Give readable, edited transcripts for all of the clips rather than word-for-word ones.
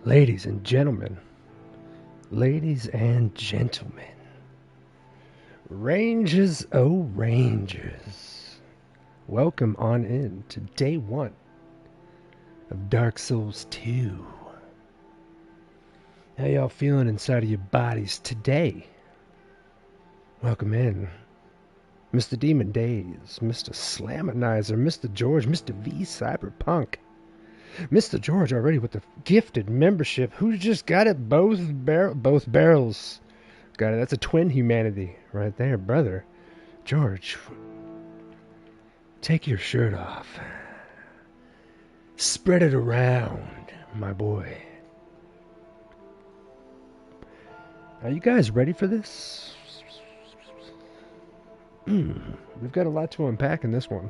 Ladies and gentlemen, ladies and gentlemen, Rangers, oh Rangers, welcome on in to day one of Dark Souls 2. How y'all feeling inside of your bodies today? Welcome in, Mr. Demon Days, Mr. Slaminizer, Mr. George, Mr. V Cyberpunk, Mr. George already with the gifted membership. Who just got it? Both barrels. Got it. That's a twin humanity right there, brother. George, take your shirt off. Spread it around, my boy. Are you guys ready for this? We've got a lot to unpack in this one.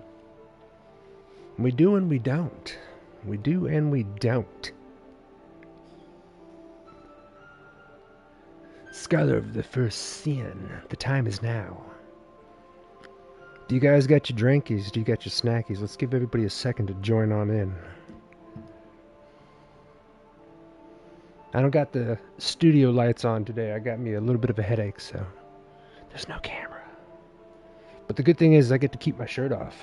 We do and we don't. We do and we don't. Scholar of the First Sin, the time is now. Do you guys got your drinkies? Do you got your snackies? Let's give everybody a second to join on in. I don't got the studio lights on today. I got me a little bit of a headache, so there's no camera. But the good thing is I get to keep my shirt off.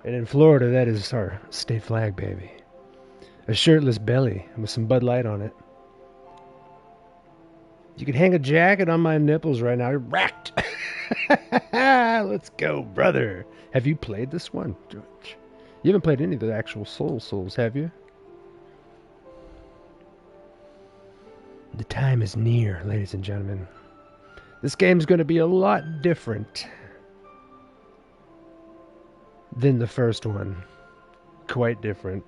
And in Florida, that is our state flag, baby. A shirtless belly with some Bud Light on it. You can hang a jacket on my nipples right now. You're racked. Let's go, brother. Have you played this one, George? You haven't played any of the actual Souls, have you? The time is near, ladies and gentlemen. This game's going to be a lot different than the first one. Quite different.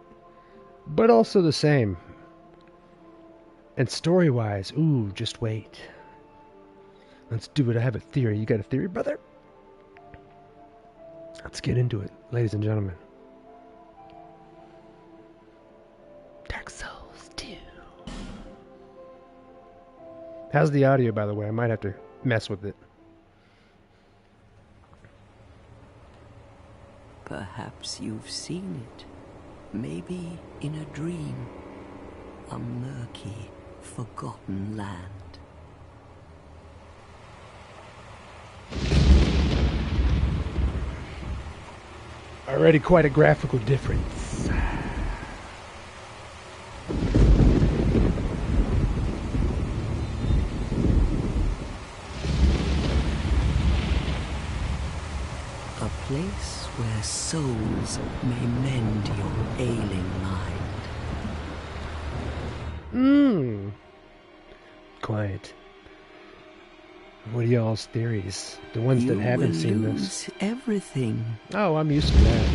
But also the same. And story-wise, ooh, just wait. Let's do it. I have a theory. You got a theory, brother? Let's get into it, ladies and gentlemen. Dark Souls 2. How's the audio, by the way? I might have to mess with it. Perhaps you've seen it, maybe in a dream, a murky, forgotten land. Already quite a graphical difference. A place where souls may mend your ailing mind. Quiet. What are y'all's theories? The ones that haven't seen this. You will lose everything. Oh, I'm used to that.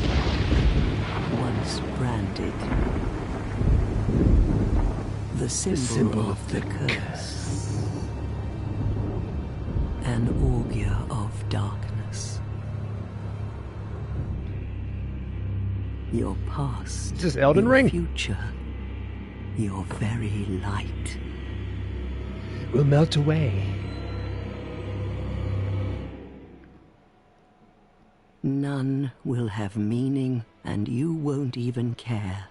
Once branded. The symbol of the curse. An augur of darkness. Your past, Is this Elden your Ring? future, your very light. Will melt away. None will have meaning, and you won't even care.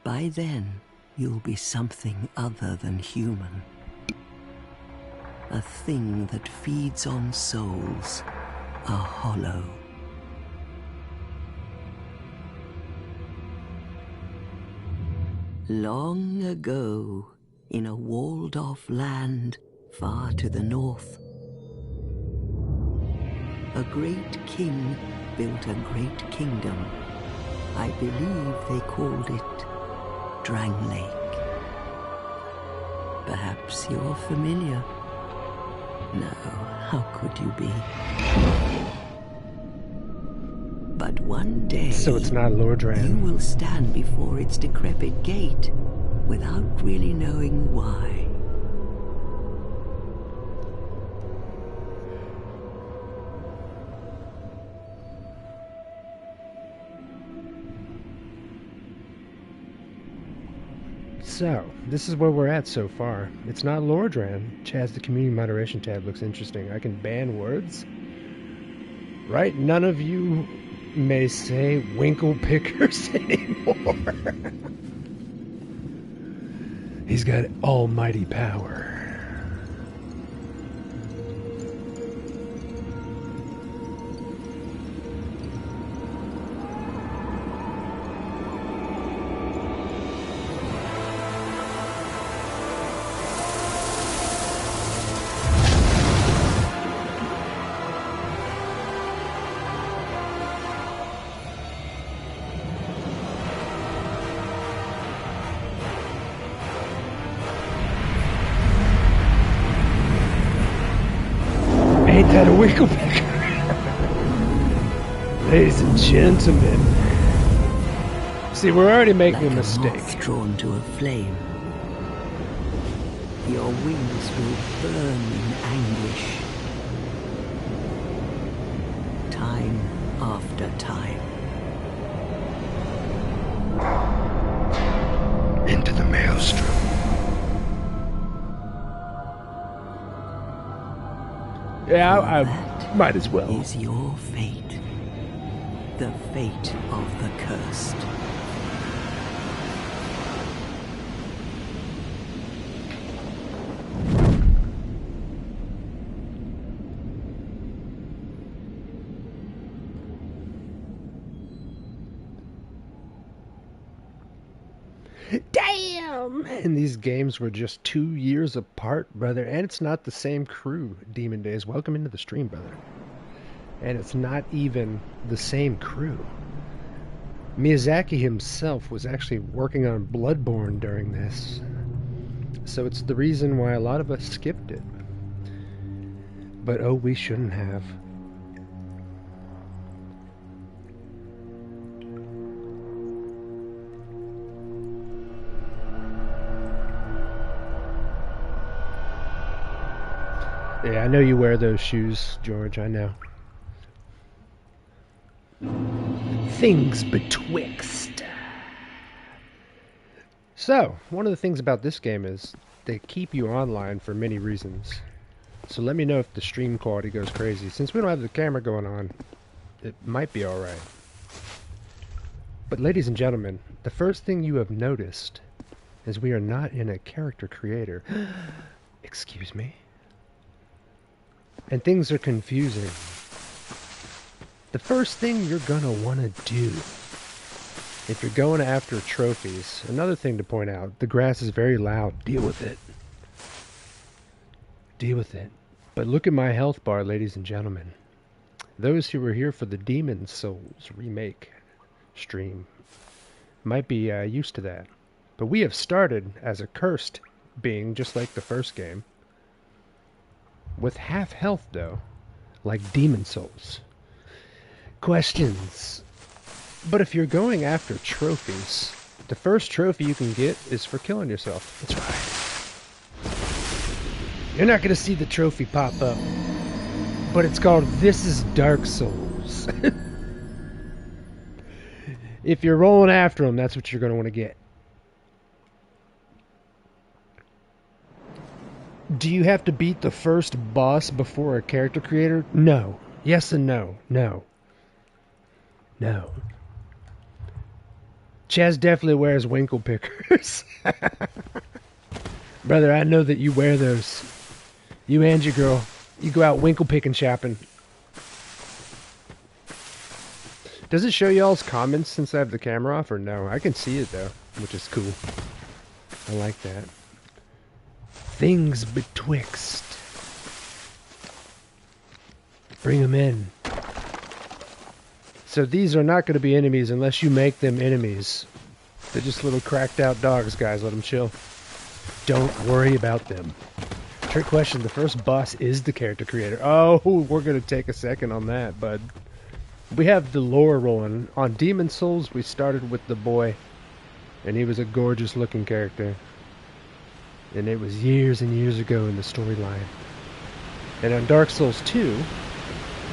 By then, you'll be something other than human. A thing that feeds on souls, a hollow. Long ago, in a walled-off land far to the north, a great king built a great kingdom. I believe they called it Drangleic. Perhaps you're familiar. No, how could you be? But one day, So it's not Lordran. you will stand before its decrepit gate without really knowing why. So, this is where we're at so far. It's not Lordran. Chaz, the community moderation tab looks interesting. I can ban words. Right? None of you may say winkle pickers anymore. He's got almighty power. Ain't that a Winklepicker? Ladies and gentlemen. See, we're already making like a mistake. Moth drawn to a flame. Your wings will burn in anguish. Time after time. Into the maelstrom. Yeah, I might as well. Is your fate. The fate of the cursed. Damn! And these games were just 2 years apart, brother. And it's not the same crew, Demon Days. Welcome into the stream, brother. And it's not even the same crew. Miyazaki himself was actually working on Bloodborne during this. So it's the reason why a lot of us skipped it. But oh, we shouldn't have. Yeah, I know you wear those shoes, George, I know. Things betwixt. So, one of the things about this game is they keep you online for many reasons. So let me know if the stream quality goes crazy. Since we don't have the camera going on, it might be alright. But ladies and gentlemen, the first thing you have noticed is we are not in a character creator. Excuse me? And things are confusing. The first thing you're gonna want to do if you're going after trophies, another thing to point out, the grass is very loud. Deal with it. Deal with it. But look at my health bar, ladies and gentlemen. Those who were here for the Demon Souls remake stream might be used to that. But we have started as a cursed being, just like the first game. With half health, though, like Demon Souls. Questions. But if you're going after trophies, the first trophy you can get is for killing yourself. That's right. You're not going to see the trophy pop up, but it's called This is Dark Souls. If you're rolling after them, that's what you're going to want to get. Do you have to beat the first boss before a character creator? No. Yes and no. No. No. Chaz definitely wears winkle pickers. Brother, I know that you wear those. You and your girl. You go out winkle picking shopping. Does it show y'all's comments since I have the camera off or no? I can see it though, which is cool. I like that. Things betwixt. Bring them in. So these are not going to be enemies unless you make them enemies. They're just little cracked out dogs, guys. Let them chill. Don't worry about them. Trick question. The first boss is the character creator. Oh, we're going to take a second on that, bud. We have the lore rolling. On Demon Souls, we started with the boy. And he was a gorgeous looking character. And it was years and years ago in the storyline. And on Dark Souls 2,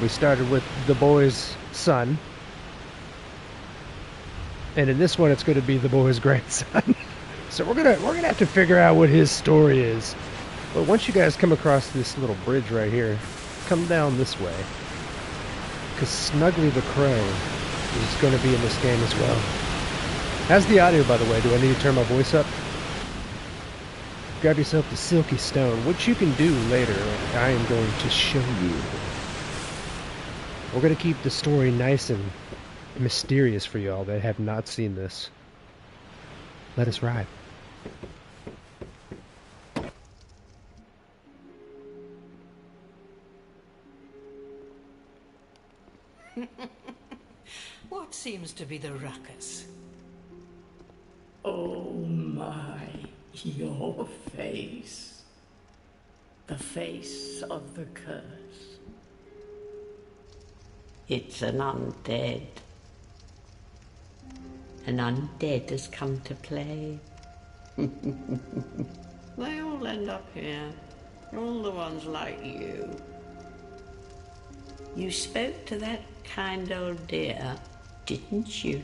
we started with the boy's son. And in this one, it's going to be the boy's grandson. So we're gonna have to figure out what his story is. But once you guys come across this little bridge right here, come down this way. Because Snuggly the Crow is going to be in this game as well. How's the audio, by the way? Do I need to turn my voice up? grab yourself the Silky Stone, which you can do later. I am going to show you. We're going to keep the story nice and mysterious for y'all that have not seen this. Let us ride. What seems to be the ruckus? Oh my, your face. The face of the curse. It's an undead. An undead has come to play. They all end up here. All the ones like you. You spoke to that kind old dear, didn't you?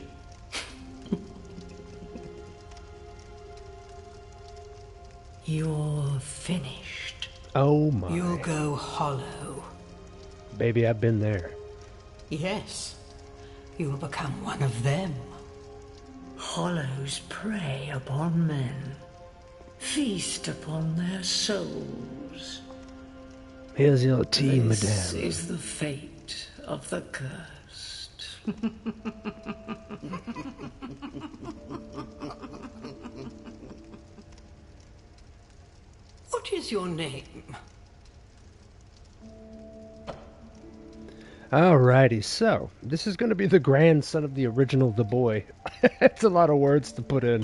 You're finished. Oh my. You'll go hollow. Baby, I've been there. Yes, you'll become one of them. Hollows prey upon men, feast upon their souls. Here's your tea, This madame. is the fate of the cursed. What is your name? Alrighty, so this is going to be the grandson of the original The Boy. It's a lot of words to put in.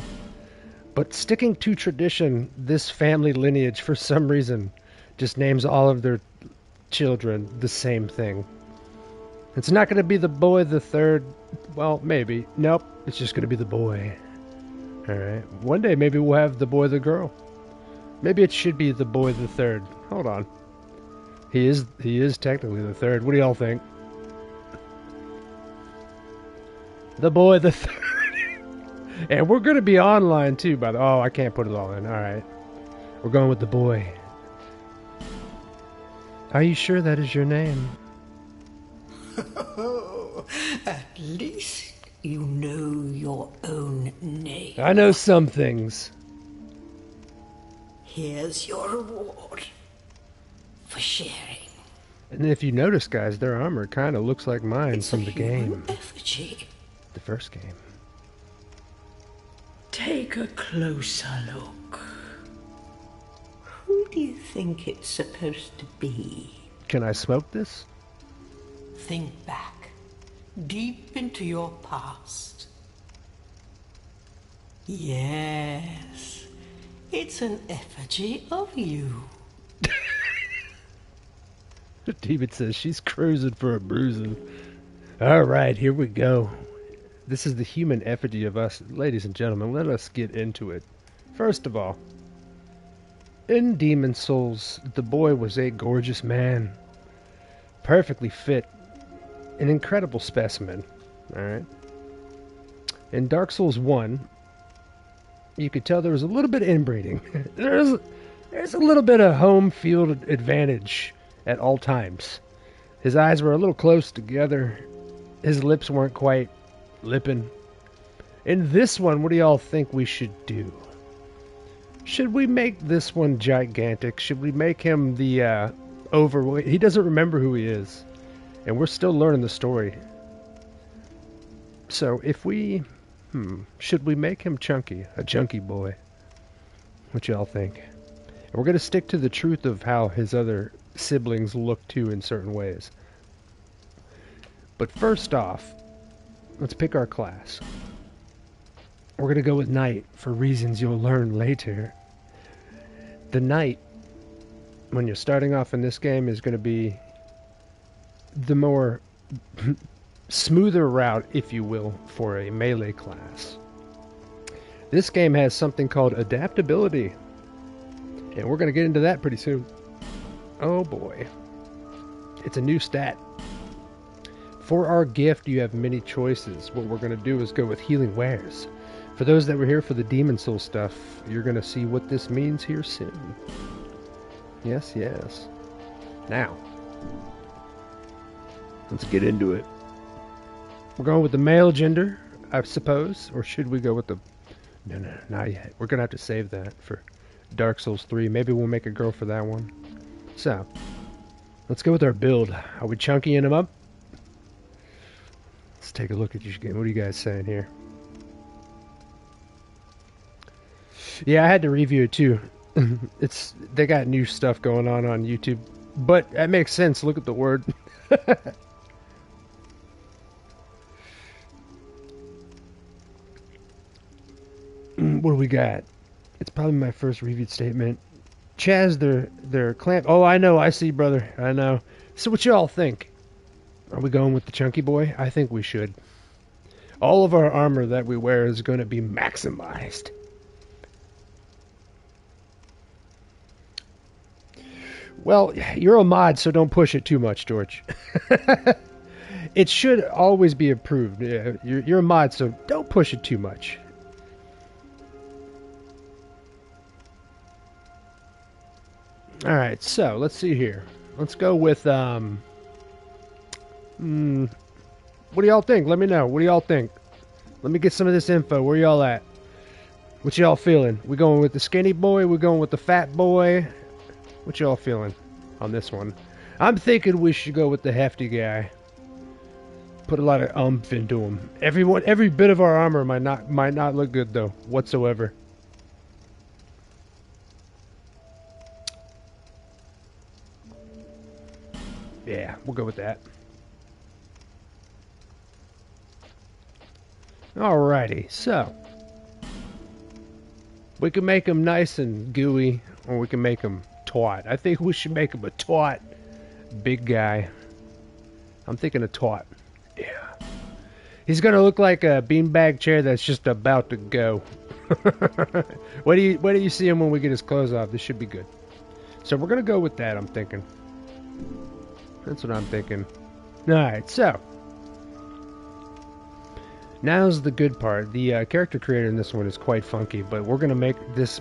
But sticking to tradition, this family lineage, for some reason, just names all of their children the same thing. It's not going to be the boy the third. Well, maybe. Nope, it's just going to be the boy. Alright, one day maybe we'll have the boy the girl. Maybe it should be the boy the third. Hold on. He is technically the third. What do y'all think? The boy the third. And we're going to be online too, by the way. Oh, I can't put it all in. Alright. We're going with the boy. Are you sure that is your name? At least you know your own name. I know some things. Here's your reward for sharing. And if you notice, guys, their armor kind of looks like mine It's from a the human game. effigy. The first game. Take a closer look. Who do you think it's supposed to be? Can I smoke this? Think back, deep into your past. Yes, it's an effigy of you. David says she's cruising for a bruising. Alright, here we go. This is the human effigy of us. Ladies and gentlemen, let us get into it. First of all, in Demon Souls, the boy was a gorgeous man. Perfectly fit. An incredible specimen. Alright. In Dark Souls 1, you could tell there was a little bit of inbreeding. There's a little bit of home field advantage at all times. His eyes were a little close together. His lips weren't quite lipping. In this one, what do y'all think we should do? Should we make this one gigantic? Should we make him the overweight? He doesn't remember who he is. And we're still learning the story. So if we... should we make him chunky? A chunky boy? What y'all think? And we're going to stick to the truth of how his other siblings look too in certain ways. But first off, let's pick our class. We're going to go with Knight for reasons you'll learn later. The Knight, when you're starting off in this game, is going to be the more smoother route, if you will, for a melee class. This game has something called adaptability, and we're going to get into that pretty soon. Oh boy. It's a new stat. For our gift, you have many choices. What we're going to do is go with healing wares. For those that were here for the Demon Soul stuff, you're going to see what this means here soon. Yes, yes. Now, let's get into it. We're going with the male gender, I suppose, or should we go with the... No, not yet. We're going to have to save that for Dark Souls 3. Maybe we'll make a girl for that one. So, let's go with our build. Are we chunkying him up? Let's take a look at you. What are you guys saying here? Yeah, I had to review it too. They got new stuff going on YouTube, but that makes sense. Look at the word. What do we got? It's probably my first reviewed statement. Chaz, they're clamp. Oh, I know. I see, brother. I know. So what y'all think? Are we going with the chunky boy? I think we should. All of our armor that we wear is going to be maximized. Well, you're a mod, so don't push it too much, George. It should always be approved. Yeah, you're a mod, so don't push it too much. Alright, so let's see here. Let's go with, what do y'all think? Let me know. What do y'all think? Let me get some of this info. Where y'all at? What y'all feeling? We going with the skinny boy? We going with the fat boy? What y'all feeling on this one? I'm thinking we should go with the hefty guy. Put a lot of oomph into him. Every bit of our armor might not look good though, whatsoever. Yeah, we'll go with that. Alrighty, so we can make him nice and gooey, or we can make him twat. I think we should make him a twat big guy. I'm thinking a twat. Yeah. He's gonna look like a beanbag chair that's just about to go. Where do you see him when we get his clothes off? This should be good. So we're gonna go with that, I'm thinking. That's what I'm thinking. Alright, so now's the good part. The character creator in this one is quite funky, but we're gonna make this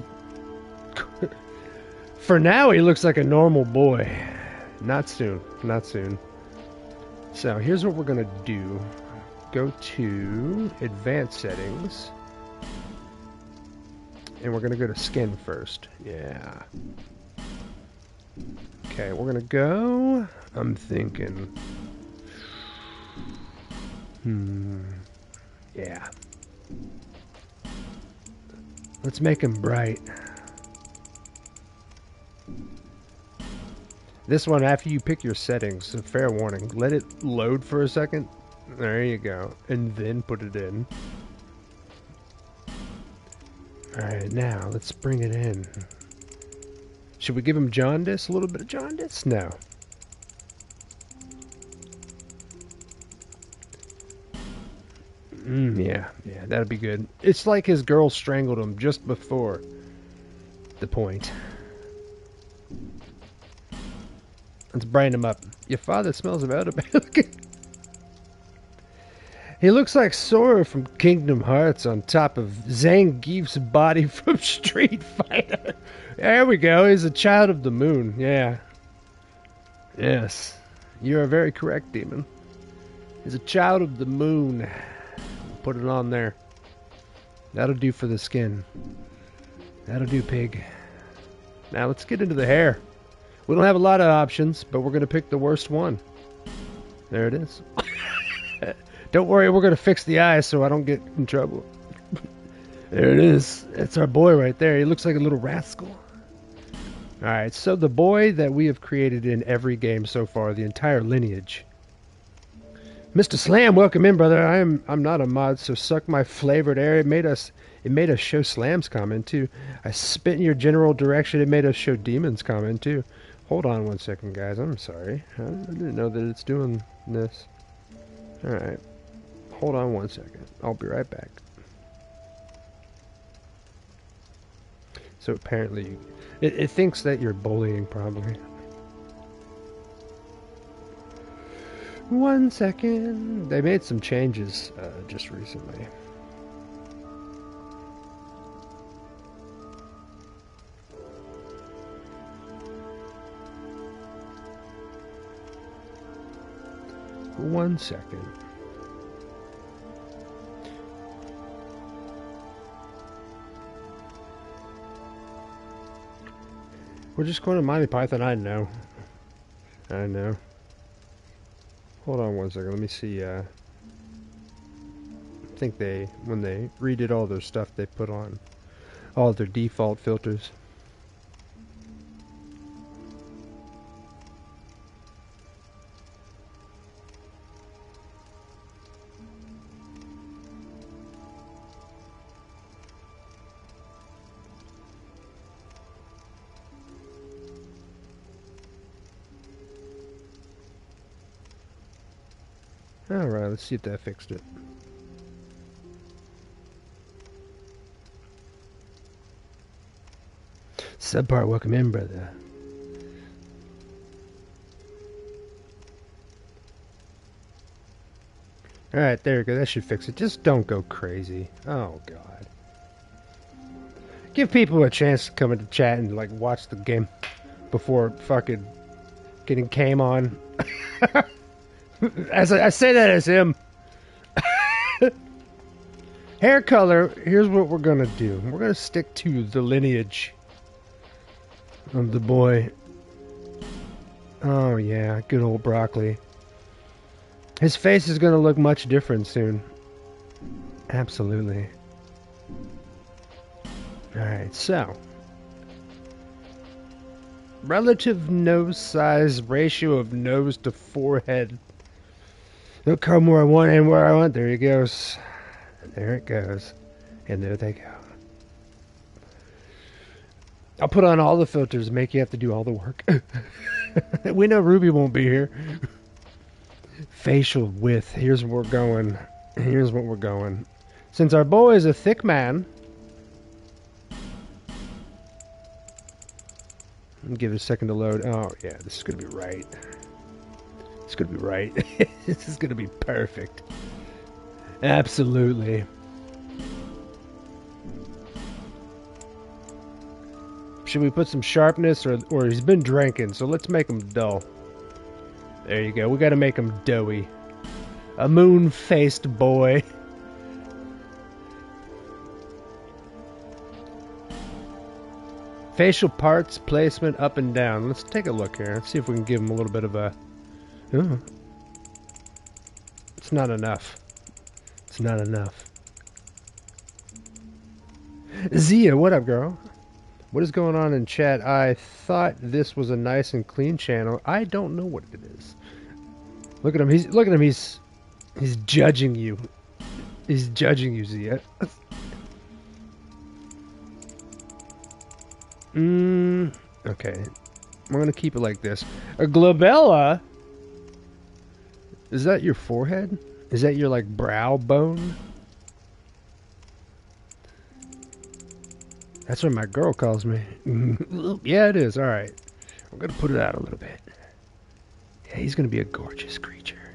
for now he looks like a normal boy. Not soon. Not soon. So here's what we're gonna do. Go to advanced settings. And we're gonna go to skin first. Yeah. Okay, we're gonna go. I'm thinking. Yeah. Let's make him bright. This one, after you pick your settings, a fair warning, let it load for a second. There you go. And then put it in. Alright, now let's bring it in. Should we give him jaundice? A little bit of jaundice? No. Yeah, that'd be good. It's like his girl strangled him just before the point. Let's brighten him up. Your father smells of elderberry. He looks like Sora from Kingdom Hearts on top of Zangief's body from Street Fighter. There we go. He's a child of the moon. Yeah. Yes. You are very correct, Demon. He's a child of the moon. Put it on there. That'll do for the skin. That'll do, pig. Now let's get into the hair. We don't have a lot of options, but we're going to pick the worst one. There it is. Don't worry, we're going to fix the eyes so I don't get in trouble. There it is. It's our boy right there. He looks like a little rascal. Alright, so the boy that we have created in every game so far, the entire lineage. Mr. Slam, welcome in, brother. I'm not a mod, so suck my flavored air. It made us show Slam's comment too. I spit in your general direction. It made us show Demon's comment too. Hold on one second, guys. I'm sorry. I didn't know that it's doing this. Alright. Hold on one second. I'll be right back. So apparently, it thinks that you're bullying, probably. 1 second. They made some changes just recently. One second. We're just going to Monty Python. I know. I know. Hold on one second. Let me see. I think when they redid all their stuff, they put on all their default filters. Alright, let's see if that fixed it. Subpart, welcome in, brother. Alright, there you go. That should fix it. Just don't go crazy. Oh, God. Give people a chance to come into chat and, like, watch the game before fucking getting came on. As I say that as him. Hair color, here's what we're gonna do. We're gonna stick to the lineage of the boy. Oh yeah, good old Broccoli. His face is gonna look much different soon. Absolutely. Alright, so. Relative nose size ratio of nose to forehead. Look how where I want and where I want. There he goes. There it goes. And there they go. I'll put on all the filters, make you have to do all the work. We know Ruby won't be here. Facial width. Here's where we're going. Here's what we're going. Since our boy is a thick man, give it a second to load. Oh, yeah, this is going to be right. It's going to be right. This is going to be perfect. Absolutely. Should we put some sharpness, or he's been drinking, so let's make him dull. There you go. We got to make him doughy. A moon-faced boy. Facial parts placement up and down. Let's take a look here. Let's see if we can give him a little bit of a... Ooh. It's not enough. It's not enough. Zia, what up, girl? What is going on in chat? I thought this was a nice and clean channel. I don't know what it is. Look at him. Look at him. He's judging you. He's judging you, Zia. Okay. We're gonna keep it like this. A glabella. Is that your forehead? Is that your, like, brow bone? That's what my girl calls me. Yeah, it is. Alright. We're going to put it out a little bit. Yeah, he's going to be a gorgeous creature.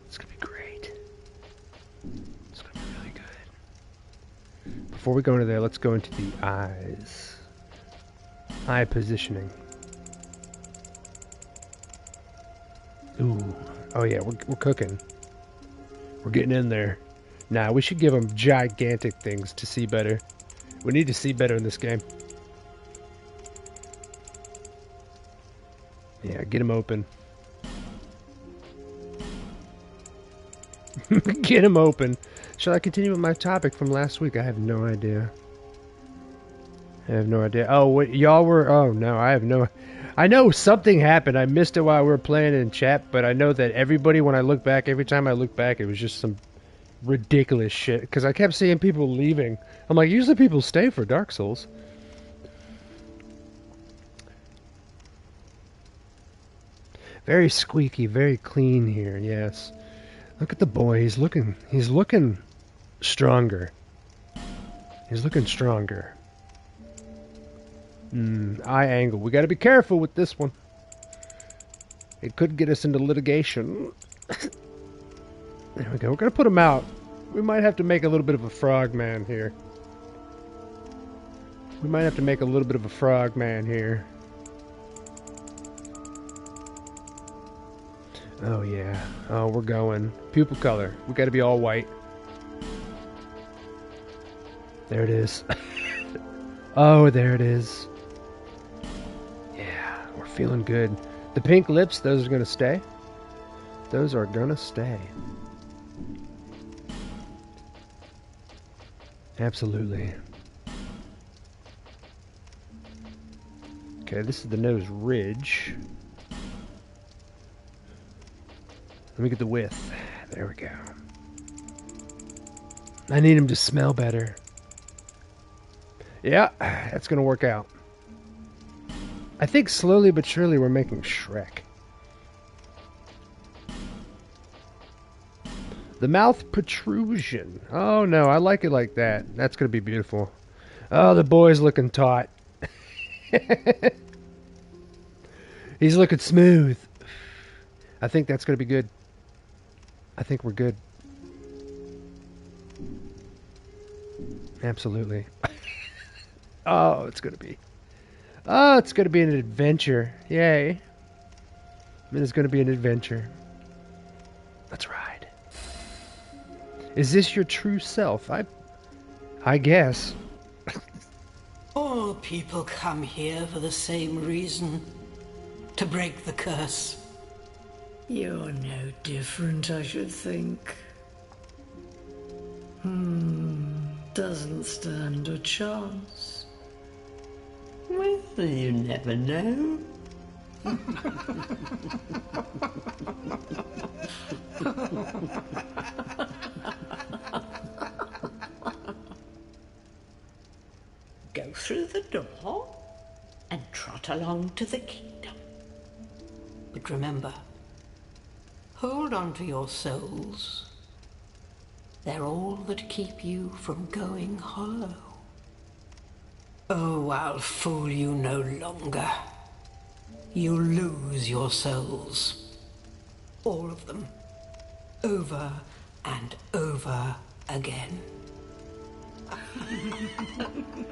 It's going to be great. It's going to be really good. Before we go into there, let's go into the eyes. Eye positioning. Ooh. Oh yeah, we're cooking. We're getting in there. Nah, we should give them gigantic things to see better. We need to see better in this game. Yeah, get him open. Get him open. Shall I continue with my topic from last week? I have no idea. I have no idea. Oh, what y'all were... Oh, no, I have no... I know something happened. I missed it while we were playing in chat, but I know that everybody, when I look back, every time I look back, it was just some ridiculous shit. Because I kept seeing people leaving. I'm like, usually people stay for Dark Souls. Very squeaky, very clean here, yes. Look at the boy. He's looking stronger. He's looking stronger. Eye angle. We gotta be careful with this one. It could get us into litigation. There we go. We're gonna put him out. We might have to make a little bit of a frogman here. We might have to make a little bit of a frogman here. Oh yeah. Oh, we're going. Pupil color. We gotta be all white. There it is. Oh, there it is. feeling good. The pink lips, those are going to stay. Those are going to stay. Absolutely. Okay, this is the nose ridge. Let me get the width. There we go. I need him to smell better. Yeah, that's going to work out. I think slowly but surely we're making Shrek. The mouth protrusion. Oh no, I like it like that. That's going to be beautiful. Oh, the boy's looking taut. He's looking smooth. I think that's going to be good. I think we're good. Absolutely. Oh, it's going to be. Oh, it's going to be an adventure. Yay. I mean, it's going to be an adventure. Let's ride. Is this your true self? I guess. All people come here for the same reason. To break the curse. You're no different, I should think. Doesn't stand a chance. Well, you never know. Go through the door and trot along to the kingdom. But remember, hold on to your souls. They're all that keep you from going hollow. Oh, I'll fool you no longer. You'll lose your souls. All of them. Over and over again.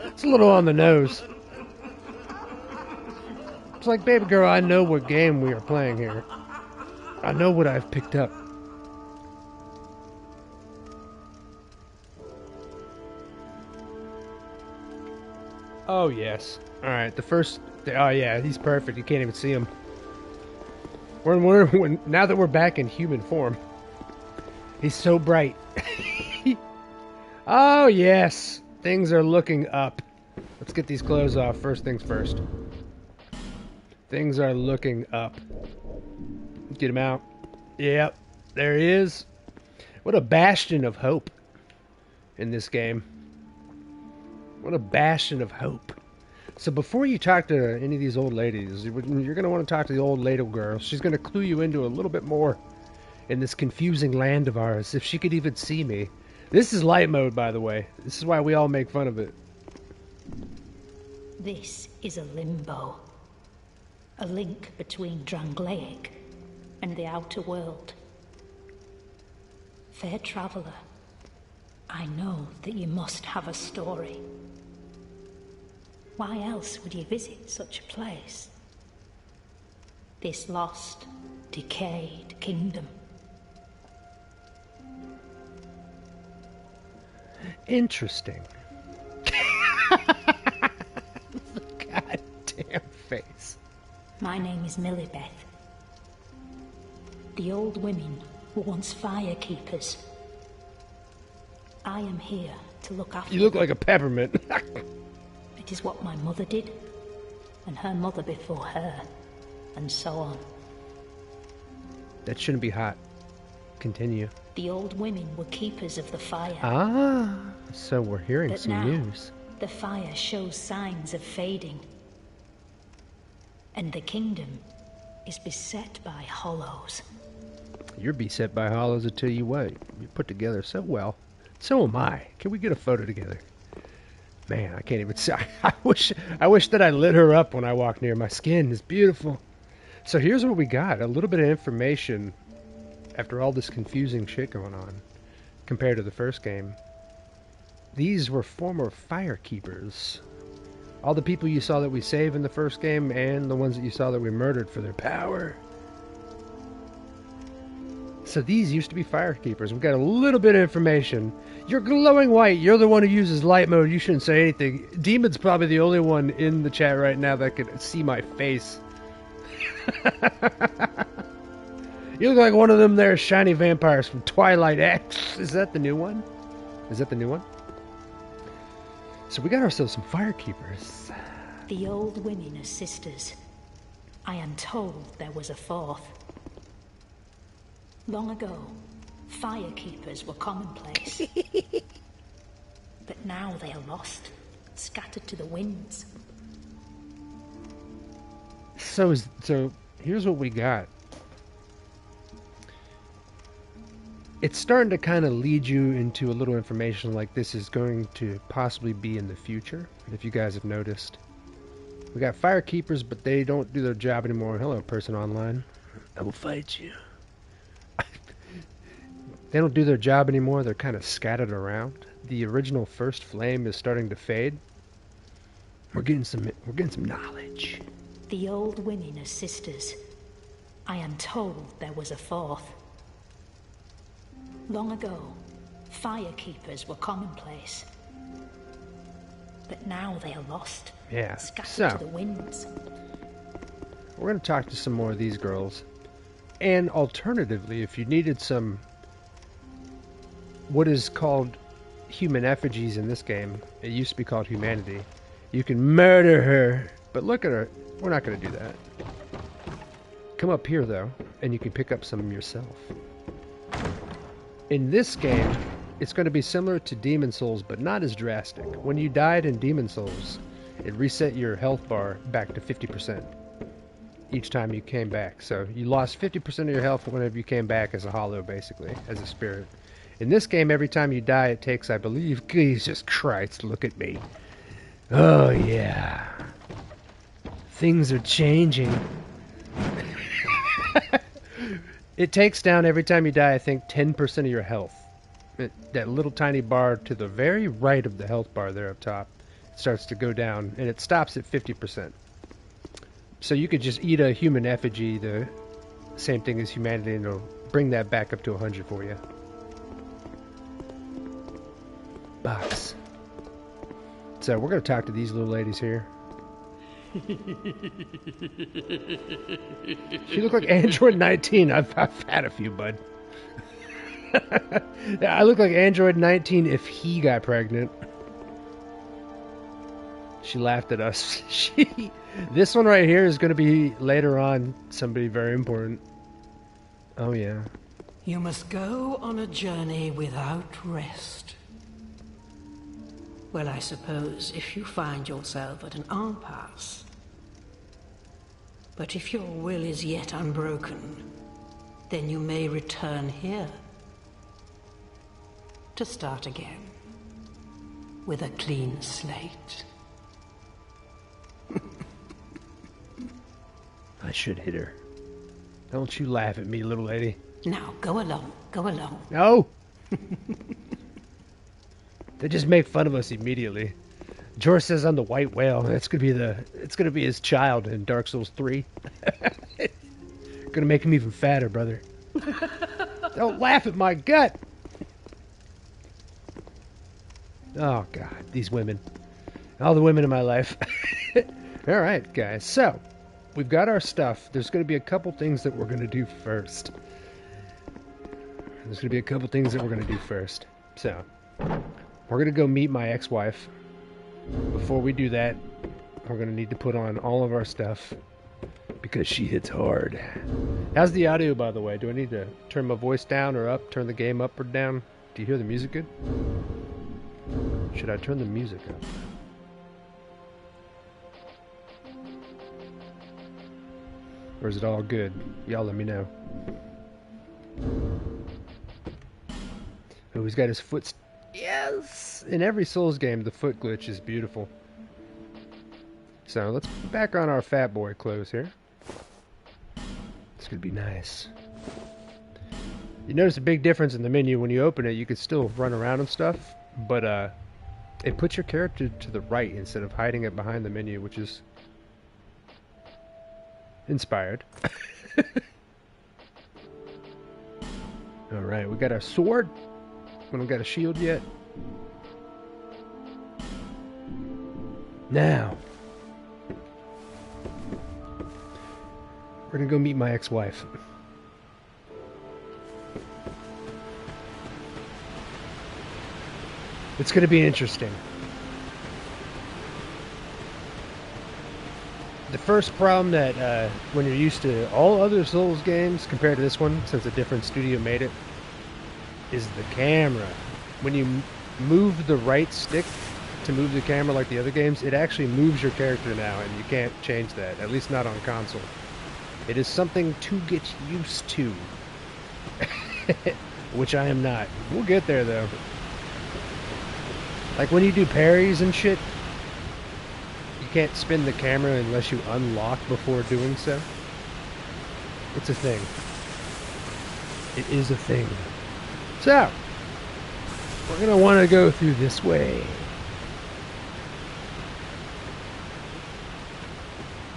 It's a little on the nose. It's like, baby girl, I know what game we are playing here. I know what I've picked up. Oh, yes. Alright, the first... Oh, yeah, he's perfect. You can't even see him. Now that we're back in human form. He's so bright. Oh, yes. Things are looking up. Let's get these clothes off. First things first. Things are looking up. Get him out. Yep. There he is. What a bastion of hope in this game. What a bastion of hope. So before you talk to any of these old ladies, you're going to want to talk to the old ladle girl. She's going to clue you into a little bit more in this confusing land of ours. If she could even see me. This is light mode, by the way. This is why we all make fun of it. This is a limbo. A link between Drangleic and the outer world. Fair traveller, I know that you must have a story. Why else would you visit such a place? This lost, decayed kingdom. Interesting. Goddamn face. My name is Millibeth. The old women were once fire keepers. I am here to look after You look like a peppermint. It is what my mother did, and her mother before her, and so on. That shouldn't be hot. Continue. The old women were keepers of the fire. Ah, so we're hearing But some now, news. the fire shows signs of fading. And the kingdom is beset by hollows. You're beset by hollows until you what? You put together so well. So am I. Can we get a photo together? Man, I can't even see. I wish that I lit her up when I walk near. My skin is beautiful. So here's what we got. A little bit of information after all this confusing shit going on compared to the first game. These were former firekeepers. All the people you saw that we saved in the first game and the ones that you saw that we murdered for their power. So these used to be firekeepers. We've got a little bit of information. You're glowing white. You're the one who uses light mode. You shouldn't say anything. Demon's probably the only one in the chat right now that can see my face. You look like one of them there shiny vampires from Twilight X. Is that the new one? Is that the new one? So we got ourselves some firekeepers. The old women are sisters. I am told there was a fourth. Long ago, firekeepers were commonplace. But now they are lost, scattered to the winds. So here's what we got. It's starting to kind of lead you into a little information like this is going to possibly be in the future, if you guys have noticed. We got firekeepers, but they don't do their job anymore. Hello, person online. I will fight you. They don't do their job anymore. They're kind of scattered around. The original first flame is starting to fade. We're getting some knowledge. The old women are sisters. I am told there was a fourth. Long ago, firekeepers were commonplace. But now they are lost. Yeah. Scattered to the winds. We're going to talk to some more of these girls. And alternatively, if you needed some what is called human effigies in this game, it used to be called humanity, you can murder her. But look at her. We're not going to do that. Come up here, though, and you can pick up some yourself. In this game, it's going to be similar to Demon Souls, but not as drastic. When you died in Demon Souls, it reset your health bar back to 50% each time you came back. So you lost 50% of your health whenever you came back as a hollow, basically, as a spirit. In this game, every time you die, it takes, I believe, Jesus Christ, look at me. Oh, yeah. Things are changing. It takes down every time you die, I think, 10% of your health. That little tiny bar to the very right of the health bar there up top starts to go down, and it stops at 50%. So you could just eat a human effigy, the same thing as humanity, and it'll bring that back up to 100 for you. Box. So we're going to talk to these little ladies here. She look like Android 19. I've had a few, bud. Yeah, I look like Android 19 if he got pregnant. She laughed at us. This one right here is going to be later on somebody very important. Oh yeah. You must go on a journey without rest. Well, I suppose if you find yourself at an impasse. But if your will is yet unbroken, then you may return here to start again with a clean slate. I should hit her. Don't you laugh at me, little lady. Now, go along, go along. No! They just make fun of us immediately. George says I'm the white whale. It's gonna be his child in Dark Souls 3. Gonna make him even fatter, brother. Don't laugh at my gut. Oh God, these women. All the women in my life. All right, guys. So we've got our stuff. There's gonna be a couple things that we're gonna do first. So we're going to go meet my ex-wife. Before we do that, we're going to need to put on all of our stuff because she hits hard. How's the audio, by the way? Do I need to turn my voice down or up, turn the game up or down? Do you hear the music good? Should I turn the music up? Or is it all good? Y'all let me know. Oh, he's got his foot... Yes! In every Souls game, the foot glitch is beautiful. So, let's back on our fat boy clothes here. It's gonna be nice. You notice a big difference in the menu. When you open it, you can still run around and stuff, but it puts your character to the right instead of hiding it behind the menu, which is inspired. Alright, we got our sword. We don't got a shield yet. Now, We're gonna go meet my ex-wife. It's gonna be interesting. The first problem that when you're used to all other Souls games compared to this one, since a different studio made it, is the camera. When you move the right stick to move the camera like the other games, it actually moves your character now, and you can't change that, at least not on console. It is something to get used to. Which I am not. We'll get there, though. Like when you do parries and shit, you can't spin the camera unless you unlock before doing so. It's a thing. It is a thing. So, we're going to want to go through this way.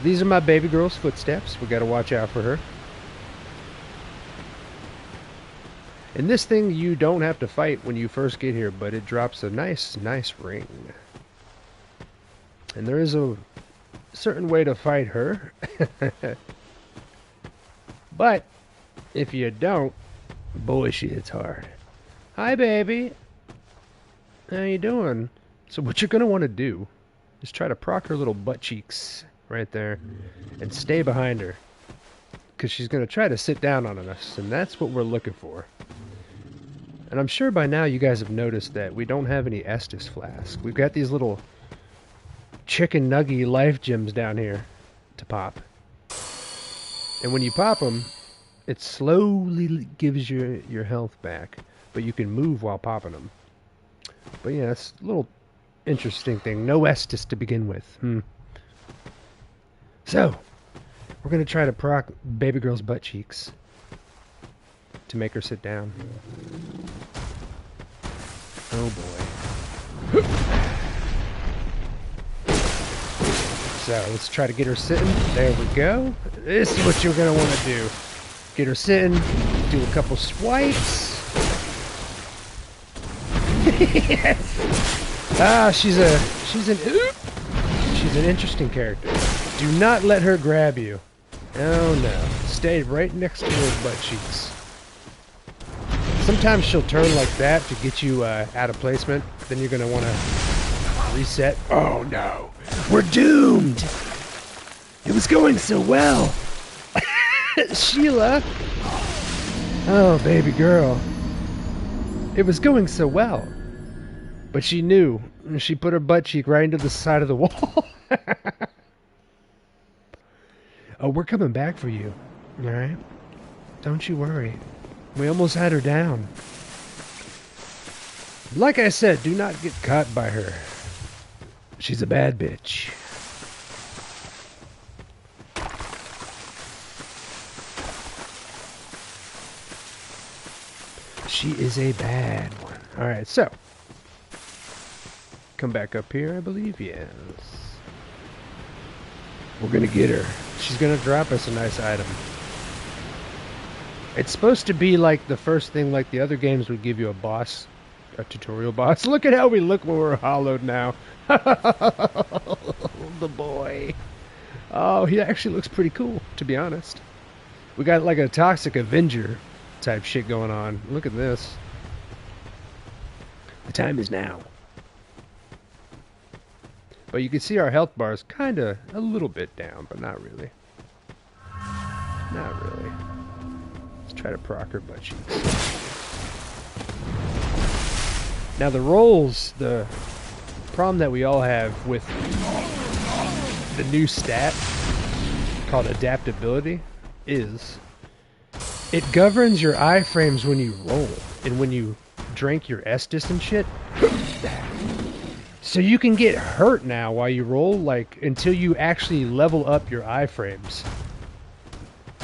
These are my baby girl's footsteps. We got to watch out for her. And this thing you don't have to fight when you first get here, but it drops a nice ring. And there is a certain way to fight her. But if you don't, boy, she hits hard. Hi, baby. How you doing? So what you're going to want to do is try to proc her little butt cheeks right there and stay behind her, because she's going to try to sit down on us, and that's what we're looking for. And I'm sure by now you guys have noticed that we don't have any Estus flasks. We've got these little chicken nuggy life gems down here to pop. And when you pop them, it slowly gives you your health back, but you can move while popping them. But yeah, it's a little interesting thing. No Estus to begin with. So, we're going to try to proc baby girl's butt cheeks to make her sit down. Oh boy. So, let's try to get her sitting. There we go. This is what you're going to want to do. Get her sitting, do a couple swipes. Yes! Ah, she's an interesting character. Do not let her grab you. Oh no. Stay right next to her butt cheeks. Sometimes she'll turn like that to get you out of placement. Then you're going to want to reset. Oh no. We're doomed! It was going so well. Sheila. Oh, baby girl. It was going so well. But she knew. She put her butt cheek right into the side of the wall. Oh, we're coming back for you. Alright? Don't you worry. We almost had her down. Like I said, do not get caught by her. She's a bad bitch. She is a bad one. Alright, so. Come back up here, I believe. Yes. We're gonna get her. She's gonna drop us a nice item. It's supposed to be like the first thing, like the other games would give you a boss, a tutorial boss. Look at how we look when we're hollowed now. The boy. Oh, he actually looks pretty cool, to be honest. We got like a Toxic Avenger type shit going on. Look at this. The time is now. But you can see our health bar is kind of a little bit down, but not really. Not really. Let's try to proc her butt cheeks. Now the rolls, the problem that we all have with the new stat called adaptability is it governs your iframes when you roll and when you drink your Estus and shit. So you can get hurt now while you roll, like, until you actually level up your iframes.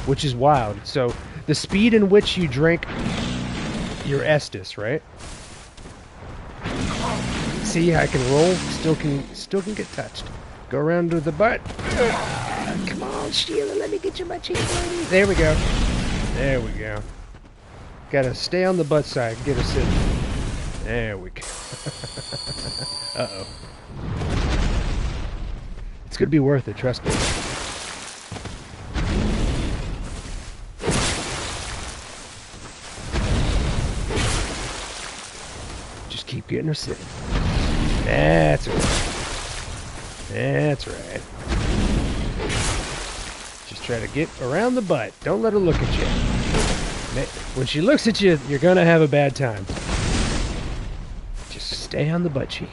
Which is wild. So, the speed in which you drink your Estus, right? See, I can roll, still can get touched. Go around to the butt. Come on, Sheila, let me get your butt cheek, buddy. There we go. There we go. Gotta stay on the butt side, get her sitting. There we go. Uh-oh. It's gonna be worth it, trust me. Getting her sitting. That's right. That's right. Just try to get around the butt. Don't let her look at you. When she looks at you, you're gonna have a bad time. Just stay on the butt cheek.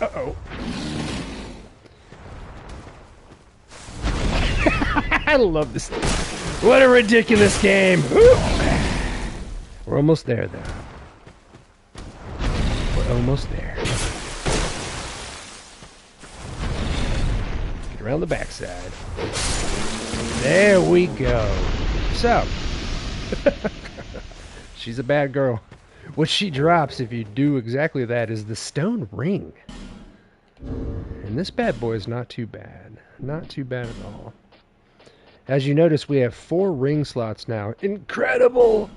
Uh-oh. I love this thing. What a ridiculous game. We're almost there, though. We're almost there. Get around the backside. There we go. So, she's a bad girl. What she drops if you do exactly that is the stone ring. And this bad boy is not too bad. Not too bad at all. As you notice, we have 4 ring slots now. Incredible!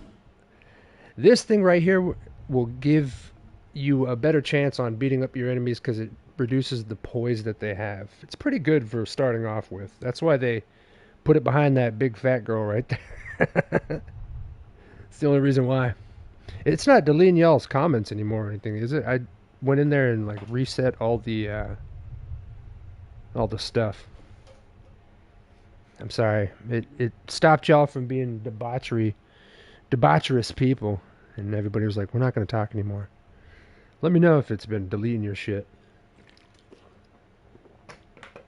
This thing right here will give you a better chance on beating up your enemies because it reduces the poise that they have. It's pretty good for starting off with. That's why they put it behind that big fat girl right there. It's the only reason why. It's not deleting y'all's comments anymore or anything, is it? I went in there and like reset all the stuff. I'm sorry. It stopped y'all from being debaucherous people, and everybody was like, "We're not going to talk anymore." Let me know if it's been deleting your shit.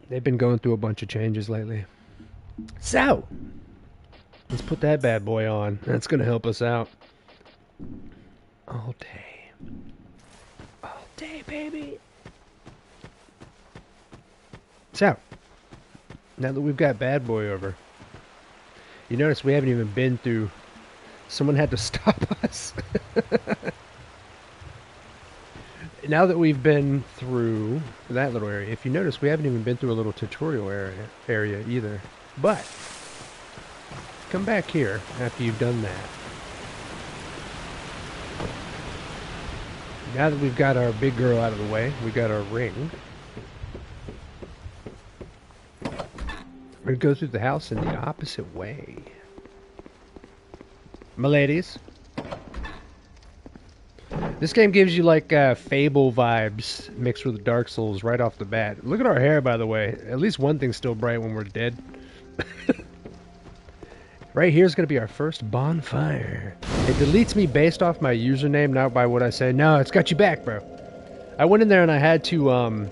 They've been going through a bunch of changes lately. So, let's put that bad boy on. That's going to help us out. All day. All day, baby. So, now that we've got bad boy over, you notice we haven't even been through... Someone had to stop us. Now that we've been through that little area, if you notice, we haven't even been through a little tutorial area either. But, come back here after you've done that. Now that we've got our big girl out of the way, we got our ring. We're going to go through the house in the opposite way. My ladies. This game gives you like Fable vibes mixed with Dark Souls right off the bat. Look at our hair, by the way. At least one thing's still bright when we're dead. Right here is going to be our first bonfire. It deletes me based off my username, not by what I say. No, it's got you back, bro. I went in there and I had to,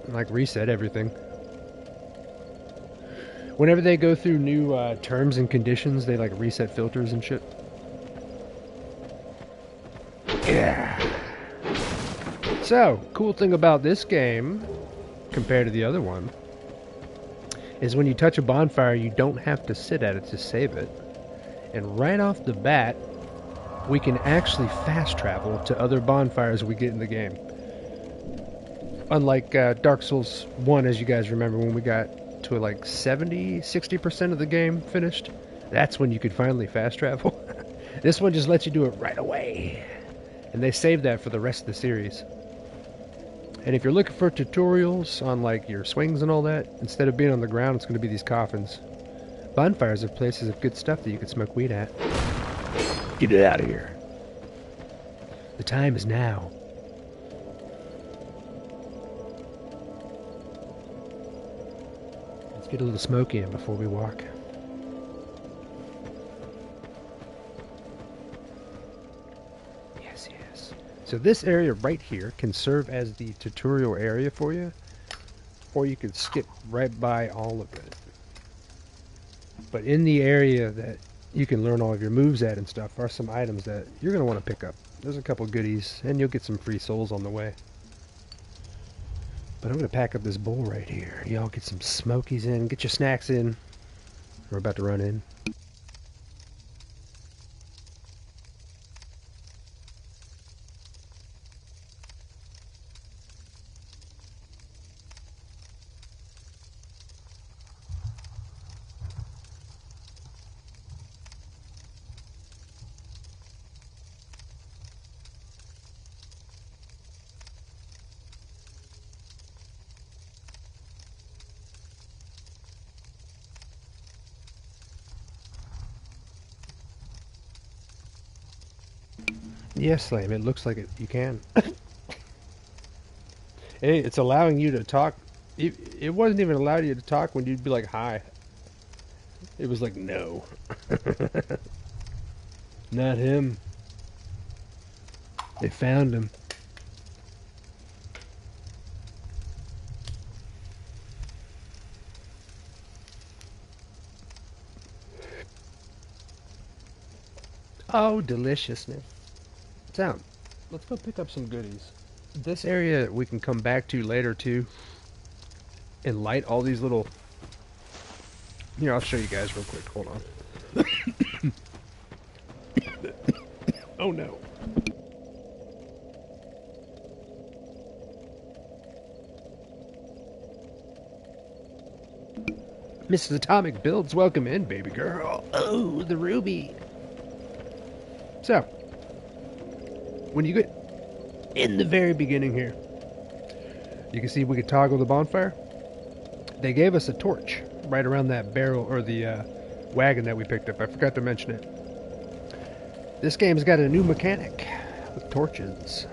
like, reset everything. Whenever they go through new terms and conditions, they, like, reset filters and shit. Yeah. So, cool thing about this game, compared to the other one, is when you touch a bonfire, you don't have to sit at it to save it. And right off the bat, we can actually fast travel to other bonfires we get in the game. Unlike Dark Souls 1, as you guys remember, when we got to like 60% of the game finished, that's when you could finally fast travel. This one just lets you do it right away. And they saved that for the rest of the series. And if you're looking for tutorials on like your swings and all that, instead of being on the ground, it's going to be these coffins. Bonfires are places of good stuff that you can smoke weed at. Get it out of here. The time is now. Let's get a little smoky in before we walk. So this area right here can serve as the tutorial area for you, or you can skip right by all of it. But in the area that you can learn all of your moves at and stuff are some items that you're going to want to pick up. There's a couple goodies, and you'll get some free souls on the way. But I'm going to pack up this bowl right here. Y'all get some smokies in, get your snacks in. We're about to run in. Yes, Slam, it looks like it. You can. Hey, it's allowing you to talk. It wasn't even allowing you to talk when you'd be like, hi. It was like, no. Not him. They found him. Oh, deliciousness. So, let's go pick up some goodies. This area we can come back to later too and light all these little... Here, I'll show you guys real quick. Hold on. Oh no. Mrs. Atomic Builds, welcome in, baby girl. Oh, the ruby. So, when you get in the very beginning here, you can see we could toggle the bonfire. They gave us a torch right around that barrel, or the wagon that we picked up. I forgot to mention it. This game's got a new mechanic with torches.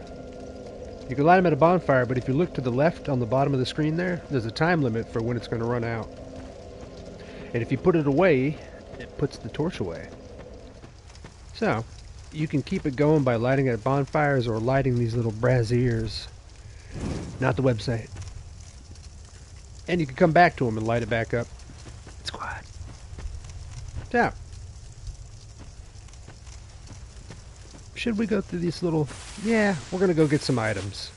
You can light them at a bonfire, but if you look to the left on the bottom of the screen there, there's a time limit for when it's going to run out. And if you put it away, it puts the torch away. So, you can keep it going by lighting it at bonfires or lighting these little braziers. Not the website. And you can come back to them and light it back up. It's quiet. So, should we go through these little... Yeah, we're going to go get some items.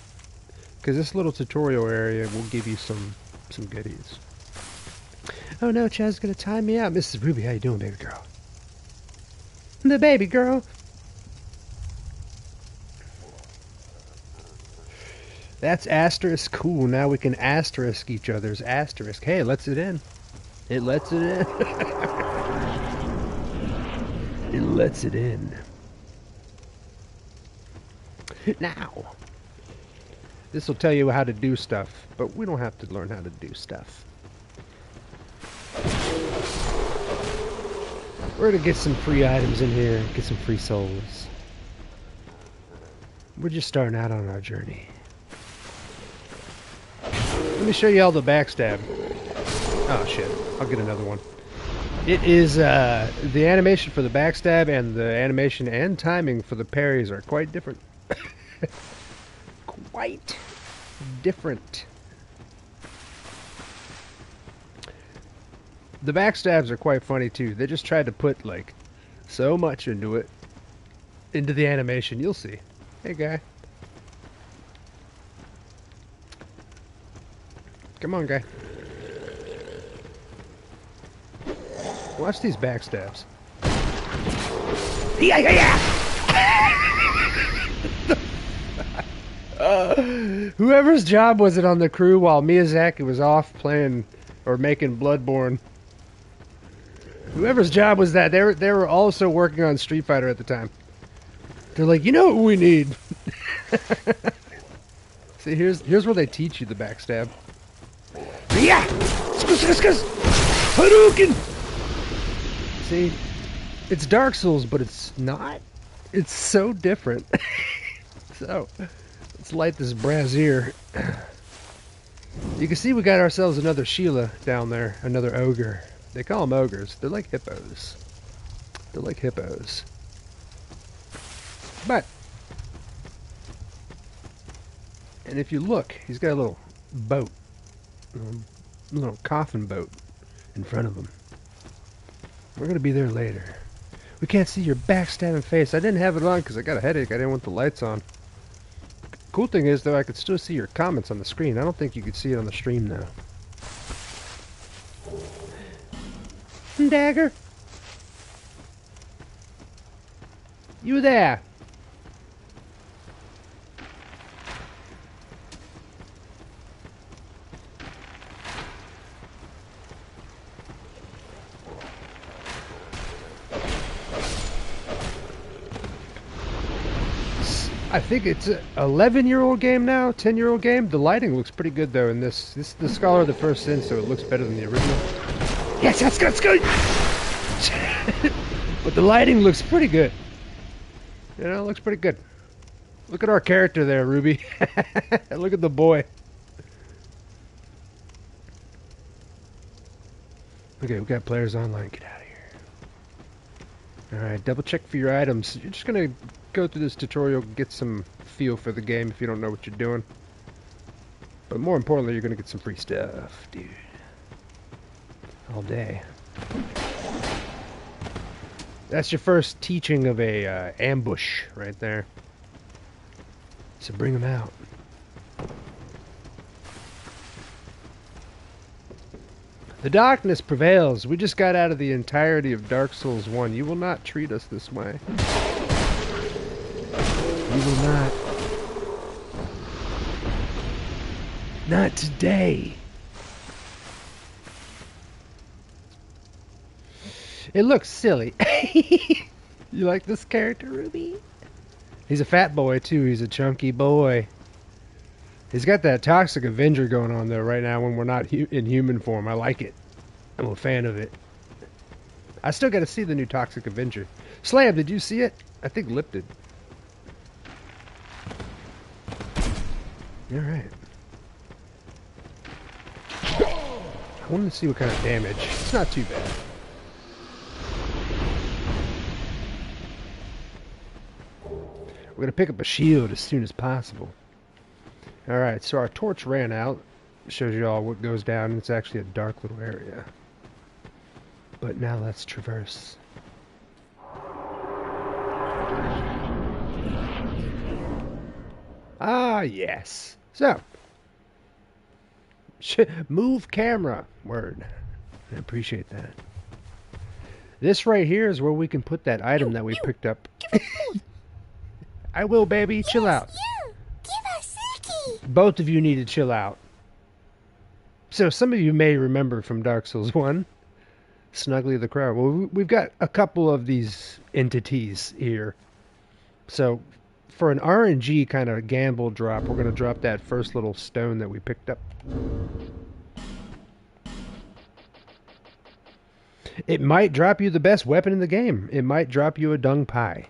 Because this little tutorial area will give you some goodies. Oh no, Chad's going to tie me out. Mrs. Ruby, how you doing, baby girl? The baby girl. That's asterisk. Cool. Now we can asterisk each other's asterisk. Hey, it lets it in. It lets it in. It lets it in. Now, this will tell you how to do stuff, but we don't have to learn how to do stuff. We're gonna get some free items in here, get some free souls. We're just starting out on our journey. Let me show you all the backstab. Oh shit, I'll get another one. It is, the animation for the backstab and the animation and timing for the parries are quite different. Quite different. The backstabs are quite funny too. They just tried to put like so much into it, into the animation. You'll see. Hey guy. Come on, guy. Watch these backstabs. Yeah, yeah, yeah! Whoever's job was it on the crew while Miyazaki was off playing or making Bloodborne? Whoever's job was that, they were also working on Street Fighter at the time. They're like, you know what we need? See, here's where they teach you the backstab. Yeah! Hadouken! See, it's Dark Souls, but it's not. It's so different. So, let's light this brazier. You can see we got ourselves another Sheila down there, another ogre. They call them ogres. They're like hippos. They're like hippos. But, and if you look, he's got a little boat. A little coffin boat in front of him. We're going to be there later. We can't see your backstabbing face. I didn't have it on because I got a headache. I didn't want the lights on. Cool thing is, though, I could still see your comments on the screen. I don't think you could see it on the stream, though. Dagger? You there? I think it's an 11-year-old game now, 10-year-old game. The lighting looks pretty good though in this. This is the Scholar of the First Sin, so it looks better than the original. Yes, let's go, let's go! But the lighting looks pretty good. You know, it looks pretty good. Look at our character there, Ruby. Look at the boy. Okay, we got players online. Get out of here. Alright, double check for your items. You're just gonna go through this tutorial, get some feel for the game if you don't know what you're doing. But more importantly, you're gonna get some free stuff, dude. All day. That's your first teaching of a ambush right there. So bring them out. The darkness prevails. We just got out of the entirety of Dark Souls 1. You will not treat us this way. You will not. Not today. It looks silly. You like this character, Ruby? He's a fat boy, too. He's a chunky boy. He's got that Toxic Avenger going on, though, right now when we're not in human form. I like it. I'm a fan of it. I still got to see the new Toxic Avenger. Slam, did you see it? I think Lip did. Alright. I wanted to see what kind of damage. It's not too bad. We're going to pick up a shield as soon as possible. Alright, so our torch ran out. Shows you all what goes down. It's actually a dark little area. But now let's traverse. Ah, yes. So, move camera. Word. I appreciate that. This right here is where we can put that item that we picked up. I will, baby. Chill out. Both of you need to chill out. So some of you may remember from Dark Souls 1, Snuggly the Crow. Well, we've got a couple of these entities here. So for an RNG kind of gamble drop, we're going to drop that first little stone that we picked up. It might drop you the best weapon in the game. It might drop you a dung pie.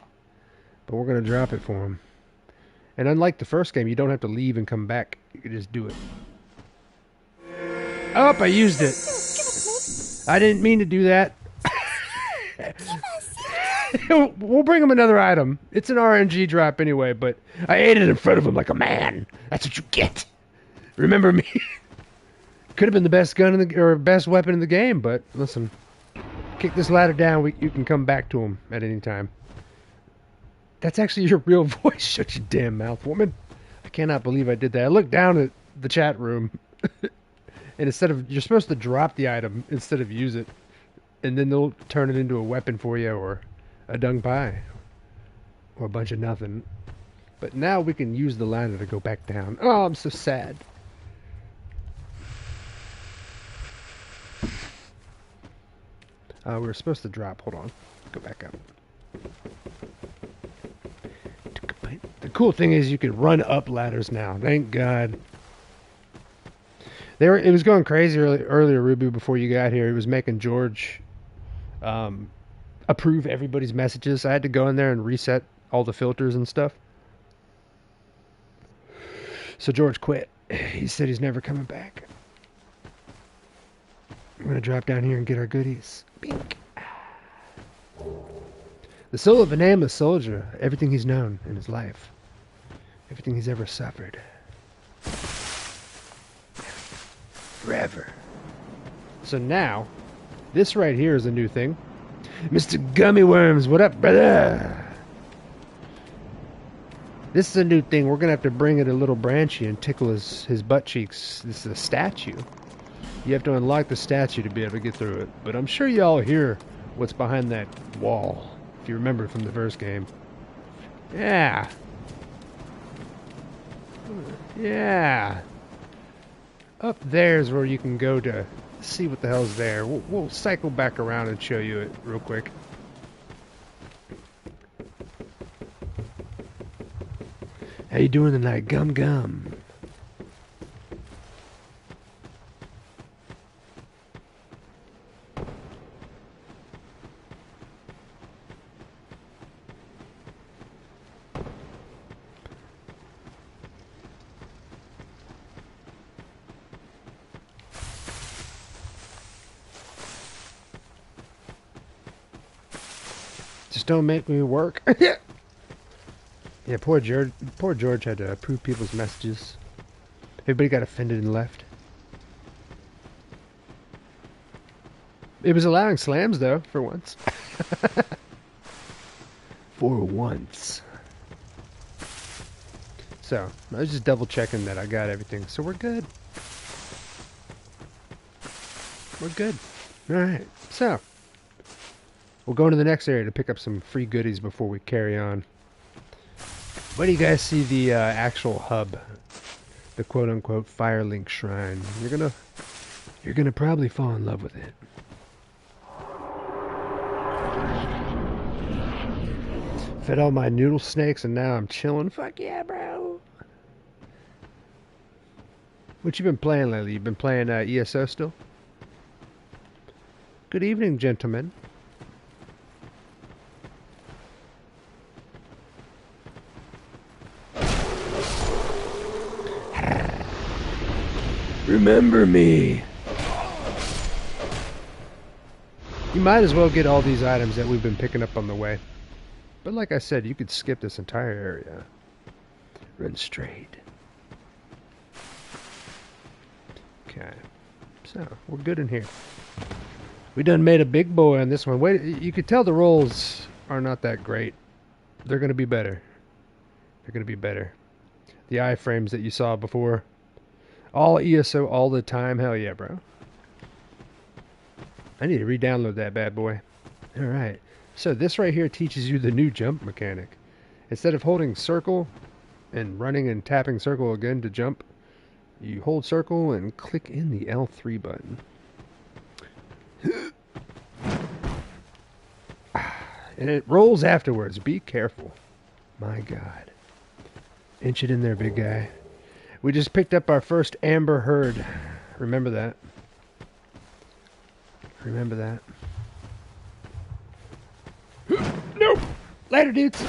But we're going to drop it for him. And unlike the first game, you don't have to leave and come back. You can just do it. Oh, I used it. I didn't mean to do that. We'll bring him another item. It's an RNG drop anyway, but I ate it in front of him like a man. That's what you get. Remember me? Could have been the best gun in the, or best weapon in the game, but listen. Kick this ladder down, you can come back to him at any time. That's actually your real voice. Shut your damn mouth, woman. I cannot believe I did that. I looked down at the chat room. And instead of... You're supposed to drop the item instead of use it. And then they'll turn it into a weapon for you or a dung pie. Or a bunch of nothing. But now we can use the ladder to go back down. Oh, I'm so sad. We were supposed to drop. Hold on. Go back up. The cool thing is you can run up ladders now. Thank God. It was going crazy earlier, Ruby, before you got here. It was making George approve everybody's messages. I had to go in there and reset all the filters and stuff. So George quit. He said he's never coming back. I'm going to drop down here and get our goodies. Bink. The soul of a nameless soldier. Everything he's known in his life. Everything he's ever suffered. Forever. So now, this right here is a new thing. Mr. Gummy Worms, what up, brother? This is a new thing. We're going to have to bring it a little branchy and tickle his butt cheeks. This is a statue. You have to unlock the statue to be able to get through it. But I'm sure you all hear what's behind that wall. If you remember from the first game. Yeah. Yeah. Up there's where you can go to see what the hell's there. We'll cycle back around and show you it real quick. How you doing tonight, Gum Gum? don't make me work. Yeah, poor George. Poor George had to approve people's messages. Everybody got offended and left. It was allowing slams though, for once. For once. So I was just double checking that I got everything. So we're good. We're good. Alright, so we'll go into the next area to pick up some free goodies before we carry on. Where do you guys see the actual hub? The quote-unquote Firelink Shrine. You're gonna probably fall in love with it. Fed all my noodle snakes and now I'm chilling. Fuck yeah, bro. What you been playing lately? You been playing ESO still? Good evening, gentlemen. Remember me. You might as well get all these items that we've been picking up on the way. But like I said, you could skip this entire area. Run straight. Okay. So, we're good in here. We done made a big boy on this one. Wait, you could tell the rolls are not that great. They're going to be better. They're going to be better. The iframes that you saw before. All ESO all the time. Hell yeah, bro. I need to re-download that bad boy. Alright. So this right here teaches you the new jump mechanic. Instead of holding circle and running and tapping circle again to jump, you hold circle and click in the L3 button. And it rolls afterwards. Be careful. My God. Inch it in there, big guy. We just picked up our first Amber Herd. Remember that. Remember that. Nope. Later, dudes.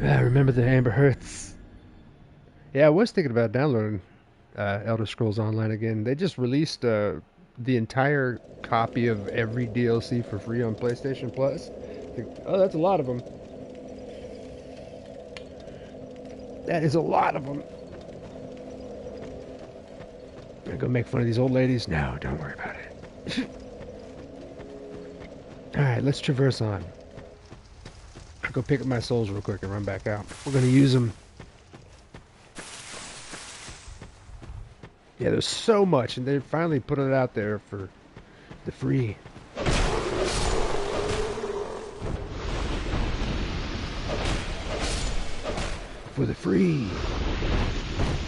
Remember the Amber Herds. Yeah, I was thinking about downloading Elder Scrolls Online again. They just released the entire copy of every DLC for free on PlayStation Plus. Oh, that's a lot of them. That is a lot of them. Gonna go make fun of these old ladies? No, don't worry about it. Alright, let's traverse on. I'll go pick up my souls real quick and run back out. We're gonna use them. Yeah, there's so much, and they finally put it out there for the free. For the free.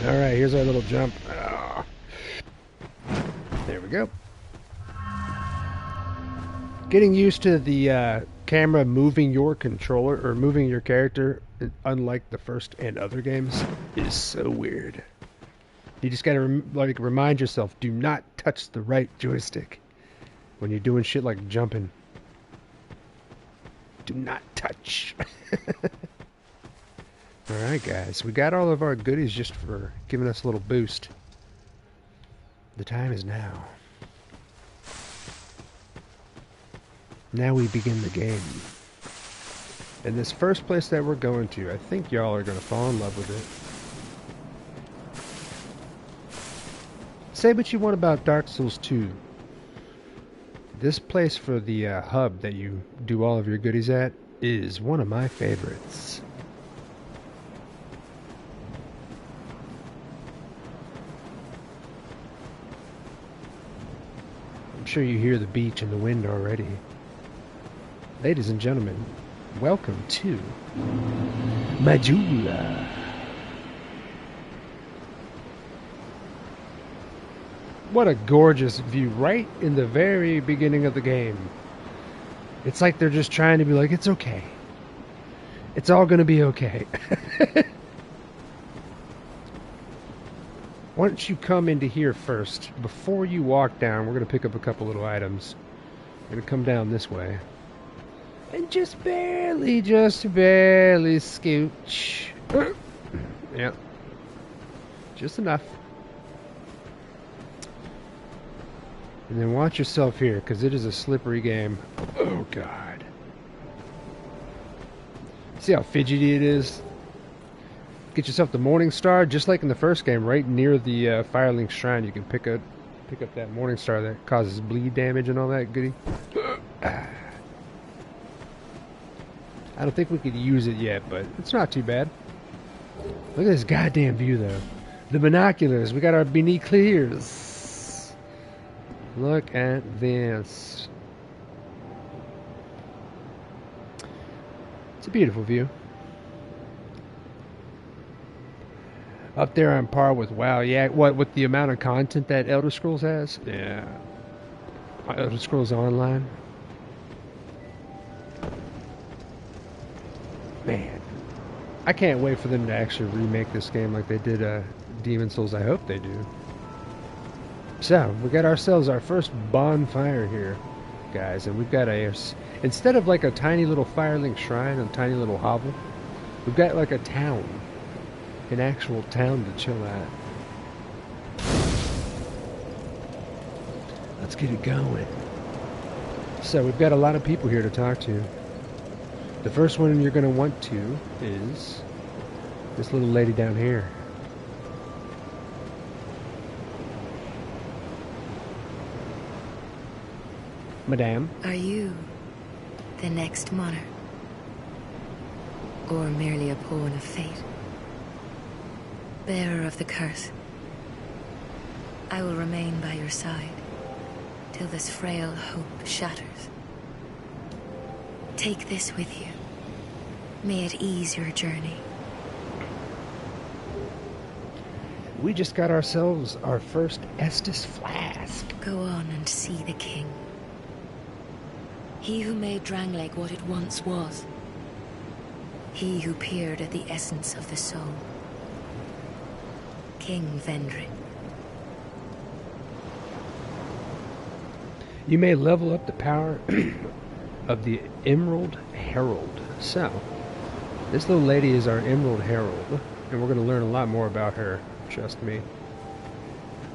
Alright, here's our little jump. There we go. Getting used to the camera moving your controller, or moving your character, unlike the first and other games, is so weird. You just gotta remind yourself, do not touch the right joystick when you're doing shit like jumping. Do not touch. Alright guys, we got all of our goodies just for giving us a little boost. The time is now. Now we begin the game. And this first place that we're going to, I think y'all are going to fall in love with it. Say what you want about Dark Souls 2. This place for the hub that you do all of your goodies at is one of my favorites. I'm sure you hear the beach and the wind already. Ladies and gentlemen, welcome to Majula. What a gorgeous view right in the very beginning of the game. It's like they're just trying to be like, it's okay. It's all going to be okay. Once you come into here first, before you walk down, we're going to pick up a couple little items. We're going to come down this way. And just barely scooch. Yeah. Just enough. And then watch yourself here, because it is a slippery game. Oh, God. See how fidgety it is? Get yourself the Morning Star, just like in the first game, right near the Firelink Shrine. You can pick up that Morning Star that causes bleed damage and all that goody. I don't think we could use it yet, but it's not too bad. Look at this goddamn view, though. The binoculars. We got our binoclears. Look at this. It's a beautiful view. Up there on par with WoW. Yeah, what with the amount of content that Elder Scrolls has? Yeah. Elder Scrolls Online. Man. I can't wait for them to actually remake this game like they did Demon Souls. I hope they do. So, we got ourselves our first bonfire here, guys. And we've got instead of like a tiny little Firelink Shrine, a tiny little hovel, we've got like a town. An actual town to chill at. Let's get it going. So we've got a lot of people here to talk to. The first one you're going to want to is this little lady down here. Madame? Are you the next monarch? Or merely a pawn of fate? Bearer of the curse, I will remain by your side till this frail hope shatters. Take this with you. May it ease your journey. We just got ourselves our first Estus flask. Go on and see the king. He who made Drangleic what it once was. He who peered at the essence of the soul. King Vendrick. You may level up the power of the Emerald Herald. So, this little lady is our Emerald Herald, and we're going to learn a lot more about her, trust me.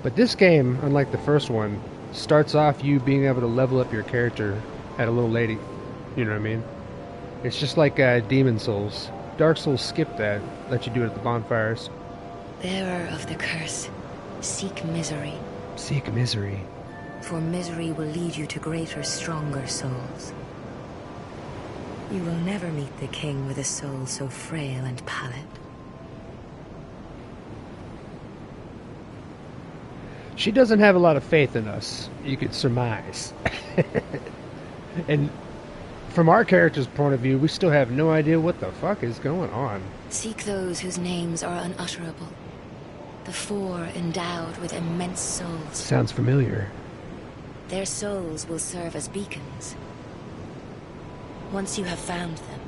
But this game, unlike the first one, starts off you being able to level up your character at a little lady. You know what I mean? It's just like Demon Souls. Dark Souls skipped that, let you do it at the bonfires. Bearer of the curse, seek misery. Seek misery. For misery will lead you to greater, stronger souls. You will never meet the king with a soul so frail and pallid. She doesn't have a lot of faith in us, you could surmise. And from our character's point of view, we still have no idea what the fuck is going on. Seek those whose names are unutterable. The four endowed with immense souls. Sounds familiar. Their souls will serve as beacons. Once you have found them,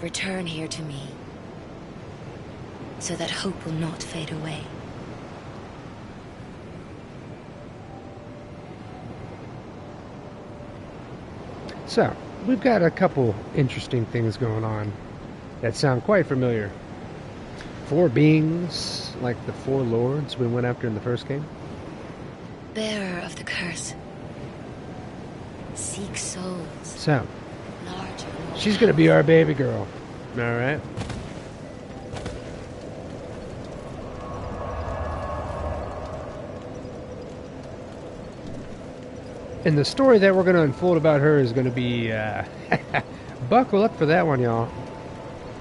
return here to me, so that hope will not fade away. So, we've got a couple interesting things going on that sound quite familiar. 4 beings, like the 4 lords we went after in the first game. Bearer of the curse. Seek souls. So, Larger. she's gonna be our baby girl. Alright. And the story that we're going to unfold about her is going to be... buckle up for that one, y'all.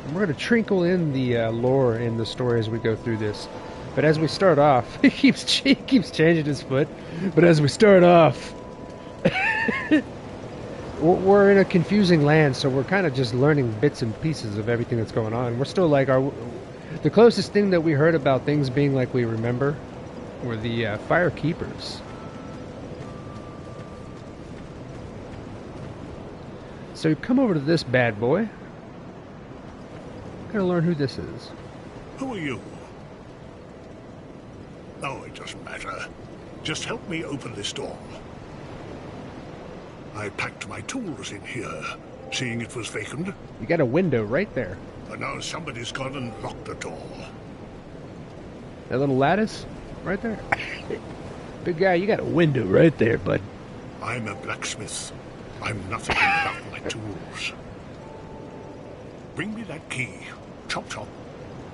We're going to trinkle in the lore in the story as we go through this. But as we start off... he keeps changing his foot. But as we start off... we're in a confusing land, so we're kind of just learning bits and pieces of everything that's going on. We're still like... the closest thing that we heard about things being like we remember were the Fire Keepers. So come over to this bad boy. Gotta learn who this is. Who are you? Oh, it doesn't matter. Just help me open this door. I packed my tools in here, seeing it was vacant. You got a window right there. But now somebody's gone and locked the door. That little lattice right there. Big guy, you got a window right there, bud. I'm a blacksmith. I'm nothing without my tools. Bring me that key. Chop chop.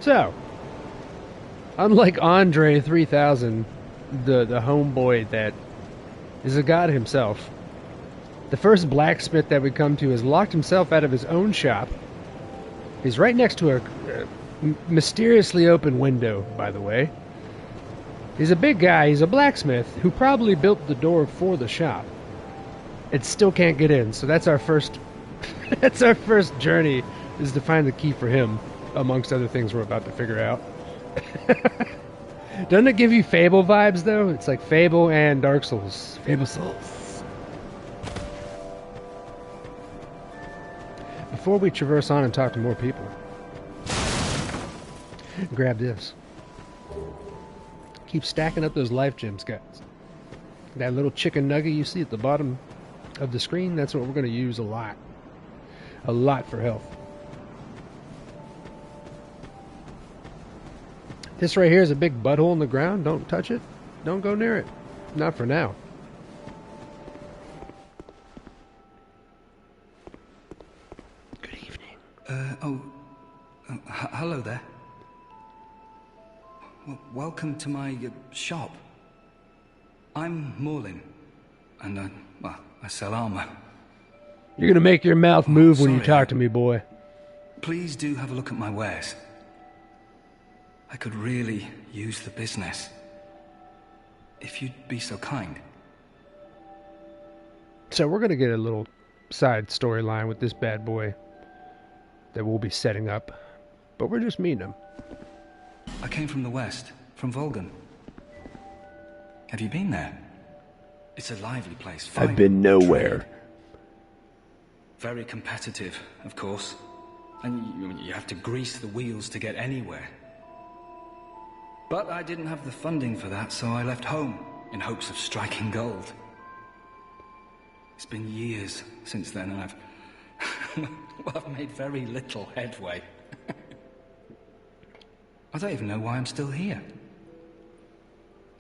So, unlike Andre 3000, the homeboy that is a god himself, the first blacksmith that we come to has locked himself out of his own shop. He's right next to a mysteriously open window, by the way. He's a big guy. He's a blacksmith who probably built the door for the shop. It still can't get in, so that's our first that's our first journey, is to find the key for him, amongst other things we're about to figure out. Doesn't it give you Fable vibes, though? It's like Fable and Dark Souls. Fable Souls. Before we traverse on and talk to more people, grab this. Keep stacking up those life gems, guys. That little chicken nugget you see at the bottom of the screen, that's what we're going to use a lot. A lot for health. This right here is a big butthole in the ground. Don't touch it. Don't go near it. Not for now. Good evening. Hello there. Welcome to my shop. I'm Morlin, and I sell armor. You're gonna make your mouth move when you sorry. talk to me, boy. Please do have a look at my wares. I could really use the business. If you'd be so kind. So we're gonna get a little side storyline with this bad boy that we'll be setting up, but we're just meeting him. I came from the west, from Volgan. Have you been there? It's a lively place. I've been nowhere. Trade. Very competitive, of course. And you have to grease the wheels to get anywhere. But I didn't have the funding for that, so I left home in hopes of striking gold. It's been years since then, and I've made very little headway. I don't even know why I'm still here.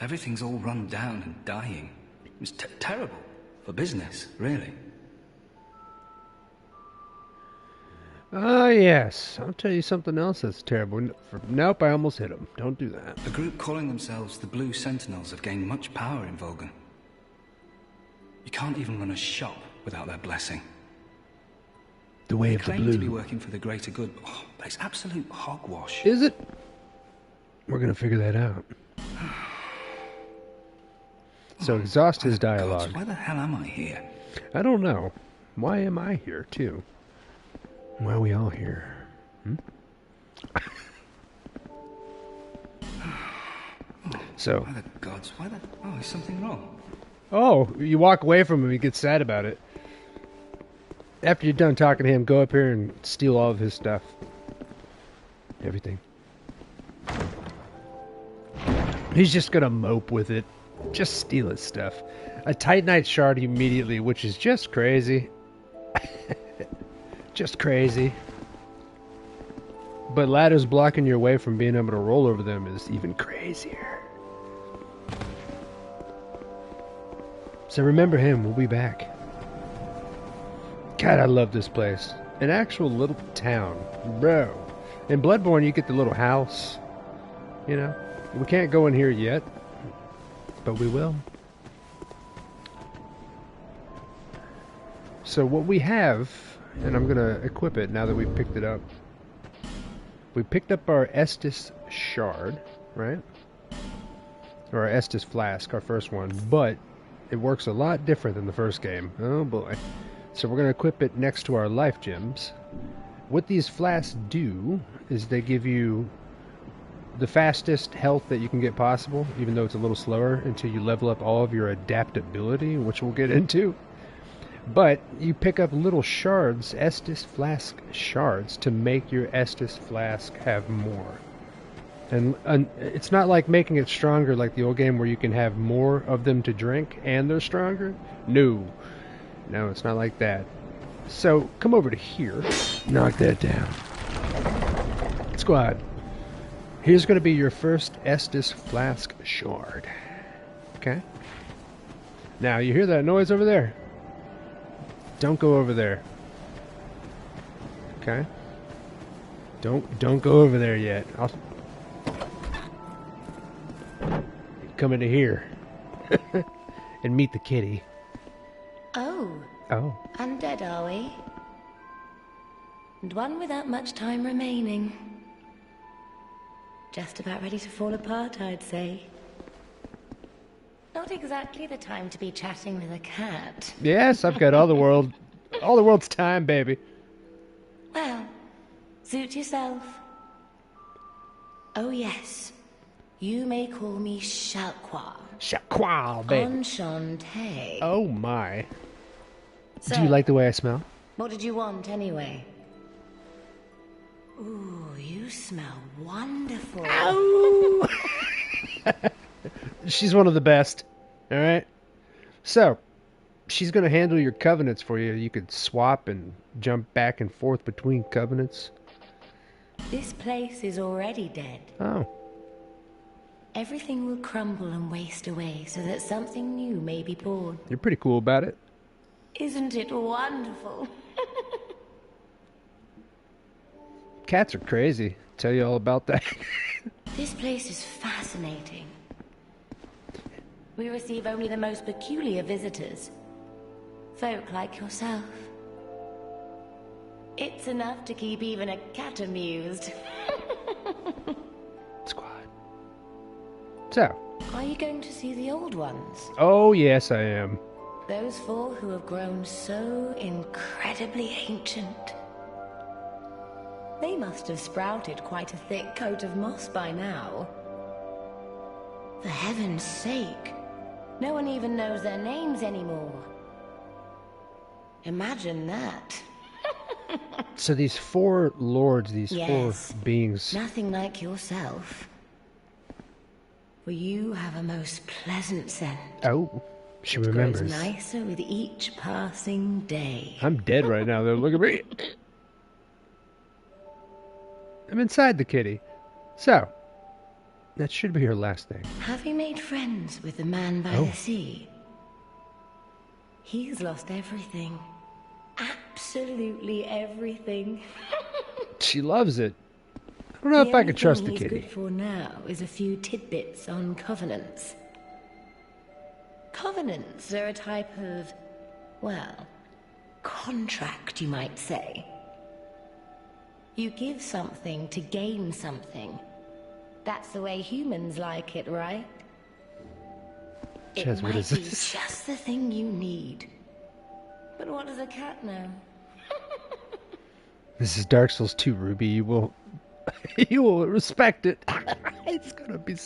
Everything's all run down and dying. It's terrible for business, really. Ah, yes. I'll tell you something else that's terrible. Nope, I almost hit him. Don't do that. A group calling themselves the Blue Sentinels have gained much power in Volgan. You can't even run a shop without their blessing. The way They of the claim to be blue. working for the greater good, but it's absolute hogwash. Is it? We're gonna figure that out. So exhaust his dialogue. Gods, why the hell am I here? I don't know. Why am I here, too? Why are we all here? So. Why the gods? Why the... Oh, is something wrong? Oh, you walk away from him, he gets sad about it. After you're done talking to him, go up here and steal all of his stuff. Everything. He's just gonna mope with it. Just steal his stuff. A Titanite shard immediately, which is just crazy. Just crazy. But ladders blocking your way from being able to roll over them is even crazier. So remember him, we'll be back. God, I love this place. An actual little town. Bro. In Bloodborne, you get the little house. You know? We can't go in here yet. But we will. So what we have, and I'm going to equip it now that we've picked it up. We picked up our Estus Shard, right? Or our Estus Flask, our first one. But it works a lot different than the first game. Oh boy. So we're going to equip it next to our life gems. What these flasks do is they give you the fastest health that you can get possible, even though it's a little slower, until you level up all of your adaptability, which we'll get into. But you pick up little shards, Estus Flask shards, to make your Estus Flask have more. And it's not like making it stronger like the old game where you can have more of them to drink and they're stronger. No, it's not like that. So come over to here, knock that down. Squad, here's going to be your first Estus Flask shard. Okay? Now, you hear that noise over there? Don't go over there. Okay? Don't go over there yet. I'll come into here and meet the kitty. Oh. Oh. Undead, are we? And one without much time remaining. Just about ready to fall apart, I'd say. Not exactly the time to be chatting with a cat. Yes, I've got all the world's time, baby. Well, suit yourself. Oh yes, you may call me Shalqua. Shaqua, baby. Enchanté. Oh my. So, Do you like the way I smell? what did you want anyway? Ooh, you smell wonderful. Ow! She's one of the best. All right. So, she's going to handle your covenants for you. You could swap and jump back and forth between covenants. This place is already dead. Oh. Everything will crumble and waste away so that something new may be born. You're pretty cool about it. Isn't it wonderful? Cats are crazy. Tell you all about that. This place is fascinating. We receive only the most peculiar visitors. Folk like yourself. It's enough to keep even a cat amused. Squad. So. Are you going to see the old ones? Oh, yes, I am. Those four who have grown so incredibly ancient. They must have sprouted quite a thick coat of moss by now. For heaven's sake, no one even knows their names anymore. Imagine that. So these four lords, these Yes. four beings. Nothing like yourself. For you have a most pleasant scent. Oh, she It remembers. grows nicer with each passing day. I'm dead right now, though. Look at me. I'm inside the kitty. So, that should be her last thing. Have you made friends with the man by Oh. the sea? He's lost everything. Absolutely everything. She loves it. I don't know if I can trust the only thing kitty. he's good for now is a few tidbits on covenants. Covenants are a type of, well, contract, you might say. You give something to gain something. That's the way humans like it, right? Chaz, It what might is be this? just the thing you need. But what does a cat know? This is Dark Souls 2, Ruby. You will respect it. It's gonna be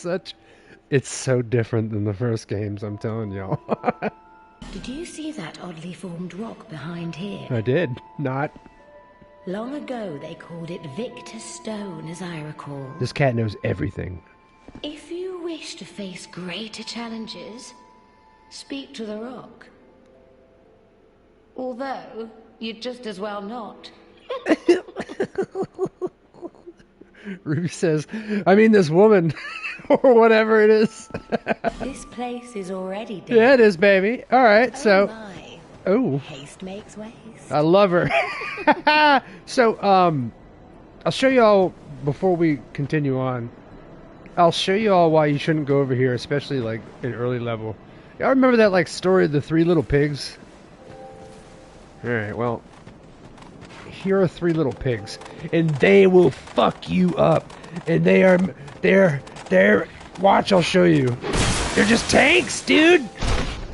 it's so different than the first games, I'm telling y'all. Did you see that oddly formed rock behind here? I did. Not. Long ago, they called it Victor Stone, as I recall. This cat knows everything. If you wish to face greater challenges, speak to the rock. Although, you'd just as well not. Ruby says, I mean this woman, or whatever it is. This place is already dead. Yeah, it is, baby. All right, so. My. Oh. Haste makes waste. I love her. So, I'll show you all, before we continue on, I'll show you all why you shouldn't go over here, especially, like, in early level. Y'all remember that, like, story of the 3 little pigs? Alright, well, here are 3 little pigs, and they will fuck you up. And they're, watch, I'll show you. They're just tanks, dude!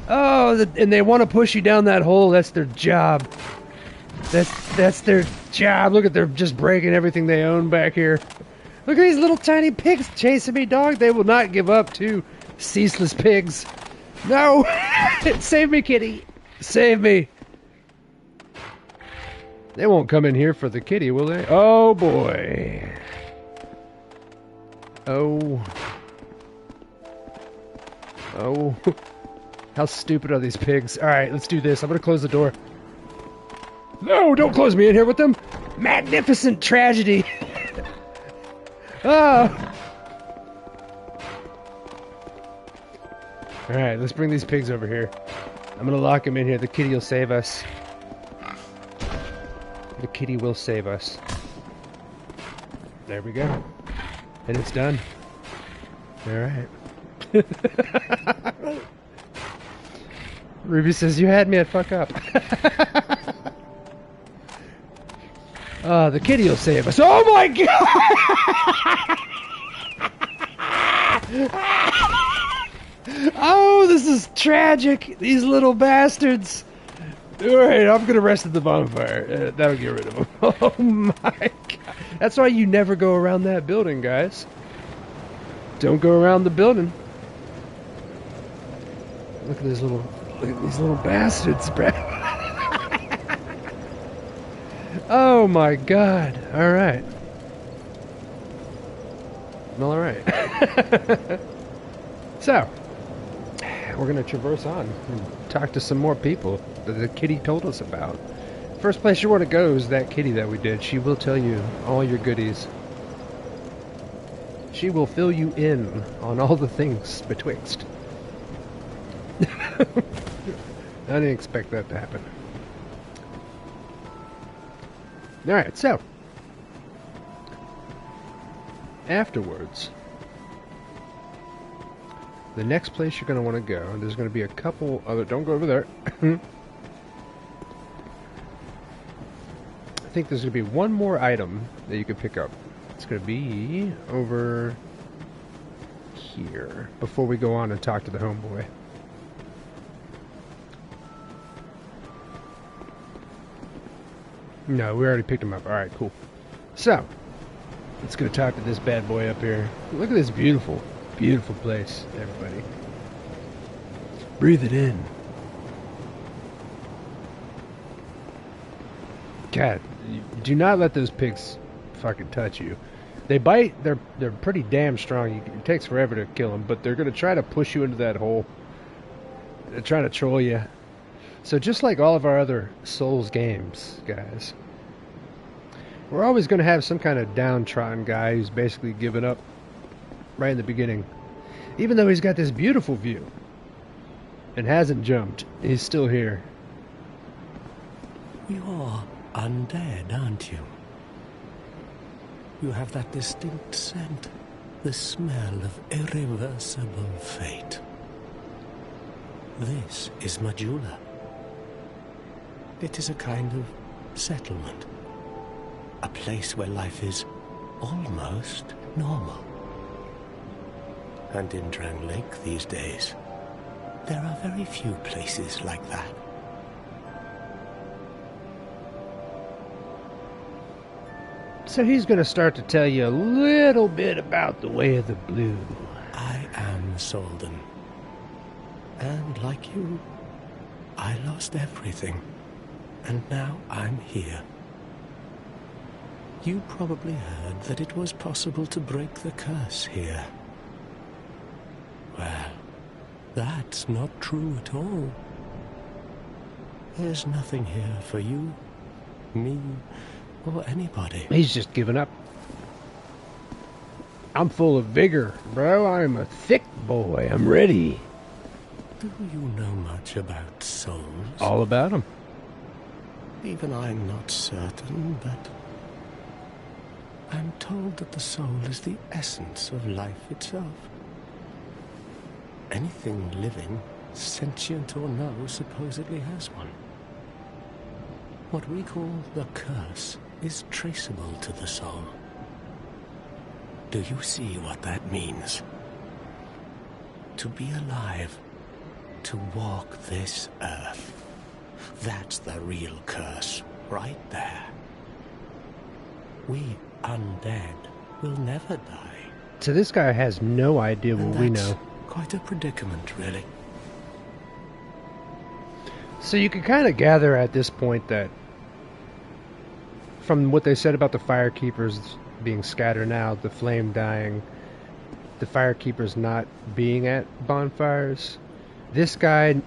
Oh, and they want to push you down that hole. That's their job. That's their job. Look at, they're just breaking everything they own back here. Look at these little tiny pigs chasing me, dog. They will not give up, too. Ceaseless pigs. No! Save me, kitty. Save me. They won't come in here for the kitty, will they? Oh, boy. Oh. Oh. How stupid are these pigs? Alright, let's do this. I'm gonna close the door. No, don't close me in here with them. Magnificent tragedy. Oh. Alright, let's bring these pigs over here. I'm gonna lock him in here. The kitty will save us. The kitty will save us. There we go. And it's done. Alright. Ruby says, you had me at fuck up. The kitty will save us. Oh my god! Oh, this is tragic. These little bastards. Alright, I'm gonna rest at the bonfire. That'll get rid of them. Oh my god. That's why you never go around that building, guys. Don't go around the building. Look at these little bastards, bro. Oh my god. Alright. Well, alright. So, we're going to traverse on and talk to some more people that the kitty told us about. First place you want to go is that kitty that we did. She will tell you all your goodies. She will fill you in on all the things betwixt. I didn't expect that to happen. Alright, so afterwards, the next place you're going to want to go, there's going to be a couple other... Don't go over there. I think there's going to be one more item that you can pick up. It's going to be over here before we go on and talk to the homeboy. No, we already picked him up. Alright, cool. So, let's go talk to this bad boy up here. Look at this beautiful, beautiful place, everybody. Breathe it in. God, do not let those pigs fucking touch you. They bite, they're pretty damn strong. It takes forever to kill them, but they're going to try to push you into that hole. They're trying to troll you. So just like all of our other Souls games, guys, we're always going to have some kind of downtrodden guy who's basically given up right in the beginning. Even though he's got this beautiful view and hasn't jumped, he's still here. You're undead, aren't you? You have that distinct scent, the smell of irreversible fate. This is Majula. It is a kind of settlement. A place where life is almost normal. And in Drang Lake these days, there are very few places like that. So he's going to start to tell you a little bit about the Way of the Blue. I am Soldan. And like you, I lost everything. And now I'm here. You probably heard that it was possible to break the curse here. Well, that's not true at all. There's nothing here for you, me, or anybody. He's just given up. I'm full of vigor, bro. I'm a thick boy. I'm ready. Do you know much about souls? All about them. Even I'm not certain, but I'm told that the soul is the essence of life itself. Anything living, sentient or no, supposedly has one. What we call the curse is traceable to the soul. Do you see what that means? To be alive, to walk this earth. That's the real curse, right there. We undead will never die. So this guy has no idea what we know. Quite a predicament, really. So you can kind of gather at this point that from what they said about the Firekeepers being scattered out, the flame dying, the Firekeepers not being at bonfires, this guy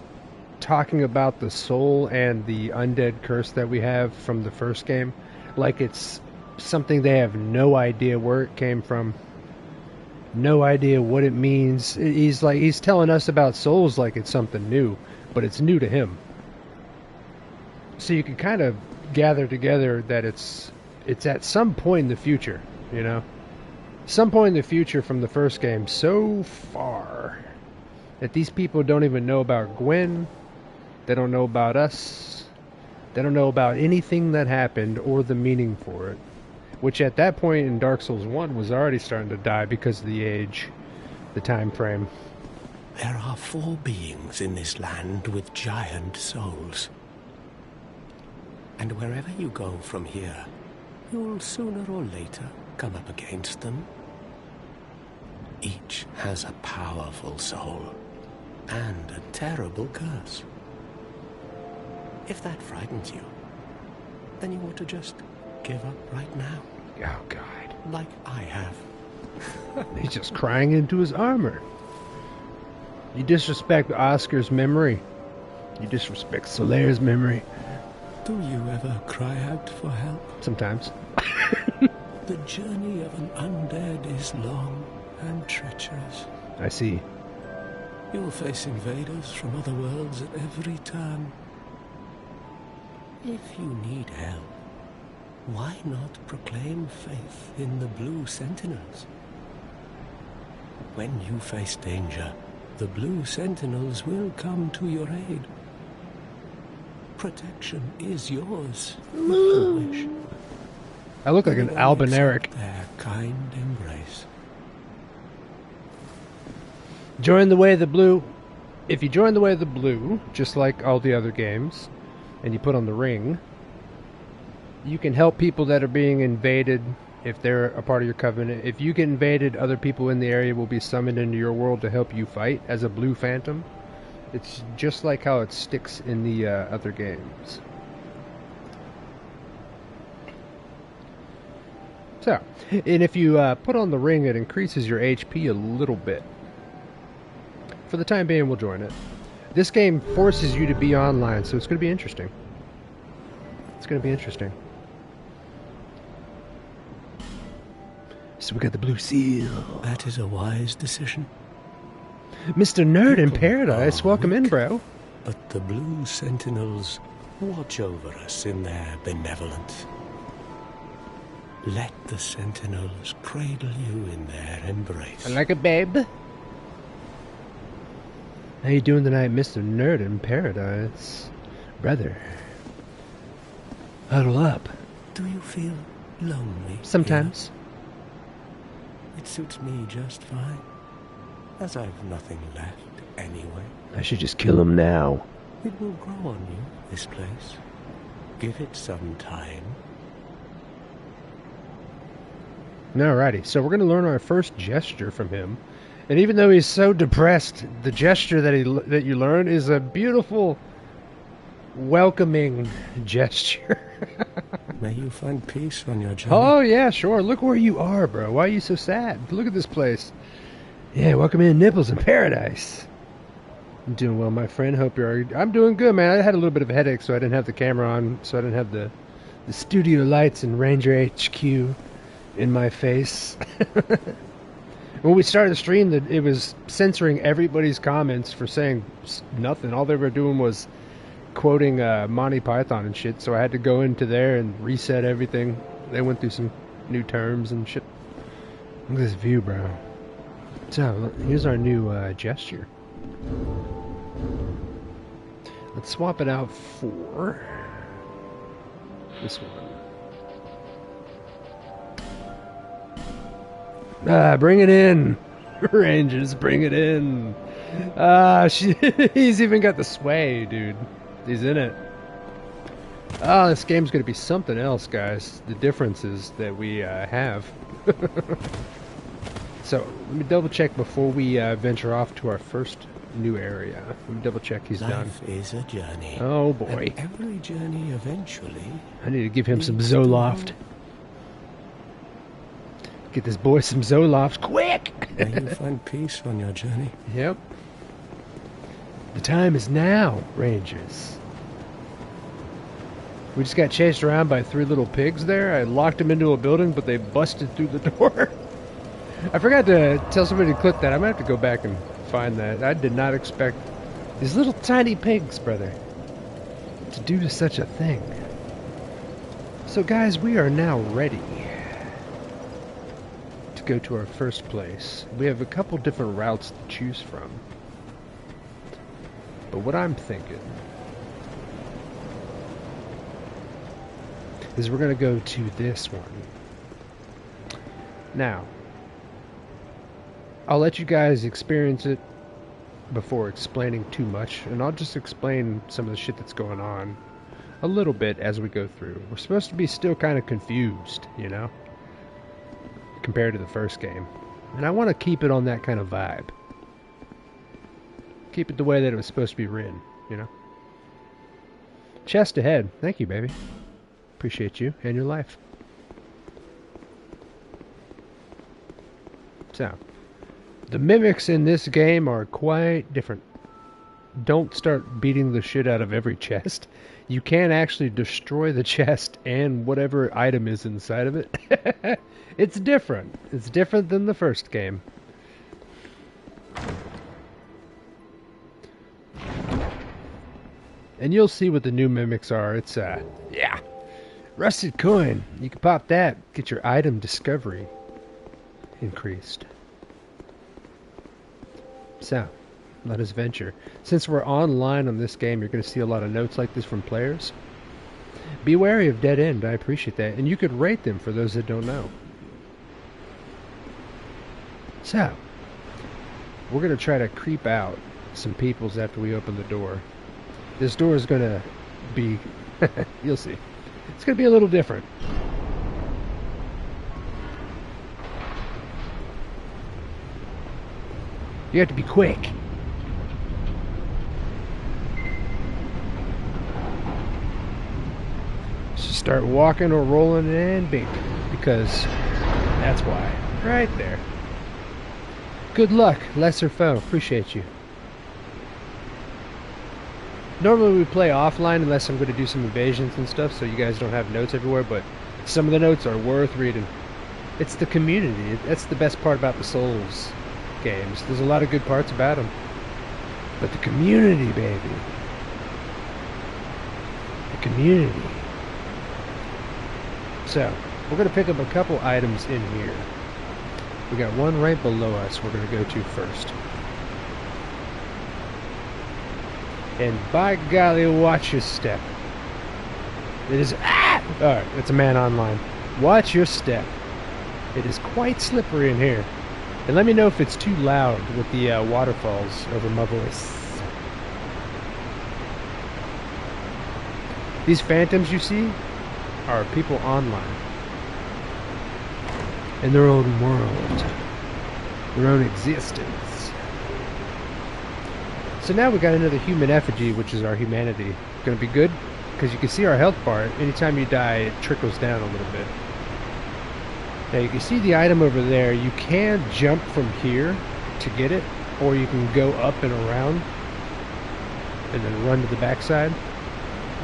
talking about the soul and the undead curse that we have from the first game, like it's something they have no idea where it came from, no idea what it means. He's telling us about souls like it's something new, but it's new to him. So you can kind of gather together that it's at some point in the future, you know? Some point in the future from the first game, so far, that these people don't even know about Gwen, they don't know about us, they don't know about anything that happened or the meaning for it. Which at that point in Dark Souls 1 was already starting to die because of the age, the time frame. There are 4 beings in this land with giant souls. And wherever you go from here, you'll sooner or later come up against them. Each has a powerful soul and a terrible curse. If that frightens you, then you ought to just give up right now. Oh, God. Like I have. He's just crying into his armor. You disrespect Oscar's memory. You disrespect Solaire's memory. Do you ever cry out for help? Sometimes. The journey of an undead is long and treacherous. I see. You'll face invaders from other worlds at every turn. If you need help, why not proclaim faith in the Blue Sentinels? When you face danger, the Blue Sentinels will come to your aid. Protection is yours, if you wish. I look like an Albinauric. Their kind embrace. Join the Way of the Blue. If you join the Way of the Blue, just like all the other games, and you put on the ring, you can help people that are being invaded if they're a part of your covenant. If you get invaded, other people in the area will be summoned into your world to help you fight as a blue phantom. It's just like how it sticks in the other games. So, and if you put on the ring, it increases your HP a little bit. For the time being, we'll join it. This game forces you to be online, so it's going to be interesting. It's going to be interesting. So we got the blue seal. That is a wise decision. Mr. Nerd in Paradise, welcome in, bro. But the Blue Sentinels watch over us in their benevolence. Let the Sentinels cradle you in their embrace. I like it, babe. How you doing tonight, Mr. Nerd in Paradise? Brother. Huddle up. Do you feel lonely? Sometimes. Here? It suits me just fine, as I've nothing left anyway. I should just kill him now. It will grow on you, this place. Give it some time. Alrighty, so we're going to learn our first gesture from him. And even though he's so depressed, the gesture that you learn is a beautiful, welcoming gesture. May you find peace on your journey. Oh, yeah, sure. Look where you are, bro. Why are you so sad? Look at this place. Yeah, welcome in, Nipples in Paradise. I'm doing well, my friend. Hope you're... I'm doing good, man. I had a little bit of a headache, so I didn't have the camera on, so I didn't have the studio lights and Ranger HQ in my face. When we started the stream, it was censoring everybody's comments for saying nothing. All they were doing was quoting Monty Python and shit, so I had to go into there and reset everything. They went through some new terms and shit. Look at this view, bro. So, here's our new gesture. Let's swap it out for this one. Bring it in. Rangers, bring it in. He's even got the sway, dude. He's in it. Oh, this game's going to be something else, guys. The differences that we have. So, let me double check before we venture off to our first new area. Let me double check he's done. Life is a journey. Oh, boy. And every journey eventually... I need to give him some Zoloft. Get this boy some Zolofts quick! May you find peace on your journey. Yep. The time is now, Rangers. We just got chased around by 3 little pigs there. I locked them into a building, but they busted through the door. I forgot to tell somebody to click that. I'm going to have to go back and find that. I did not expect These little tiny pigs, brother. To do to such a thing. So guys, we are now ready to go to our first place. We have a couple different routes to choose from. But what I'm thinking is we're going to go to this one. Now, I'll let you guys experience it before explaining too much, and I'll just explain some of the shit that's going on a little bit as we go through. We're supposed to be still kind of confused, you know, compared to the first game. And I want to keep it on that kind of vibe. Keep it the way that it was supposed to be written, you know. Chest ahead. Thank you, baby. Appreciate you and your life. So, the mimics in this game are quite different. Don't start beating the shit out of every chest. You can actually destroy the chest and whatever item is inside of it. It's different. It's different than the first game. And you'll see what the new mimics are. It's, yeah. Rusted coin. You can pop that. Get your item discovery increased. So, let us venture. Since we're online on this game, you're going to see a lot of notes like this from players. Be wary of dead end. I appreciate that. And you could rate them for those that don't know. So, we're going to try to creep out some peoples after we open the door. This door is going to be... you'll see. It's going to be a little different. You have to be quick. Just start walking or rolling and bing, because that's why. Right there. Good luck, lesser foe. Appreciate you. Normally we play offline unless I'm going to do some invasions and stuff, so you guys don't have notes everywhere, but some of the notes are worth reading. It's the community. That's the best part about the Souls games. There's a lot of good parts about them. But the community, baby. The community. So, we're going to pick up a couple items in here. We got one right below us we're going to go to first. And by golly, watch your step. It is... Ah! Alright, it's a man online. Watch your step. It is quite slippery in here. And let me know if it's too loud with the waterfalls over my voice. These phantoms you see are people online. In their own world. Their own existence. So now we got another human effigy, which is our humanity. Gonna be good, because you can see our health bar. Anytime you die, it trickles down a little bit. Now you can see the item over there. You can jump from here to get it, or you can go up and around and then run to the backside.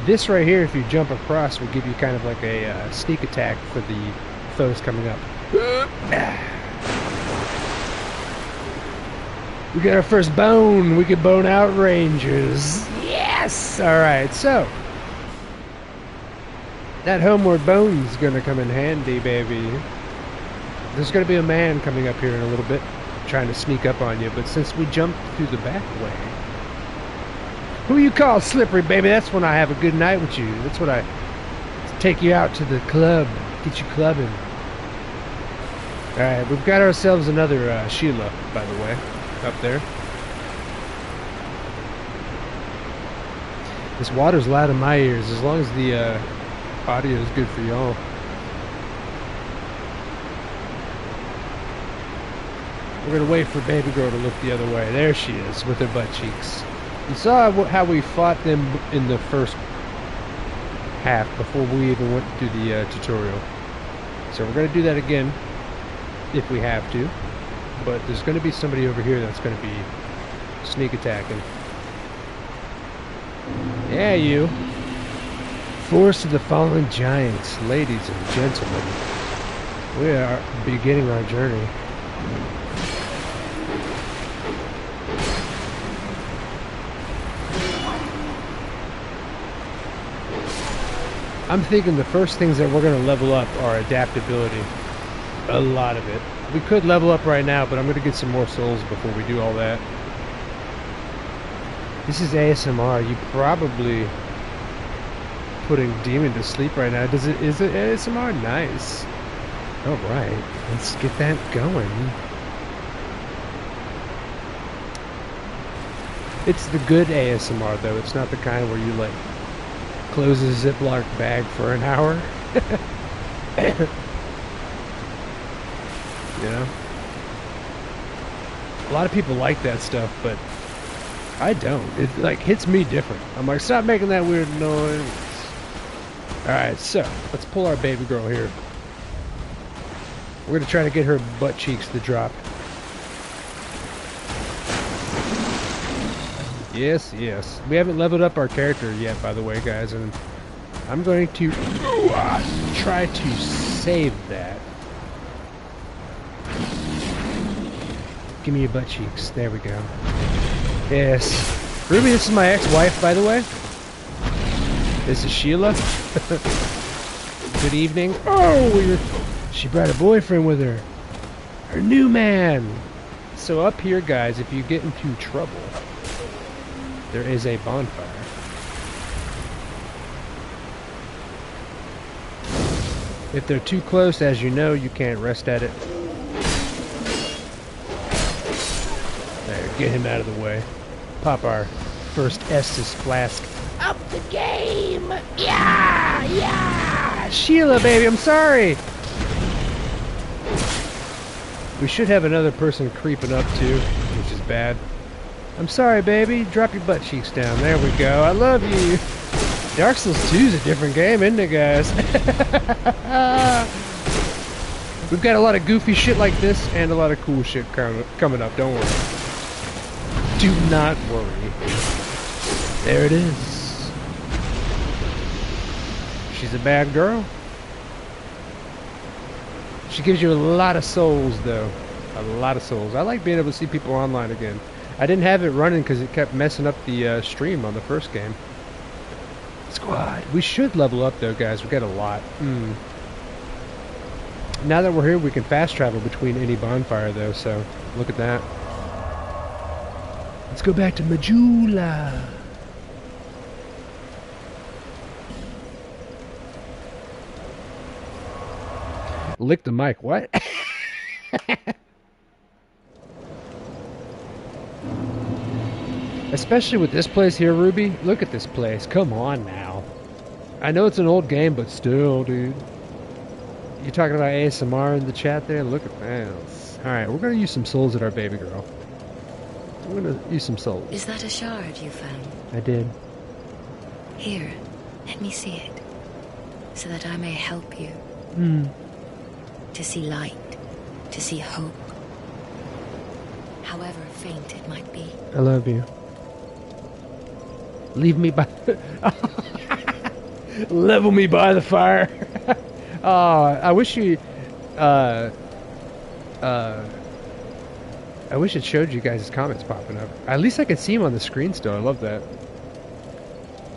This right here, if you jump across, will give you kind of like a sneak attack for the foes coming up. We got our first bone. We can bone out rangers. Yes! Alright, so. That homeward bone's gonna come in handy, baby. There's gonna be a man coming up here in a little bit, trying to sneak up on you, but since we jumped through the back way. Who you call slippery, baby? That's when I have a good night with you. That's when I take you out to the club. Get you clubbing. Alright, we've got ourselves another Sheila, by the way. Up there. This water's loud in my ears, as long as the audio is good for y'all. We're gonna wait for baby girl to look the other way. There she is, with her butt cheeks. You saw how we fought them in the first half, before we even went through the tutorial. So we're gonna do that again, if we have to. But there's going to be somebody over here that's going to be sneak attacking. Yeah, you. Force of the Fallen Giants, ladies and gentlemen. We are beginning our journey. I'm thinking the first things that we're going to level up are adaptability. A lot of it. We could level up right now, but I'm going to get some more souls before we do all that. This is ASMR. You probably putting Demon to sleep right now. Is it ASMR? Nice. Alright, let's get that going. It's the good ASMR though. It's not the kind where you like close a Ziploc bag for an hour. You know? A lot of people like that stuff, but I don't. It like hits me different. I'm like, stop making that weird noise. Alright, so let's pull our baby girl here. We're gonna try to get her butt cheeks to drop. Yes, yes. We haven't leveled up our character yet, by the way, guys, and I'm going to try to save that. Give me your butt cheeks. There we go. Yes. Ruby, this is my ex-wife, by the way. This is Sheila. Good evening. Oh, she brought a boyfriend with her. Her new man. So up here, guys, if you get into trouble, there is a bonfire. If they're too close, as you know, you can't rest at it. There, get him out of the way. Pop our first Estus flask. Up the game! Yeah! Yeah! Sheila, baby, I'm sorry! We should have another person creeping up, too, which is bad. I'm sorry, baby. Drop your butt cheeks down. There we go. I love you. Dark Souls 2 is a different game, isn't it, guys? We've got a lot of goofy shit like this and a lot of cool shit coming up. Don't worry. Do not worry. There it is. She's a bad girl. She gives you a lot of souls, though. A lot of souls. I like being able to see people online again. I didn't have it running because it kept messing up the stream on the first game. Squad. We should level up, though, guys. We got a lot. Now that we're here, we can fast travel between any bonfire, though, so look at that. Let's go back to Majula. Lick the mic. What? Especially with this place here, Ruby. Look at this place. Come on now. I know it's an old game, but still, dude. You talking about ASMR in the chat there? Look at that. Alright, we're going to use some souls at our baby girl. We're going to use some souls. Is that a shard you found? I did. Here, let me see it. So that I may help you. To see light. To see hope. However faint it might be. I love you. Leave me by... Level me by the fire. I wish you... I wish it showed you guys' comments popping up. At least I can see them on the screen still. I love that.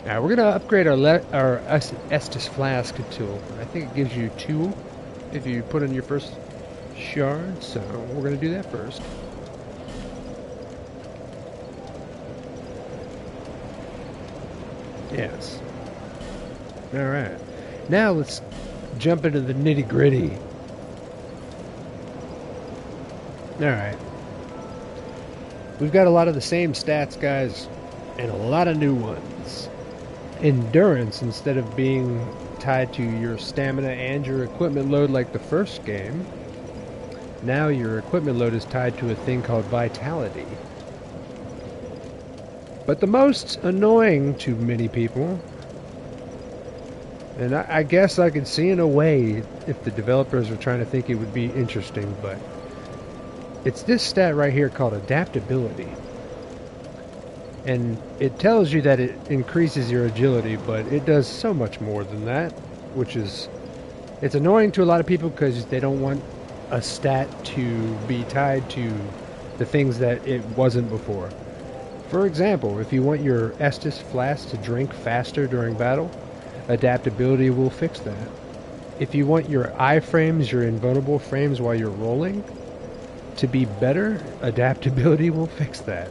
Now we're gonna upgrade our Estus Flask tool. I think it gives you 2 if you put in your first shard. So we're gonna do that first. Yes. Alright. Now let's jump into the nitty gritty. Alright. We've got a lot of the same stats, guys, and a lot of new ones. Endurance, instead of being tied to your stamina and your equipment load like the first game, now your equipment load is tied to a thing called vitality. But the most annoying to many people, and I guess I could see in a way if the developers are trying to think it would be interesting, but it's this stat right here called adaptability. And it tells you that it increases your agility, but it does so much more than that, which is, it's annoying to a lot of people because they don't want a stat to be tied to the things that it wasn't before. For example, if you want your Estus Flask to drink faster during battle, adaptability will fix that. If you want your iframes, your invulnerable frames while you're rolling, to be better, adaptability will fix that.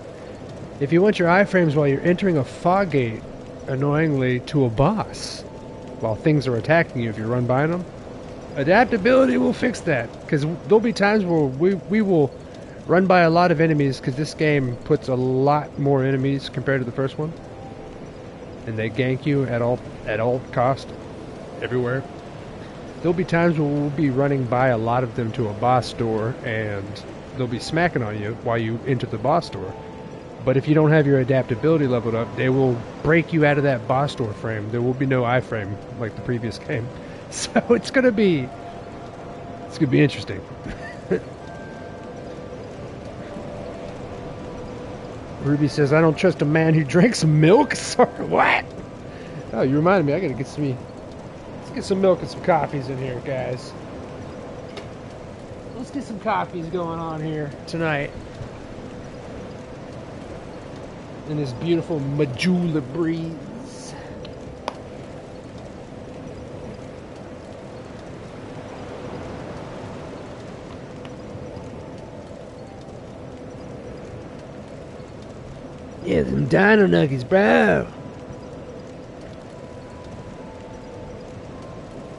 If you want your iframes while you're entering a fog gate, annoyingly, to a boss, while things are attacking you if you run by them, adaptability will fix that. Because there'll be times where we will run by a lot of enemies, because this game puts a lot more enemies compared to the first one. And they gank you at all cost, everywhere. There'll be times where we'll be running by a lot of them to a boss door, and they'll be smacking on you while you enter the boss door. But if you don't have your adaptability leveled up, they will break you out of that boss door frame. There will be no iframe like the previous game. So it's gonna be interesting. Ruby says, I don't trust a man who drinks milk. Sorry, what? Oh, you reminded me. I gotta let's get some milk and some coffees in here, guys. Let's get some coffees going on here tonight. In this beautiful Majula breeze. Yeah, them dino nuggies, bro.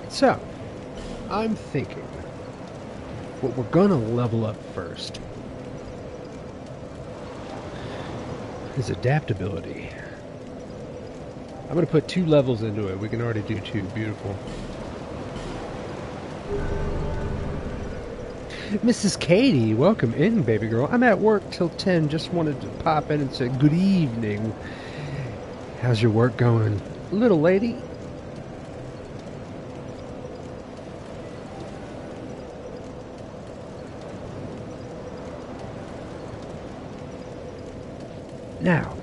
So, I'm thinking what we're gonna level up first is adaptability. I'm gonna put 2 levels into it. We can already do 2. Beautiful. Mrs. Katie, welcome in, baby girl. I'm at work till 10. Just wanted to pop in and say good evening. How's your work going, little lady? Now,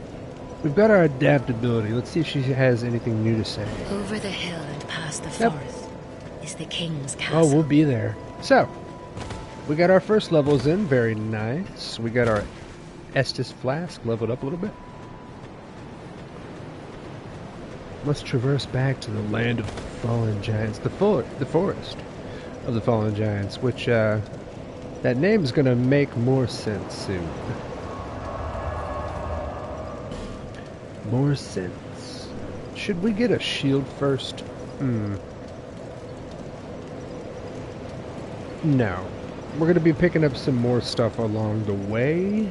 we've got our adaptability. Let's see if she has anything new to say. Over the hill and past the forest is the king's castle. Oh, we'll be there. So, we got our first levels in. Very nice. We got our Estus flask leveled up a little bit. Must traverse back to the land of the fallen giants. The forest of the fallen giants, which, that name is going to make more sense soon. More sense. Should we get a shield first? No. We're going to be picking up some more stuff along the way.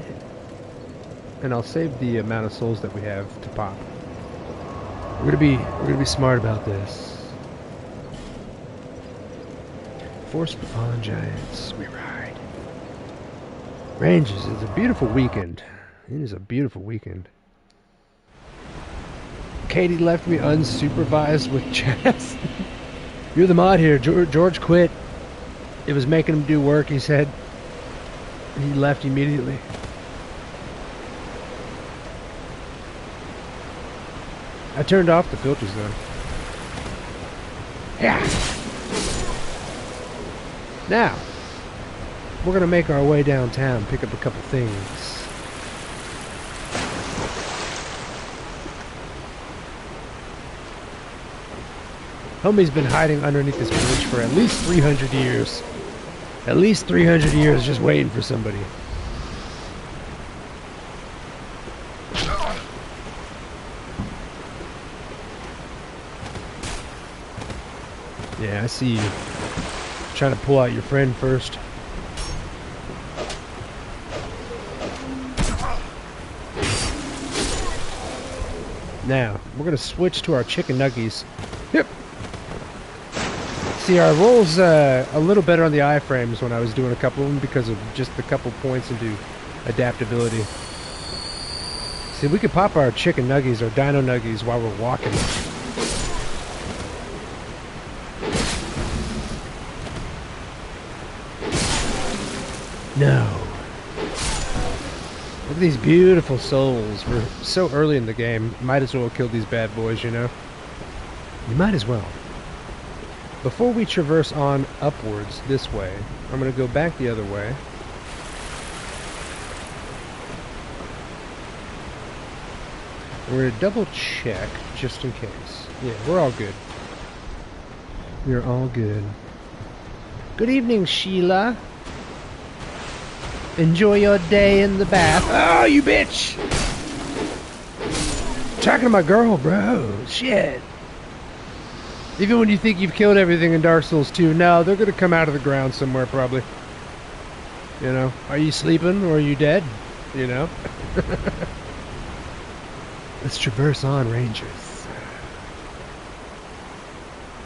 And I'll save the amount of souls that we have to pop. We're going to be smart about this. Forest of the Fallen Giants. We ride. Ranges. It's a beautiful weekend. It is a beautiful weekend. Katie left me unsupervised with chess. You're the mod here. George quit. It was making him do work, he said. He left immediately. I turned off the filters though. Yeah. Now, we're going to make our way downtown, pick up a couple things. Homie's been hiding underneath this bridge for at least 300 years. At least 300 years just waiting for somebody. Yeah, I see you. Trying to pull out your friend first. Now, we're going to switch to our chicken nuggies. Yep. See, our rolls a little better on the iframes when I was doing a couple of them because of just a couple points into adaptability. See, we could pop our chicken nuggies or dino nuggies while we're walking. No. Look at these beautiful souls. We're so early in the game. Might as well kill these bad boys, you know? You might as well. Before we traverse on upwards this way, I'm going to go back the other way. We're going to double check just in case. Yeah, we're all good. We're all good. Good evening, Sheila. Enjoy your day in the bath. Oh, you bitch! Talking to my girl, bro. Shit. Even when you think you've killed everything in Dark Souls 2, no, they're going to come out of the ground somewhere, probably. You know, are you sleeping or are you dead? You know? Let's traverse on, Rangers.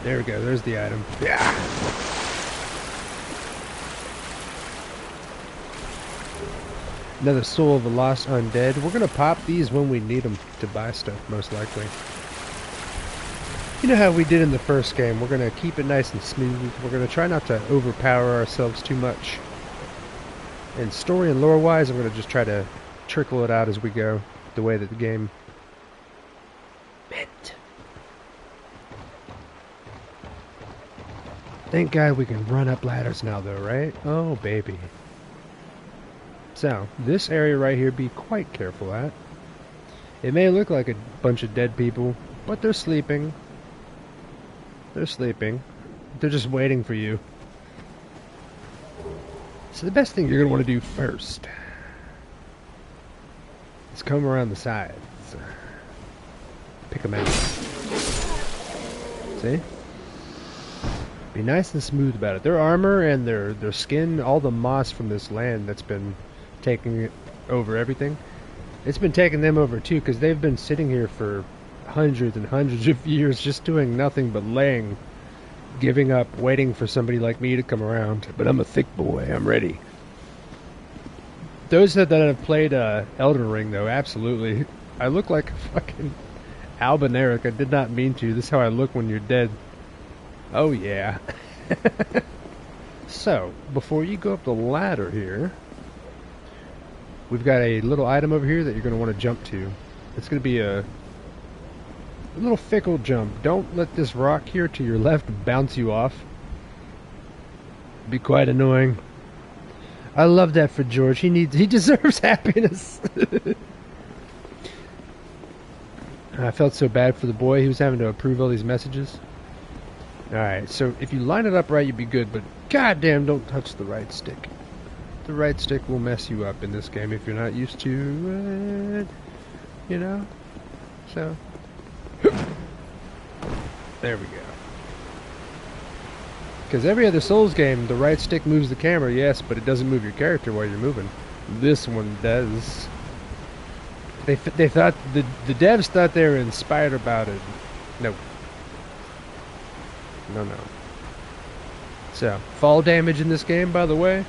There we go, there's the item. Yeah! Another soul of a lost undead. We're going to pop these when we need them to buy stuff, most likely. You know how we did in the first game. We're going to keep it nice and smooth. We're going to try not to overpower ourselves too much. And story and lore-wise, I'm going to just try to trickle it out as we go, the way that the game meant. Thank God we can run up ladders now, though, right? Oh, baby. So, this area right here, be quite careful at. It may look like a bunch of dead people, but they're sleeping. They're sleeping. They're just waiting for you. So the best thing you're going to want to do first is come around the sides. Pick them out. See? Be nice and smooth about it. Their armor and their skin, all the moss from this land that's been taking over everything, it's been taking them over too, because they've been sitting here for hundreds and hundreds of years just doing nothing but laying, giving up, waiting for somebody like me to come around. But I'm a thick boy, I'm ready. Those that have played Elden Ring, though, absolutely. I look like a fucking Albinauric. I did not mean to. This is how I look when you're dead. Oh yeah. So, before you go up the ladder here, we've got a little item over here that you're going to want to jump to. It's going to be a little fickle jump. Don't let this rock here to your left bounce you off. It'd be quite annoying. I love that for George. He deserves happiness. I felt so bad for the boy. He was having to approve all these messages. Alright, so if you line it up right, you'd be good, but goddamn, don't touch the right stick. The right stick will mess you up in this game if you're not used to it. You know? So, there we go. Because every other Souls game, the right stick moves the camera, yes, but it doesn't move your character while you're moving. This one does. They thought, the devs thought they were inspired about it. No. No. So, fall damage in this game, by the way,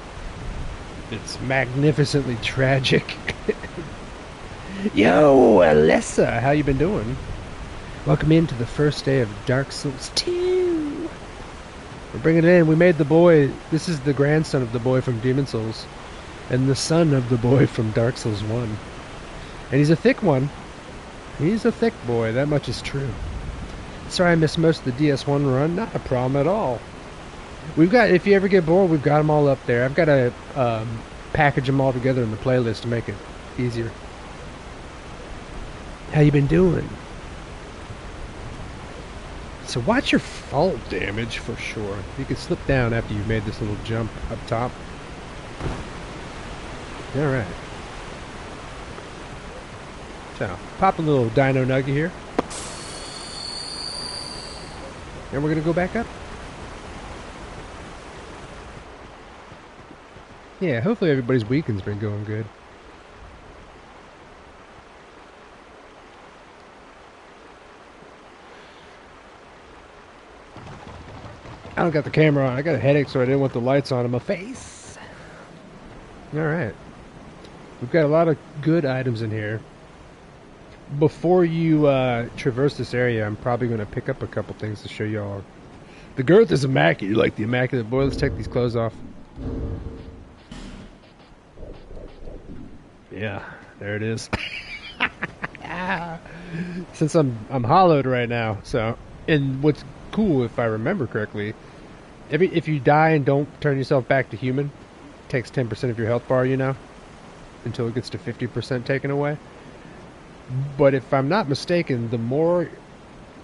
it's magnificently tragic. Yo, Alessa, how you been doing? Welcome into the first day of Dark Souls 2. We're bringing it in. We made the boy. This is the grandson of the boy from Demon Souls, and the son of the boy from Dark Souls 1. And he's a thick one. He's a thick boy. That much is true. Sorry I missed most of the DS1 run. Not a problem at all. We've got, if you ever get bored, we've got them all up there. I've got to package them all together in the playlist to make it easier. How you been doing? So watch your fall damage for sure. You can slip down after you've made this little jump up top. Alright. So, pop a little dino nugget here. And we're going to go back up. Yeah, hopefully everybody's weekend's been going good. I don't got the camera on. I got a headache, so I didn't want the lights on in my face. Alright. We've got a lot of good items in here. Before you traverse this area, I'm probably going to pick up a couple things to show y'all. The girth is immaculate. You like the immaculate? Boy, let's take these clothes off. Yeah, there it is. Since I'm hollowed right now, so, and what's cool, if I remember correctly, if you die and don't turn yourself back to human, it takes 10% of your health bar, you know, until it gets to 50% taken away. But if I'm not mistaken, the more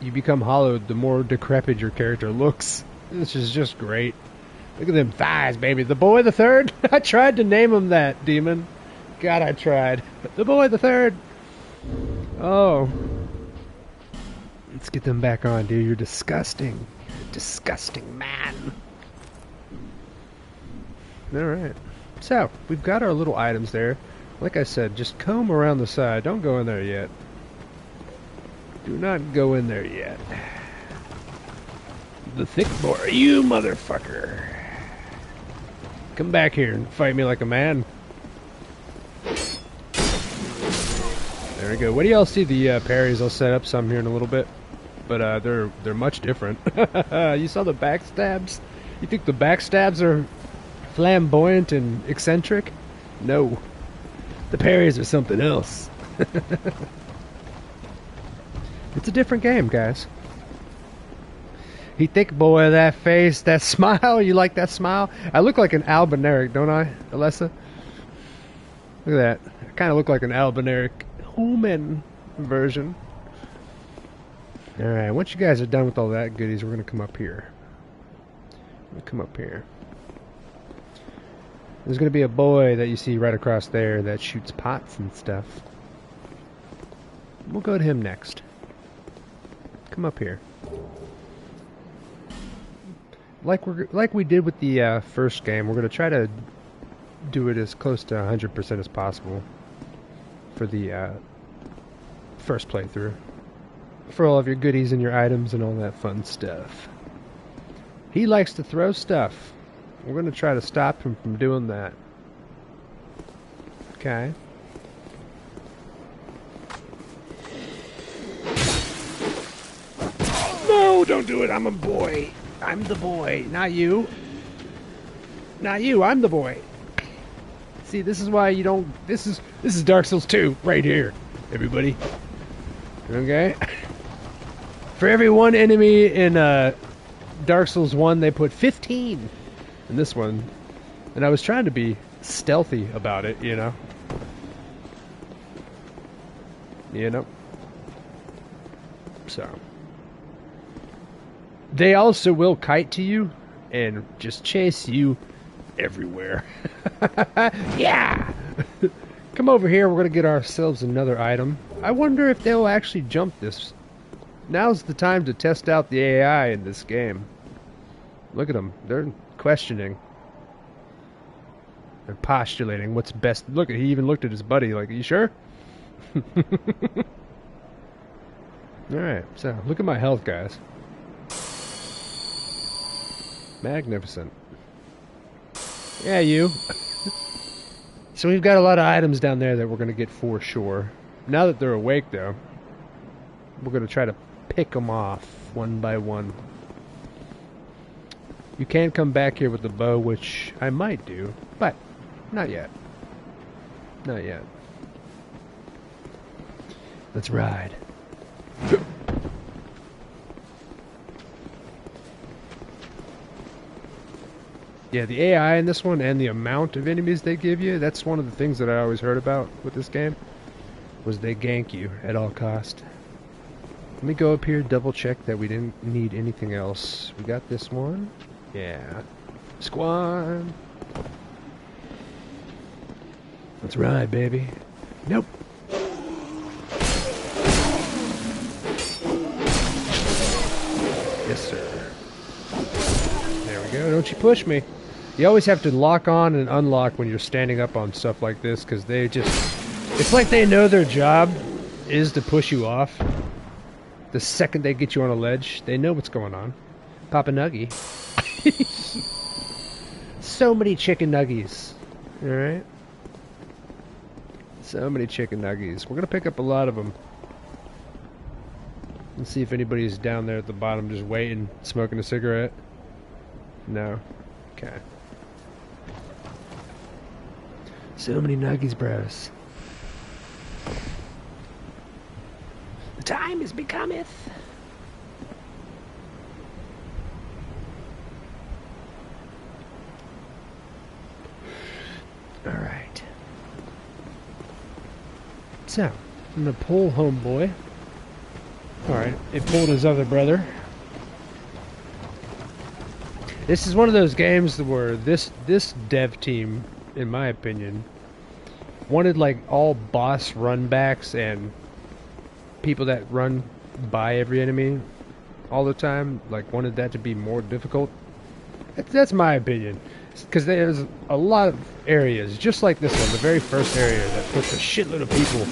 you become hollowed, the more decrepit your character looks. This is just great. Look at them thighs, baby. The boy the third? I tried to name him that, Demon. God, I tried. The boy the third. Oh. Let's get them back on, dude. You're disgusting. You're a disgusting man. Alright. So, we've got our little items there. Like I said, just comb around the side. Don't go in there yet. Do not go in there yet. The thick boy. You motherfucker. Come back here and fight me like a man. There we go. What do y'all see the parries? I'll set up some here in a little bit. But they're much different. You saw the backstabs? You think the backstabs are flamboyant and eccentric? No. The parries are something else. It's a different game, guys. He thick boy, that face, that smile. You like that smile? I look like an Albinaric, don't I, Alessa? Look at that. I kind of look like an Albinaric human version. Alright, once you guys are done with all that goodies, we're going to come up here. There's going to be a boy that you see right across there that shoots pots and stuff. We'll go to him next. Come up here. Like we did with the first game, we're going to try to do it as close to 100% as possible for the first playthrough. For all of your goodies and your items and all that fun stuff. He likes to throw stuff. We're going to try to stop him from doing that. Okay. No, don't do it. I'm a boy. I'm the boy, not you. Not you, I'm the boy. See, this is why you don't... This is Dark Souls 2 right here, everybody. Okay? For every one enemy in Dark Souls 1, they put 15 in this one. And I was trying to be stealthy about it, you know? You know? So... They also will kite to you and just chase you everywhere. Yeah! Come over here, we're going to get ourselves another item. I wonder if they'll actually jump this. Now's the time to test out the AI in this game. Look at them. They're questioning. They're postulating what's best. Look, he even looked at his buddy like, are you sure? Alright, so look at my health, guys. Magnificent. Yeah, you. So we've got a lot of items down there that we're going to get for sure. Now that they're awake, though, we're going to try to pick them off one by one. You can come back here with the bow, which I might do, but not yet. Not yet. Let's ride. Yeah, the AI in this one and the amount of enemies they give you, that's one of the things that I always heard about with this game, was they gank you at all cost. Let me go up here, double check that we didn't need anything else. We got this one. Yeah. Squad. Let's ride, baby. Nope. Yes, sir. There we go. Don't you push me. You always have to lock on and unlock when you're standing up on stuff like this, because they just... It's like they know their job is to push you off. The second they get you on a ledge, they know what's going on. Papa Nuggy. So many chicken nuggies. Alright? So many chicken nuggies. We're going to pick up a lot of them. Let's see if anybody's down there at the bottom just waiting, smoking a cigarette. No. Okay. So many nuggies, bros. The time is becometh. Alright. So, I'm gonna pull homeboy. Alright, it pulled his other brother. This is one of those games where this dev team, in my opinion, wanted like all boss runbacks and people that run by every enemy all the time, like wanted that to be more difficult. That's my opinion. Because there's a lot of areas, just like this one, the very first area, that puts a shitload of people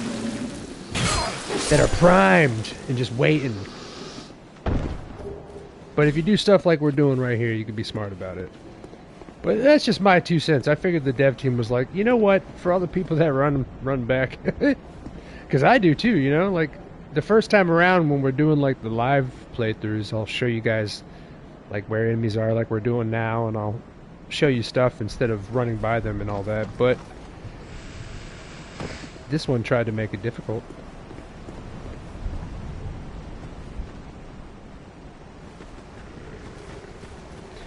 that are primed and just waiting. But if you do stuff like we're doing right here, you can be smart about it. But that's just my 2 cents. I figured the dev team was like, you know what, for all the people that run back, because I do too, you know, like the first time around when we're doing like the live playthroughs, I'll show you guys like where enemies are, like we're doing now, and I'll show you stuff instead of running by them and all that. But this one tried to make it difficult.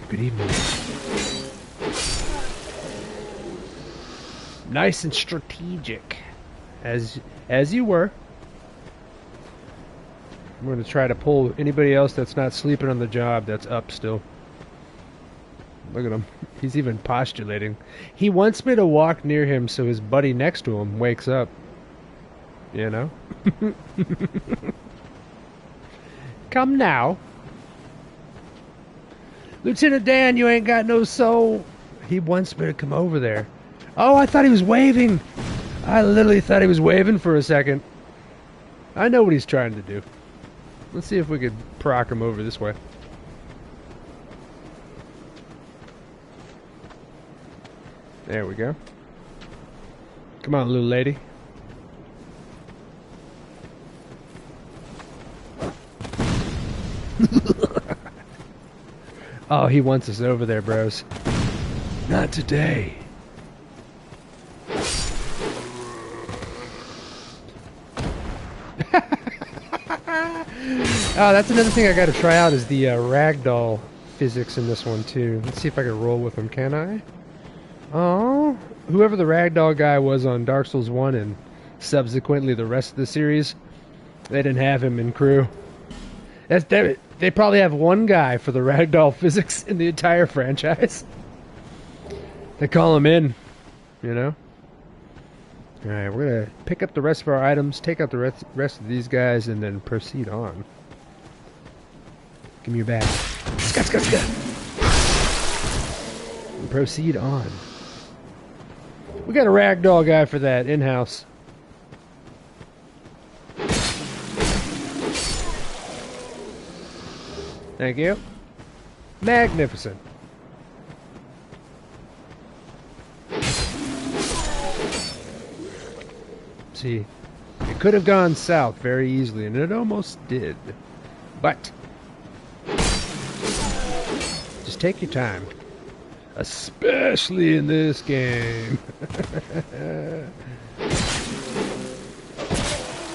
Good evening. Nice and strategic, as you were. I'm going to try to pull anybody else that's not sleeping on the job that's up still. Look at him. He's even postulating. He wants me to walk near him so his buddy next to him wakes up. You know? Come now. Lieutenant Dan, you ain't got no soul. He wants me to come over there. Oh, I thought he was waving. I literally thought he was waving for a second. I know what he's trying to do. Let's see if we could proc him over this way. There we go. Come on, little lady. Oh, he wants us over there, bros. Not today. Oh, that's another thing I gotta try out is the ragdoll physics in this one too. Let's see if I can roll with them, can I? Oh, whoever the ragdoll guy was on Dark Souls 1 and subsequently the rest of the series, they didn't have him in crew. That's damn it. They probably have one guy for the ragdoll physics in the entire franchise. They call him in, you know? Alright, we're gonna pick up the rest of our items, take out the rest of these guys, and then proceed on. Give me your bag. Scott, Scott, Scott! And proceed on. We got a ragdoll guy for that, in-house. Thank you. Magnificent. See, it could have gone south very easily, and it almost did. But just take your time, especially in this game.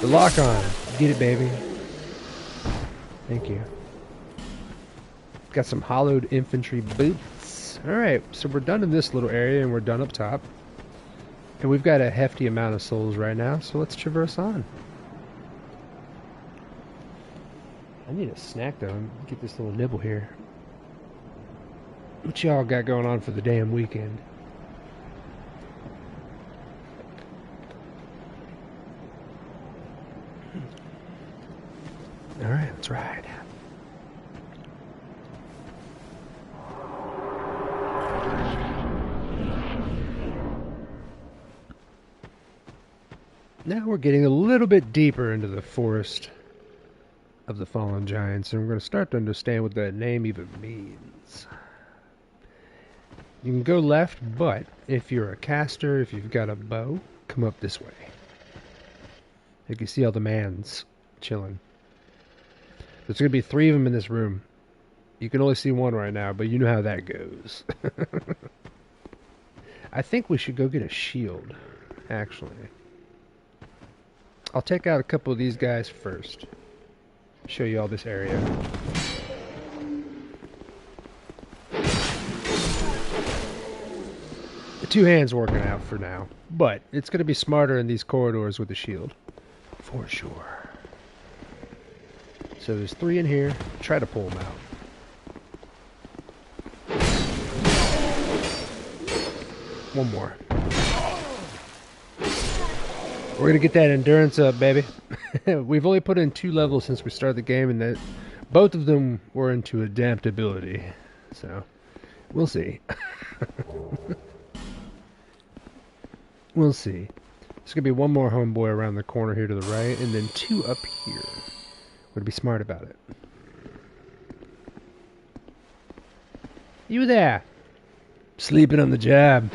The lock on. Get it, baby. Thank you. Got some hollowed infantry boots. Alright, so we're done in this little area, and we're done up top. And we've got a hefty amount of souls right now, so let's traverse on. I need a snack, though. Get this little nibble here. What y'all got going on for the damn weekend? Alright, let's ride. Now we're getting a little bit deeper into the forest of the fallen giants, and we're going to start to understand what that name even means. You can go left, but if you're a caster, if you've got a bow, come up this way. You can see all the mans chilling. There's going to be 3 of them in this room. You can only see one right now, but you know how that goes. I think we should go get a shield, actually. I'll take out a couple of these guys first. Show you all this area. The 2 hands working out for now, but it's going to be smarter in these corridors with a shield. For sure. So there's 3 in here. Try to pull them out. One more. We're gonna get that endurance up, baby. We've only put in 2 levels since we started the game, and that both of them were into adaptability. So we'll see. We'll see. There's gonna be one more homeboy around the corner here to the right, and then 2 up here. Would be smart about it. You there? Sleeping on the job.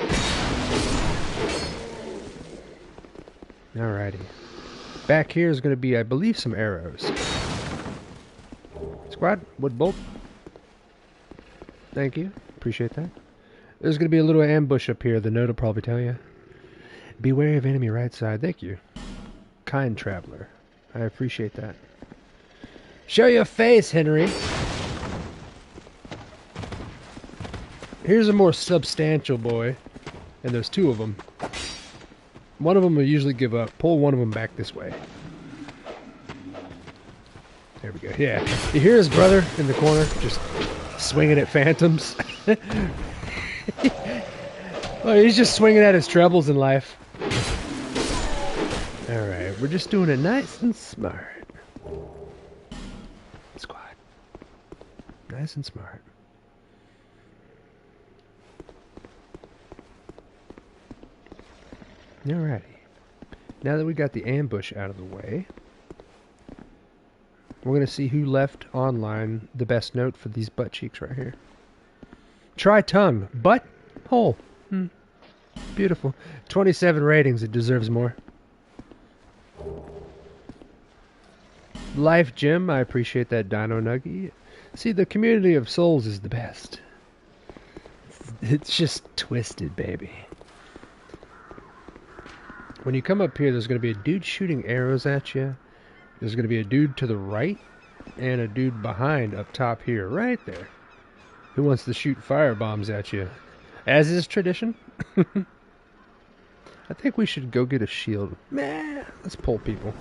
Alrighty. Back here is going to be, I believe, some arrows. Squad, wood bolt. Thank you. Appreciate that. There's going to be a little ambush up here. The note will probably tell you. Be wary of enemy right side. Thank you. Kind traveler. I appreciate that. Show your face, Henry. Here's a more substantial boy. And there's 2 of them. One of them will usually give up. Pull one of them back this way. There we go. Yeah. You hear his brother in the corner just swinging at phantoms? Well, he's just swinging at his trebles in life. Alright, we're just doing it nice and smart. Squad. Nice and smart. Alrighty. Now that we got the ambush out of the way, we're going to see who left online the best note for these butt cheeks right here. Try tongue. Butt hole. Beautiful. 27 ratings. It deserves more. Life Jim. I appreciate that Dino Nuggy. See, the community of souls is the best. It's just twisted, baby. When you come up here, there's going to be a dude shooting arrows at you. There's going to be a dude to the right and a dude behind up top here, right there, who wants to shoot fire bombs at you, as is tradition. I think we should go get a shield. Meh, let's pull people.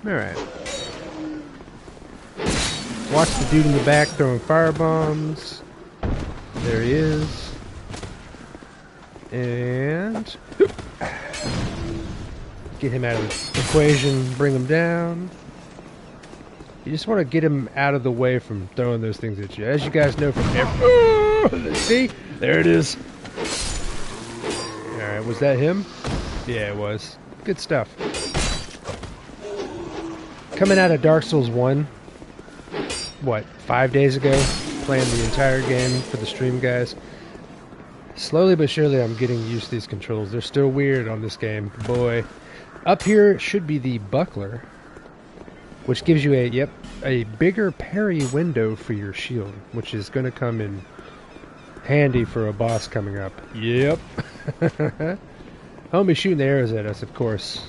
Alright. Watch the dude in the back throwing fire bombs. There he is. And get him out of the equation, bring him down. You just want to get him out of the way from throwing those things at you. As you guys know from every... See? There it is. Alright, was that him? Yeah, it was. Good stuff. Coming out of Dark Souls 1, what, 5 days ago? Playing the entire game for the stream, guys. Slowly but surely I'm getting used to these controls. They're still weird on this game. Boy. Up here should be the buckler, which gives you a bigger parry window for your shield, which is going to come in handy for a boss coming up. Yep. Homie shooting the arrows at us, of course.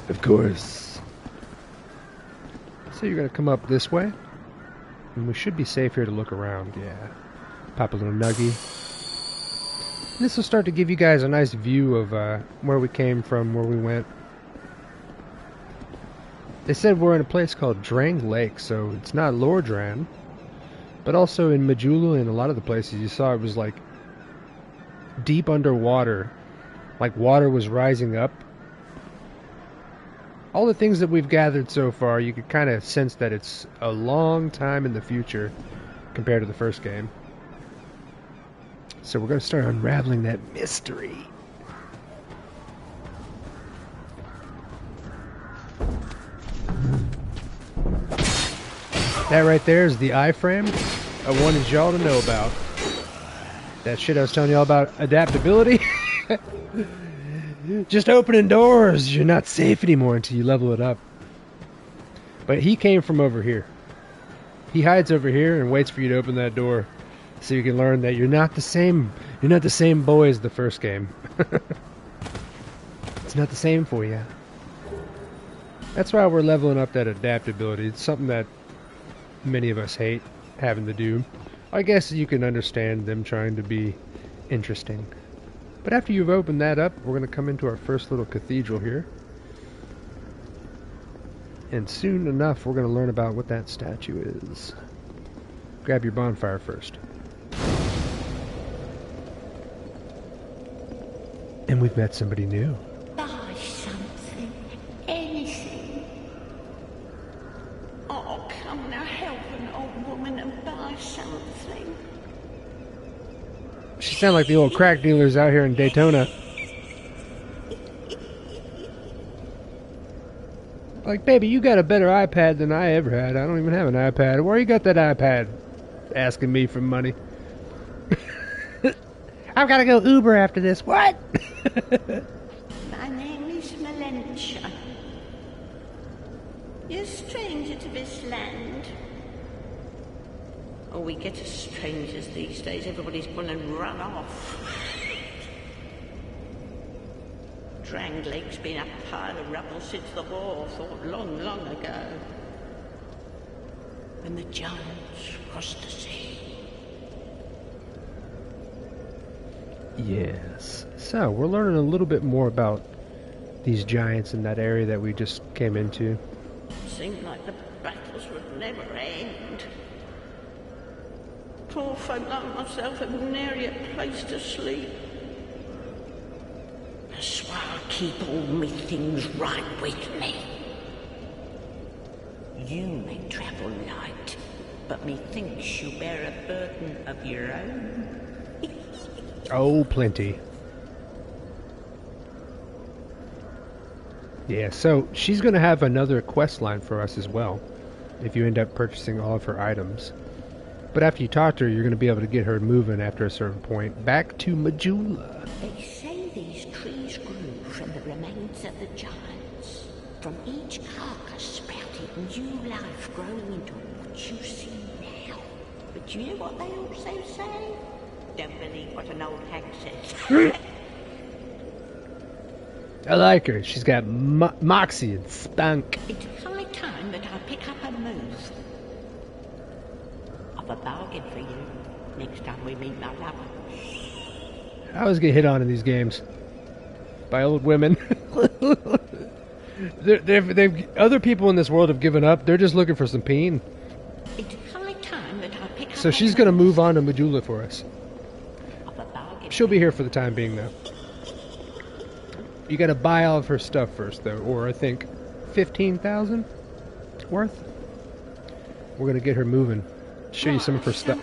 Of course. So you're going to come up this way, and we should be safe here to look around. Yeah. Pop a little nuggie. This will start to give you guys a nice view of where we came from, where we went. They said we're in a place called Drang Lake, so it's not Lordran. But also in Majula and a lot of the places you saw, it was like deep underwater. Like water was rising up. All the things that we've gathered so far, you could kind of sense that it's a long time in the future compared to the first game. So we're going to start unraveling that mystery. That right there is the iframe I wanted y'all to know about. That shit I was telling y'all about adaptability. Just opening doors. You're not safe anymore until you level it up. But he came from over here. He hides over here and waits for you to open that door. So you can learn that you're not the same boy as the first game. It's not the same for you. That's why we're leveling up that adaptability. It's something that many of us hate having to do. I guess you can understand them trying to be interesting. But after you've opened that up, we're going to come into our first little cathedral here. And soon enough, we're going to learn about what that statue is. Grab your bonfire first. And we've met somebody new. Buy something. Anything. Oh, come now, help an old woman and buy something. She sound like the old crack dealers out here in Daytona. Like, baby, you got a better iPad than I ever had. I don't even have an iPad. Where you got that iPad? Asking me for money. I've got to go Uber after this. What? My name is Melentia. You're a stranger to this land. Oh, we get as strangers these days. Everybody's gone and run off. Dranglake's been a pile of rubble since the war, thought long, long ago. When the giants crossed the sea. Yes. So, we're learning a little bit more about these giants in that area that we just came into. Seemed like the battles would never end. Poor folk like myself have nary a place to sleep. That's why I keep all me things right with me. You may travel light, but methinks you bear a burden of your own. Oh, plenty. Yeah, so she's going to have another quest line for us as well, if you end up purchasing all of her items. But after you talk to her, you're going to be able to get her moving after a certain point. Back to Majula. They say these trees grew from the remains of the giants. From each carcass sprouted new life growing into what you see now. But you know what they also say? Don't believe what an old hag says. I like her. She's got moxie and spunk. It's high time that I pick up a move. I've a bargain for you next time we meet my lover. I always get hit on in these games by old women. Other people in this world have given up. They're just looking for some peen. It's high time that I pick up. So she's going to move on to Majula for us. She'll be here for the time being, though. You got to buy all of her stuff first, though, or I think 15,000 worth. We're going to get her moving. Show you some of her stuff.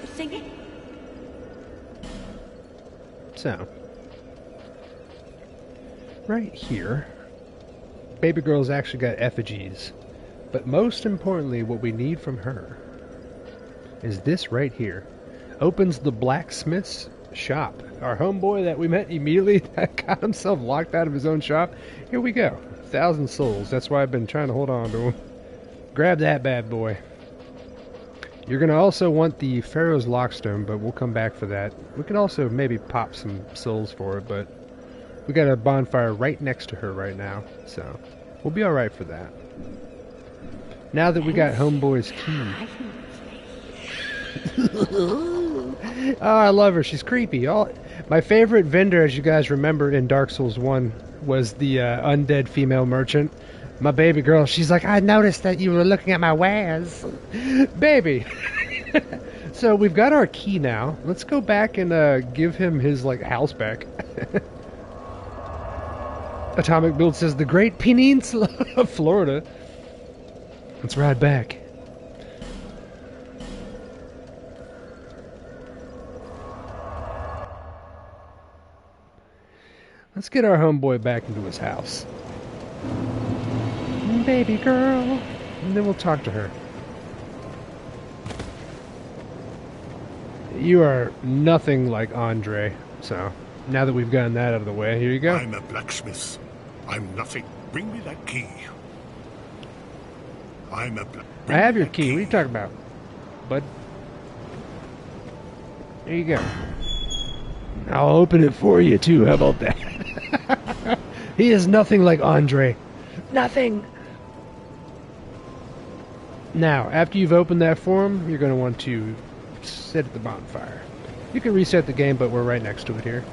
So, right here, baby girl's actually got effigies. But most importantly, what we need from her is this right here. Opens the blacksmith's shop. Our homeboy that we met immediately that got himself locked out of his own shop. Here we go. 1,000 souls. That's why I've been trying to hold on to him. Grab that bad boy. You're going to also want the Pharaoh's Lockstone, but we'll come back for that. We can also maybe pop some souls for it, but we got a bonfire right next to her right now, so we'll be alright for that. Now that we got homeboy's key. Oh, I love her. She's creepy. My favorite vendor, as you guys remember in Dark Souls 1, was the undead female merchant. My baby girl, she's like, I noticed that you were looking at my wares. Baby. So we've got our key now. Let's go back and give him his house back. Atomic Build says, the Great Peninsula of Florida. Let's ride back. Let's get our homeboy back into his house. Baby girl. And then we'll talk to her. You are nothing like Andre. So, now that we've gotten that out of the way, here you go. I'm a blacksmith. I'm nothing. Bring me that key. I have your key. What are you talking about, bud? There you go. I'll open it for you, too. How about that? He is nothing like Andre. Nothing. Now, after you've opened that for him, you're going to want to sit at the bonfire. You can reset the game, but we're right next to it here.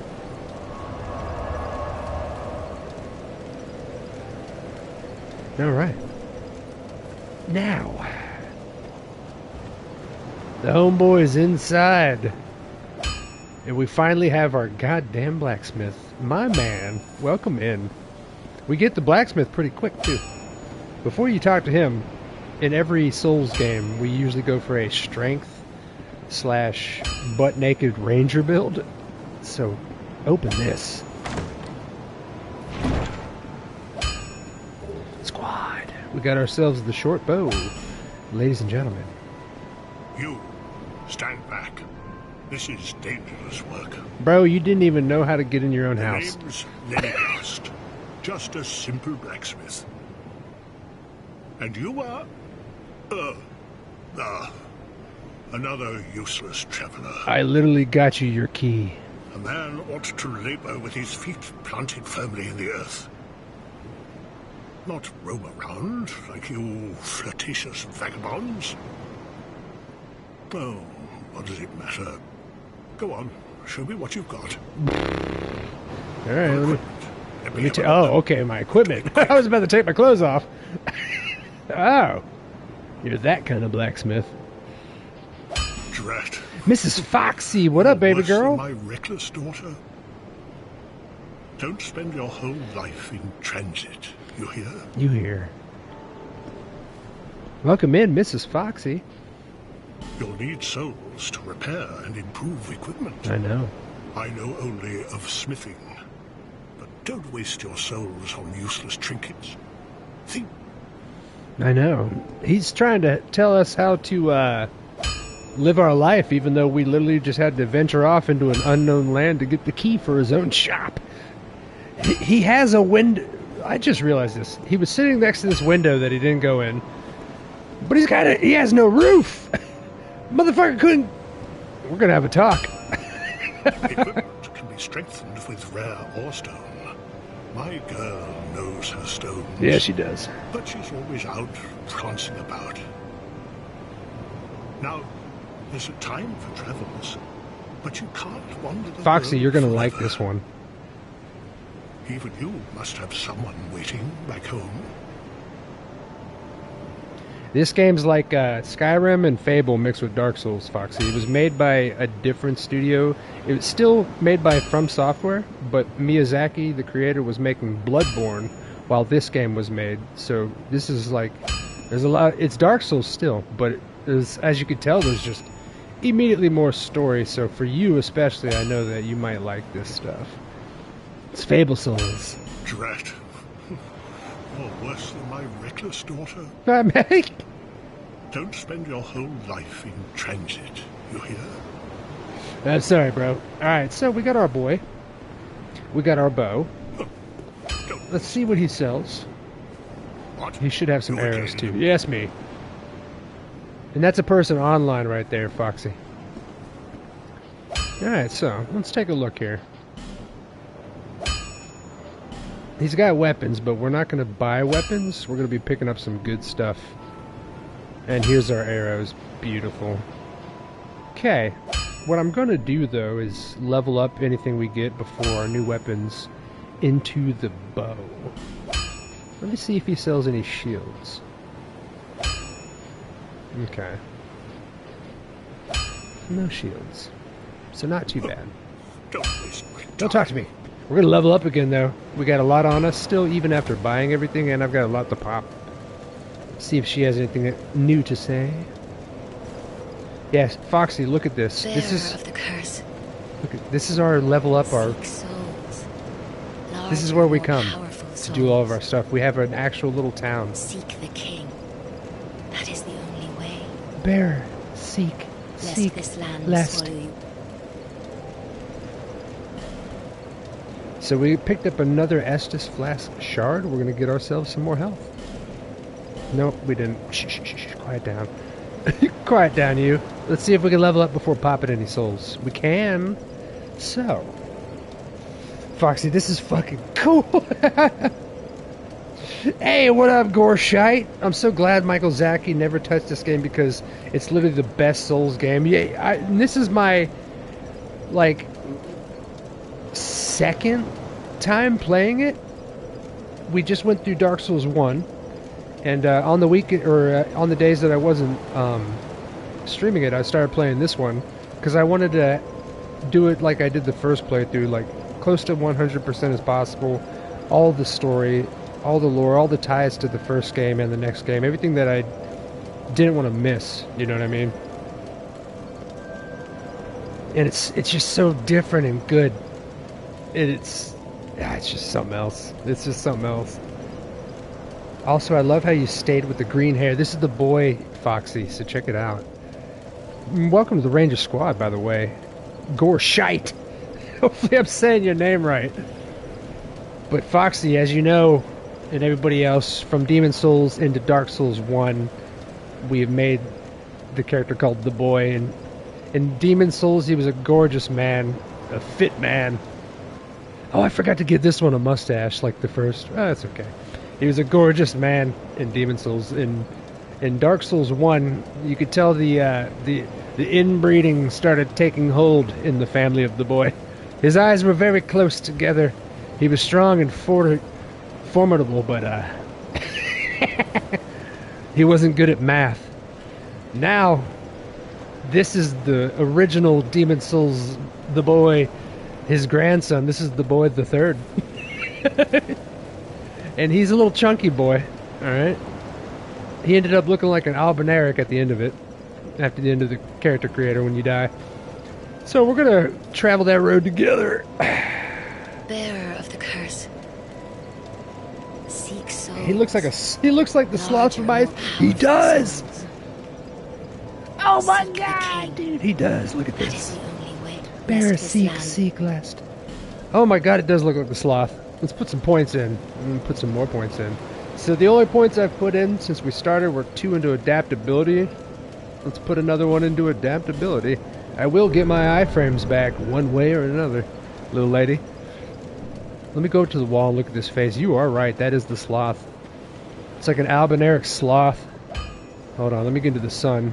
Alright. Now. The homeboy's inside. And we finally have our goddamn blacksmith. My man, welcome in. We get the blacksmith pretty quick, too. Before you talk to him, in every Souls game, we usually go for a strength / butt-naked ranger build. So, open this. Squad. We got ourselves the short bow, ladies and gentlemen. You, stand back. This is dangerous work. Bro, you didn't even know how to get in your own The house. name's Lenigast. Just a simple blacksmith. And you are... another useless traveler. I literally got you your key. A man ought to labor with his feet planted firmly in the earth. Not roam around like you flirtatious vagabonds. Oh, what does it matter? Go on, show me what you've got. Alright, let me oh, okay, my equipment. I was about to take my clothes off. Oh, you're that kind of blacksmith. Drat. Mrs. Foxy, what up, baby Worse than girl? my reckless daughter. Don't spend your whole life in transit, you hear? You hear. Welcome in, Mrs. Foxy. You'll need souls to repair and improve equipment. I know. I know only of smithing. But don't waste your souls on useless trinkets. Think. I know. He's trying to tell us how to live our life, even though we literally just had to venture off into an unknown land to get the key for his own shop. He has a window. I just realized this. He was sitting next to this window that he didn't go in, but he has no roof. Motherfucker couldn't. We're gonna have a talk. Equipment can be strengthened with rare ore stone. My girl knows her stones. Yeah, she does. But she's always out prancing about. Now, there's a time for travels, but you can't wander the Foxy, world you're gonna forever. like this one. Even you must have someone waiting back home. This game's like Skyrim and Fable mixed with Dark Souls, Foxy. It was made by a different studio. It was still made by From Software, but Miyazaki, the creator, was making Bloodborne while this game was made. So this is like, there's a lot. It's Dark Souls still, but there's, as you can tell, there's just immediately more story. So for you especially, I know that you might like this stuff. It's Fable Souls. Drat. Or worse than my reckless daughter. Don't spend your whole life in transit, you hear? I'm sorry, bro. Alright, so we got our boy. We got our bow. Let's see what he sells. What? He should have some You arrows again? too. Yes, me. And that's a person online right there, Foxy. Alright, so let's take a look here. He's got weapons, but we're not going to buy weapons. We're going to be picking up some good stuff. And here's our arrows. Beautiful. Okay. What I'm going to do, though, is level up anything we get before our new weapons into the bow. Let me see if he sells any shields. Okay. No shields. So not too bad. Don't waste my time. Don't talk to me. We're going to level up again, though. We got a lot on us still, even after buying everything, and I've got a lot to pop. See if she has anything new to say. Yes, Foxy, look at this. This is of the curse. look at, this is our level up. Our Seek souls. this is where we Larger, more come powerful to do all of souls. our stuff. We have an actual little town. Seek the king. That is the only way. Bear, seek, Lest seek, this land lest. swallow you. So we picked up another Estus Flask Shard. We're going to get ourselves some more health. Nope, we didn't. Shh, shh, shh, shh. Quiet down. Quiet down, you. Let's see if we can level up before popping any souls. We can. So. Foxy, this is fucking cool. Hey, what up, Gorshite? I'm so glad Michael Zachy never touched this game because it's literally the best Souls game. Yeah, this is my, like, second time playing it. We just went through Dark Souls 1, And on the week or on the days that I wasn't streaming it, I started playing this one because I wanted to do it like I did the first playthrough, like close to 100% as possible. All the story, all the lore, all the ties to the first game and the next game, everything that I didn't want to miss. You know what I mean? And it's just so different and good. It's just something else. It's just something else. Also, I love how you stayed with the green hair. This is the boy Foxy, so check it out. Welcome to the Ranger Squad, by the way. Gorshite. Hopefully I'm saying your name right. But Foxy, as you know, and everybody else, from Demon Souls into Dark Souls 1, we have made the character called the boy. And in Demon Souls, he was a gorgeous man, a fit man. Oh, I forgot to give this one a mustache like the first. Oh, that's okay. He was a gorgeous man in Demon Souls. In Dark Souls 1, you could tell the inbreeding started taking hold in the family of the boy. His eyes were very close together. He was strong and formidable, but he wasn't good at math. Now, this is the original Demon Souls, the boy, his grandson. This is the boy the third. And he's a little chunky boy, alright? He ended up looking like an Albinauric at the end of it. After the end of the character creator when you die. So we're gonna travel that road together. Bearer of the curse. Seek souls. He looks like the sloth from Ice. He does! Oh my god, dude, he does. Look at this. Bearer, seek last. Oh my god, it does look like the sloth. Let's put some points in. I'm gonna put some more points in. So the only points I've put in since we started were 2 into adaptability. Let's put another one into adaptability. I will get my iframes back one way or another, little lady. Let me go to the wall and look at this face. You are right, that is the sloth. It's like an Albinauric sloth. Hold on, let me get into the sun.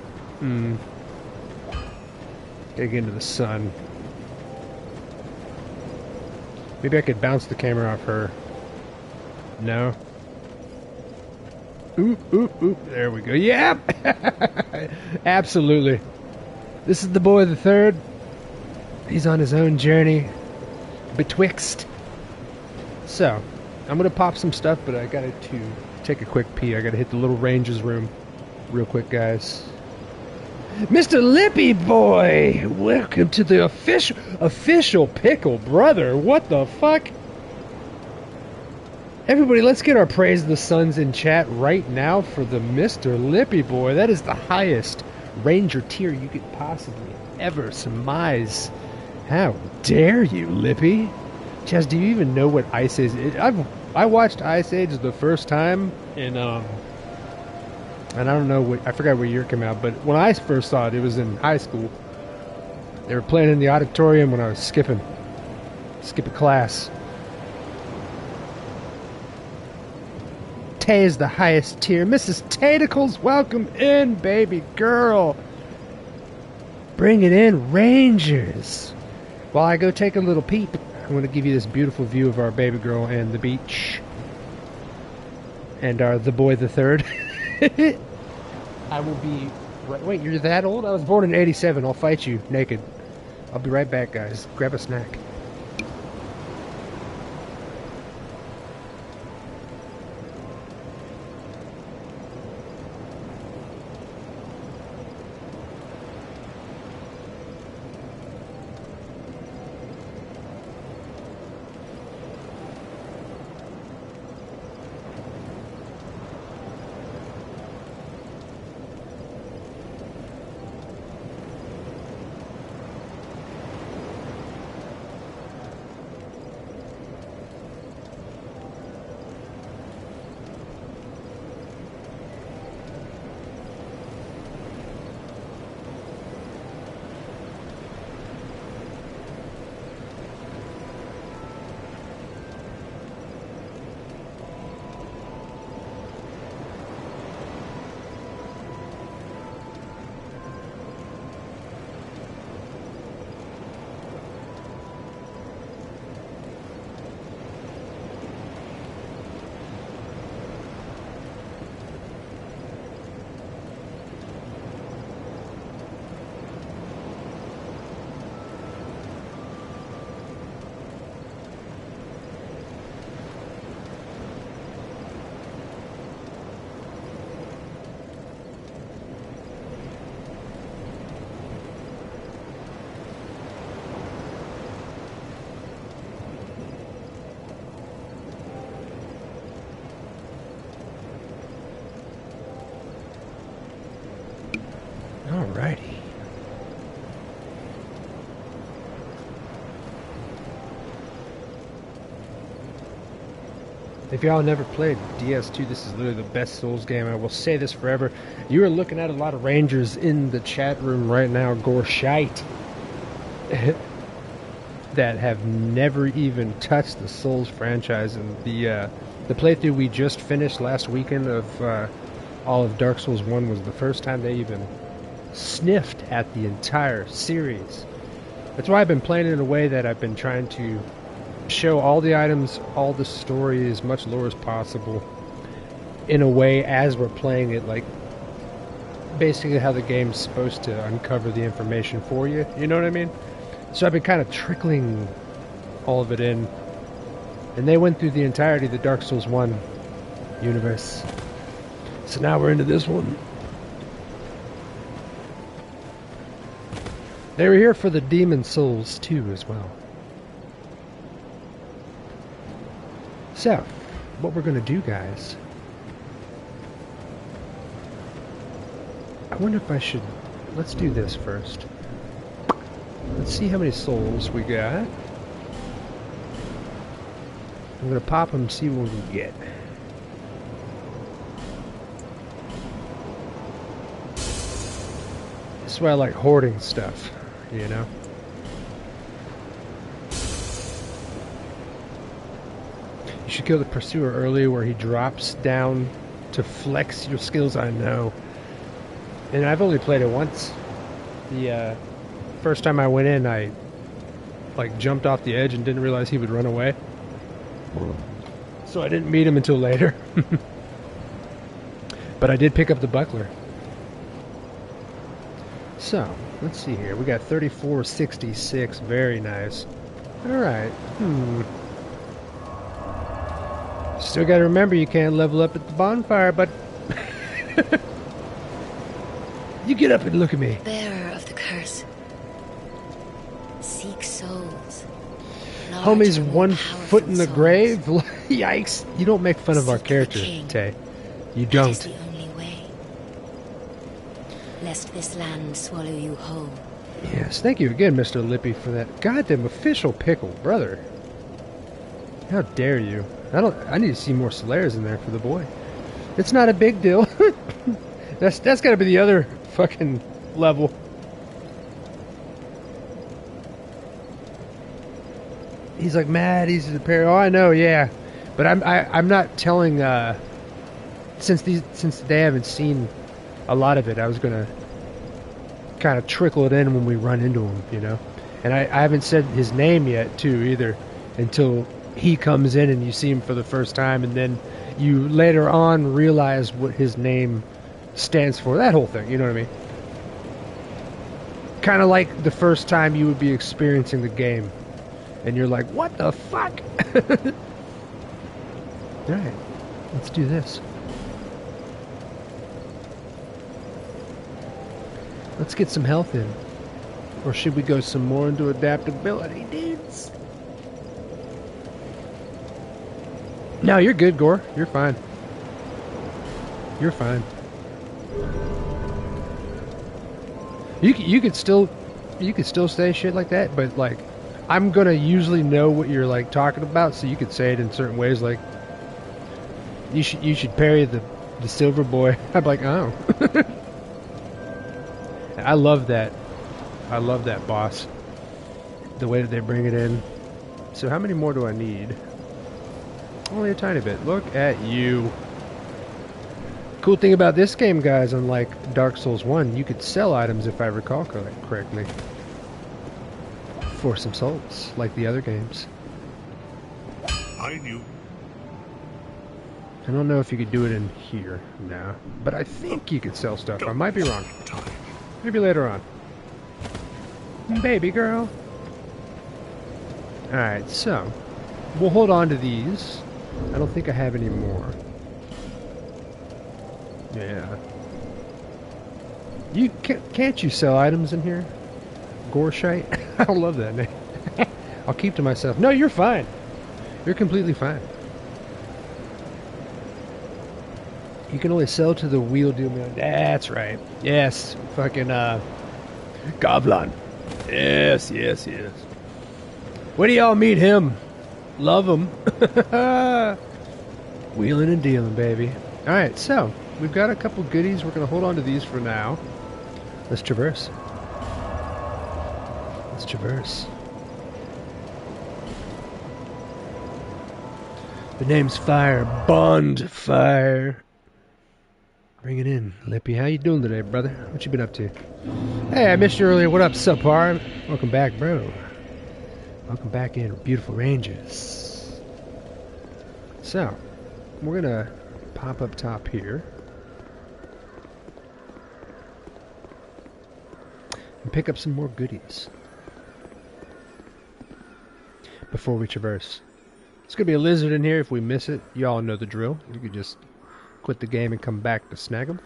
Gotta get into the sun. Maybe I could bounce the camera off her. No. Oop. There we go. Yep! Absolutely. This is the boy the third. He's on his own journey. Betwixt. So, I'm gonna pop some stuff, but I gotta take a quick pee. I gotta hit the little ranger's room real quick, guys. Mr. Lippy Boy! Welcome to the official Pickle Brother. What the fuck? Everybody, let's get our Praise the Suns in chat right now for the Mr. Lippy Boy. That is the highest Ranger tier you could possibly ever surmise. How dare you, Lippy? Chaz, do you even know what Ice Age is? I watched Ice Age the first time in and I don't know I forgot what year it came out, but when I first saw it, it was in high school. They were playing in the auditorium when I was skipping class. Tay is the highest tier. Mrs. Tentacles, welcome in, baby girl. Bring it in, Rangers. While I go take a little peep, I'm going to give you this beautiful view of our baby girl and the beach. And the boy the third. I will be... Wait, you're that old? I was born in 87. I'll fight you naked. I'll be right back, guys. Grab a snack. Alrighty. If y'all never played DS2, this is literally the best Souls game. I will say this forever. You are looking at a lot of Rangers in the chat room right now, Gorshite, that have never even touched the Souls franchise. And the playthrough we just finished last weekend of all of Dark Souls 1 was the first time they even sniffed at the entire series. That's why I've been playing it in a way that I've been trying to show all the items, all the story, as much lore as possible, in a way as we're playing it, like basically how the game's supposed to uncover the information for you, you know what I mean? So I've been kind of trickling all of it in, and they went through the entirety of the Dark Souls 1 universe. So now we're into this one. They were here for the Demon Souls 2 as well. So, what we're going to do, guys, I wonder if I should, let's do this first. Let's see how many souls we got. I'm going to pop them and see what we get. This is why I like hoarding stuff, you know? You should kill the pursuer early where he drops down to flex your skills. I know. And I've only played it once. The first time I went in, I like jumped off the edge and didn't realize he would run away. So I didn't meet him until later. But I did pick up the buckler. So, let's see here. We got 3466. Very nice. Alright. Still gotta remember you can't level up at the bonfire, but you get up and look at me. Bearer of the curse. Seek souls. Homie's 1 foot in the grave? Yikes. You don't make fun of our character, Tay. You don't. That is the only way. Lest this land swallow you whole. Yes, thank you again, Mr. Lippy, for that goddamn official pickle, brother. How dare you? I need to see more Slayers in there for the boy. It's not a big deal. that's got to be the other fucking level. He's like mad easy to parry. Oh, I know, yeah, but I'm not telling. Since they haven't seen a lot of it, I was gonna kind of trickle it in when we run into him, you know. And I haven't said his name yet, too, either, until he comes in and you see him for the first time, and then you later on realize what his name stands for. That whole thing, you know what I mean? Kind of like the first time you would be experiencing the game, and you're like, what the fuck? Alright, let's do this. Let's get some health in. Or should we go some more into adaptability, dudes? No, you're good, Gore. You're fine. You're fine. You could still say shit like that, but like I'm gonna usually know what you're like talking about, so you could say it in certain ways. Like you should parry the silver boy. I'm like, oh. I love that. I love that boss. The way that they bring it in. So how many more do I need? Only a tiny bit. Look at you. Cool thing about this game, guys, unlike Dark Souls 1, you could sell items, if I recall correctly, for some souls, like the other games. I knew. I don't know if you could do it in here now, but I think you could sell stuff. I might be wrong. Maybe later on. Baby girl. Alright, so we'll hold on to these. I don't think I have any more. Yeah. You can't you sell items in here? Gorshite? I love that name. I'll keep to myself. No, you're fine. You're completely fine. You can only sell to the wheel deal man. That's right. Yes, fucking Goblin. Yes. When do y'all meet him? Love him. Wheeling and dealing, baby. All right, so we've got a couple goodies. We're gonna hold on to these for now. Let's traverse. The name's Fire. Bonfire. Bring it in, Lippy. How you doing today, brother? What you been up to? Hey, I missed you earlier. What up, subpar? Welcome back, bro. Welcome back in beautiful ranges. So, we're gonna pop up top here and pick up some more goodies before we traverse. It's gonna be a lizard in here. If we miss it, you all know the drill. You could just quit the game and come back to snag them.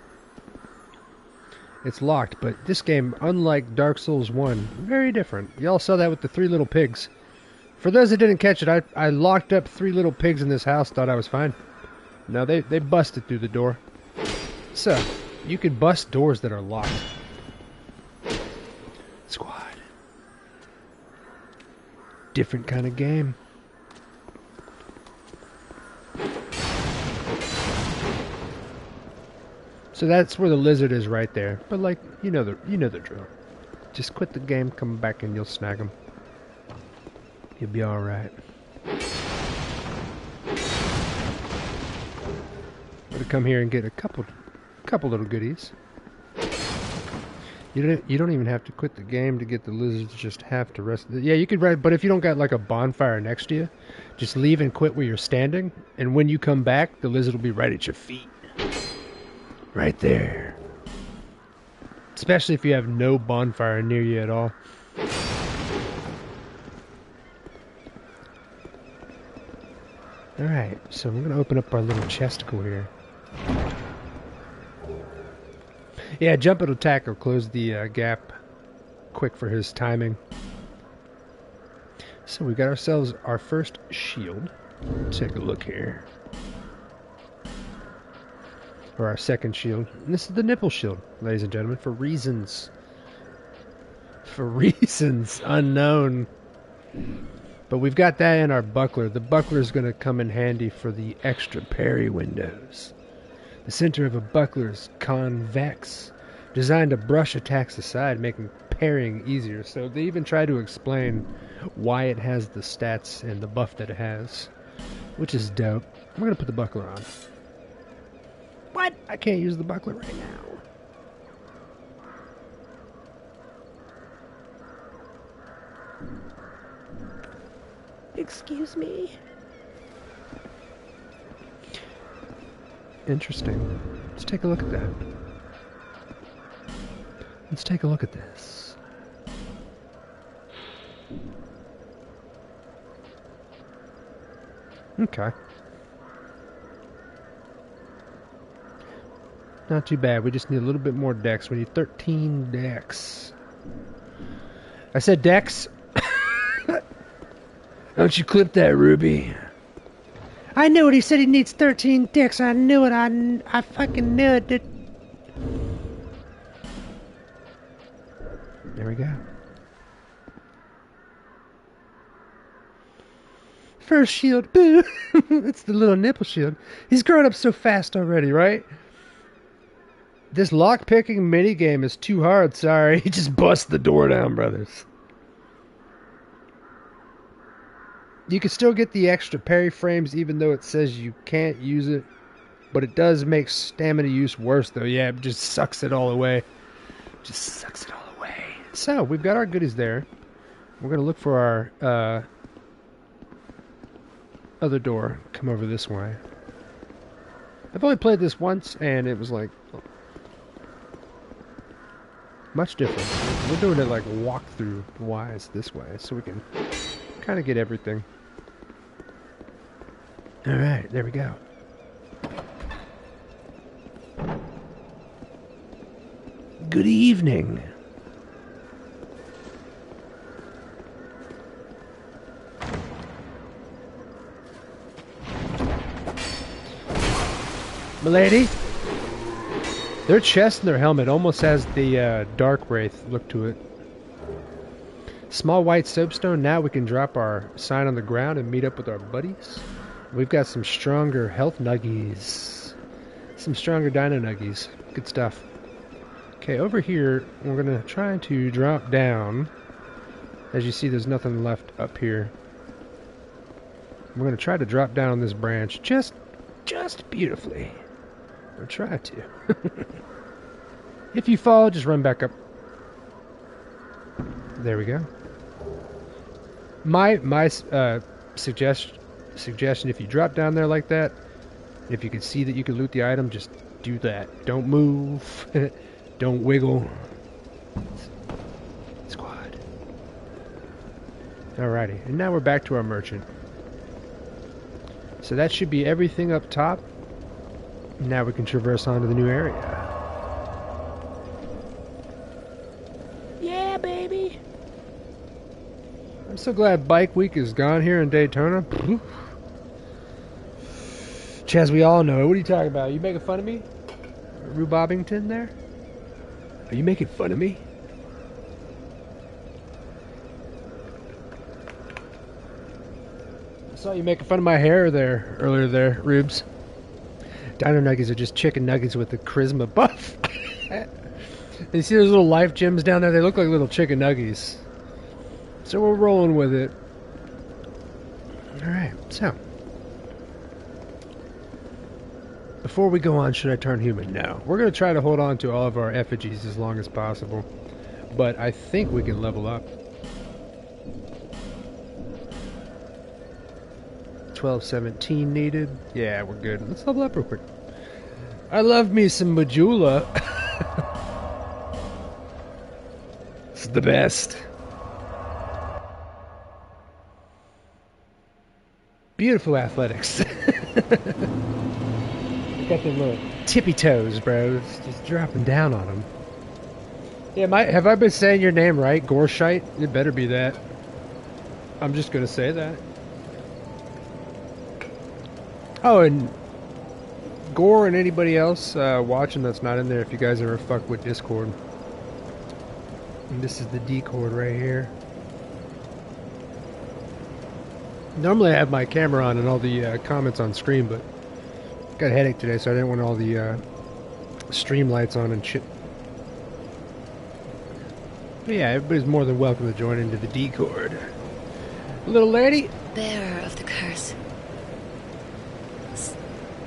It's locked, but this game, unlike Dark Souls 1, very different. Y'all saw that with the 3 little pigs. For those that didn't catch it, I locked up 3 little pigs in this house, thought I was fine. No, they busted through the door. So, you can bust doors that are locked. Squad. Different kind of game. So that's where the lizard is right there. But like, you know the drill. Just quit the game, come back and you'll snag them. You'll be all right. We're gonna come here and get a couple little goodies. You don't even have to quit the game to get the lizards. Just have to rest. Yeah, you could ride, but if you don't got like a bonfire next to you, just leave and quit where you're standing. And when you come back, the lizard will be right at your feet, right there. Especially if you have no bonfire near you at all. Alright, so we're going to open up our little chesticle here. Yeah, jump and attack will close the gap quick for his timing. So we got ourselves our first shield. Take a look here. Or our second shield. And this is the nipple shield, ladies and gentlemen, for reasons. For reasons unknown. But we've got that in our buckler. The buckler is going to come in handy for the extra parry windows. The center of a buckler is convex, designed to brush attacks aside, making parrying easier. So they even try to explain why it has the stats and the buff that it has, which is dope. We're going to put the buckler on. What? I can't use the buckler right now. Excuse me. Interesting. Let's take a look at that. Let's take a look at this. Okay. Not too bad. We just need a little bit more dex. We need 13 dex. I said dex. Don't you clip that, Ruby. I knew it. He said he needs 13 dicks. I knew it. I fucking knew it. There we go. First shield. Boo. It's the little nipple shield. He's growing up so fast already, right? This lock-picking minigame is too hard. Sorry. He just bust the door down, brothers. You can still get the extra parry frames even though it says you can't use it. But it does make stamina use worse though. Yeah, it just sucks it all away. Just sucks it all away. So, we've got our goodies there. We're going to look for our other door. Come over this way. I've only played this once and it was like much different. We're doing it like walkthrough wise this way so we can kind of get everything. Alright, there we go. Good evening. Milady, Their chest and their helmet almost has the Dark Wraith look to it. Small white soapstone. Now we can drop our sign on the ground and meet up with our buddies. We've got some stronger health nuggies. Some stronger dino nuggies. Good stuff. Okay, over here, we're going to try to drop down. As you see, there's nothing left up here. We're going to try to drop down on this branch just beautifully. Or try to. If you fall, just run back up. There we go. My suggestion, if you drop down there like that, if you can see that you can loot the item, just do that. Don't move. Don't wiggle. Squad. Alrighty, and now we're back to our merchant. So that should be everything up top. Now we can traverse on to the new area. Yeah, baby! I'm so glad Bike Week is gone here in Daytona. Chaz, we all know. What are you talking about? Are you making fun of me? Rue Bobbington there? Are you making fun of me? I saw you making fun of my hair there earlier there, Rubes. Dino Nuggies are just chicken nuggets with the charisma buff. You see those little life gems down there? They look like little chicken nuggies. So we're rolling with it. Alright, so. Before we go on, should I turn human? No. We're going to try to hold on to all of our effigies as long as possible. But I think we can level up. 1217 needed. Yeah, we're good. Let's level up real quick. I love me some Majula. It's the best. Beautiful athletics. Got them little tippy toes, bro. It's just dropping down on them. Yeah, have I been saying your name right? Gorshite? It better be that. I'm just gonna say that. Oh, and Gore and anybody else watching that's not in there, if you guys ever fuck with Discord. And this is the D-Cord right here. Normally I have my camera on and all the comments on screen, but got a headache today, so I didn't want all the stream lights on and shit. But yeah, everybody's more than welcome to join into the D-Cord. Little lady? Bearer of the curse.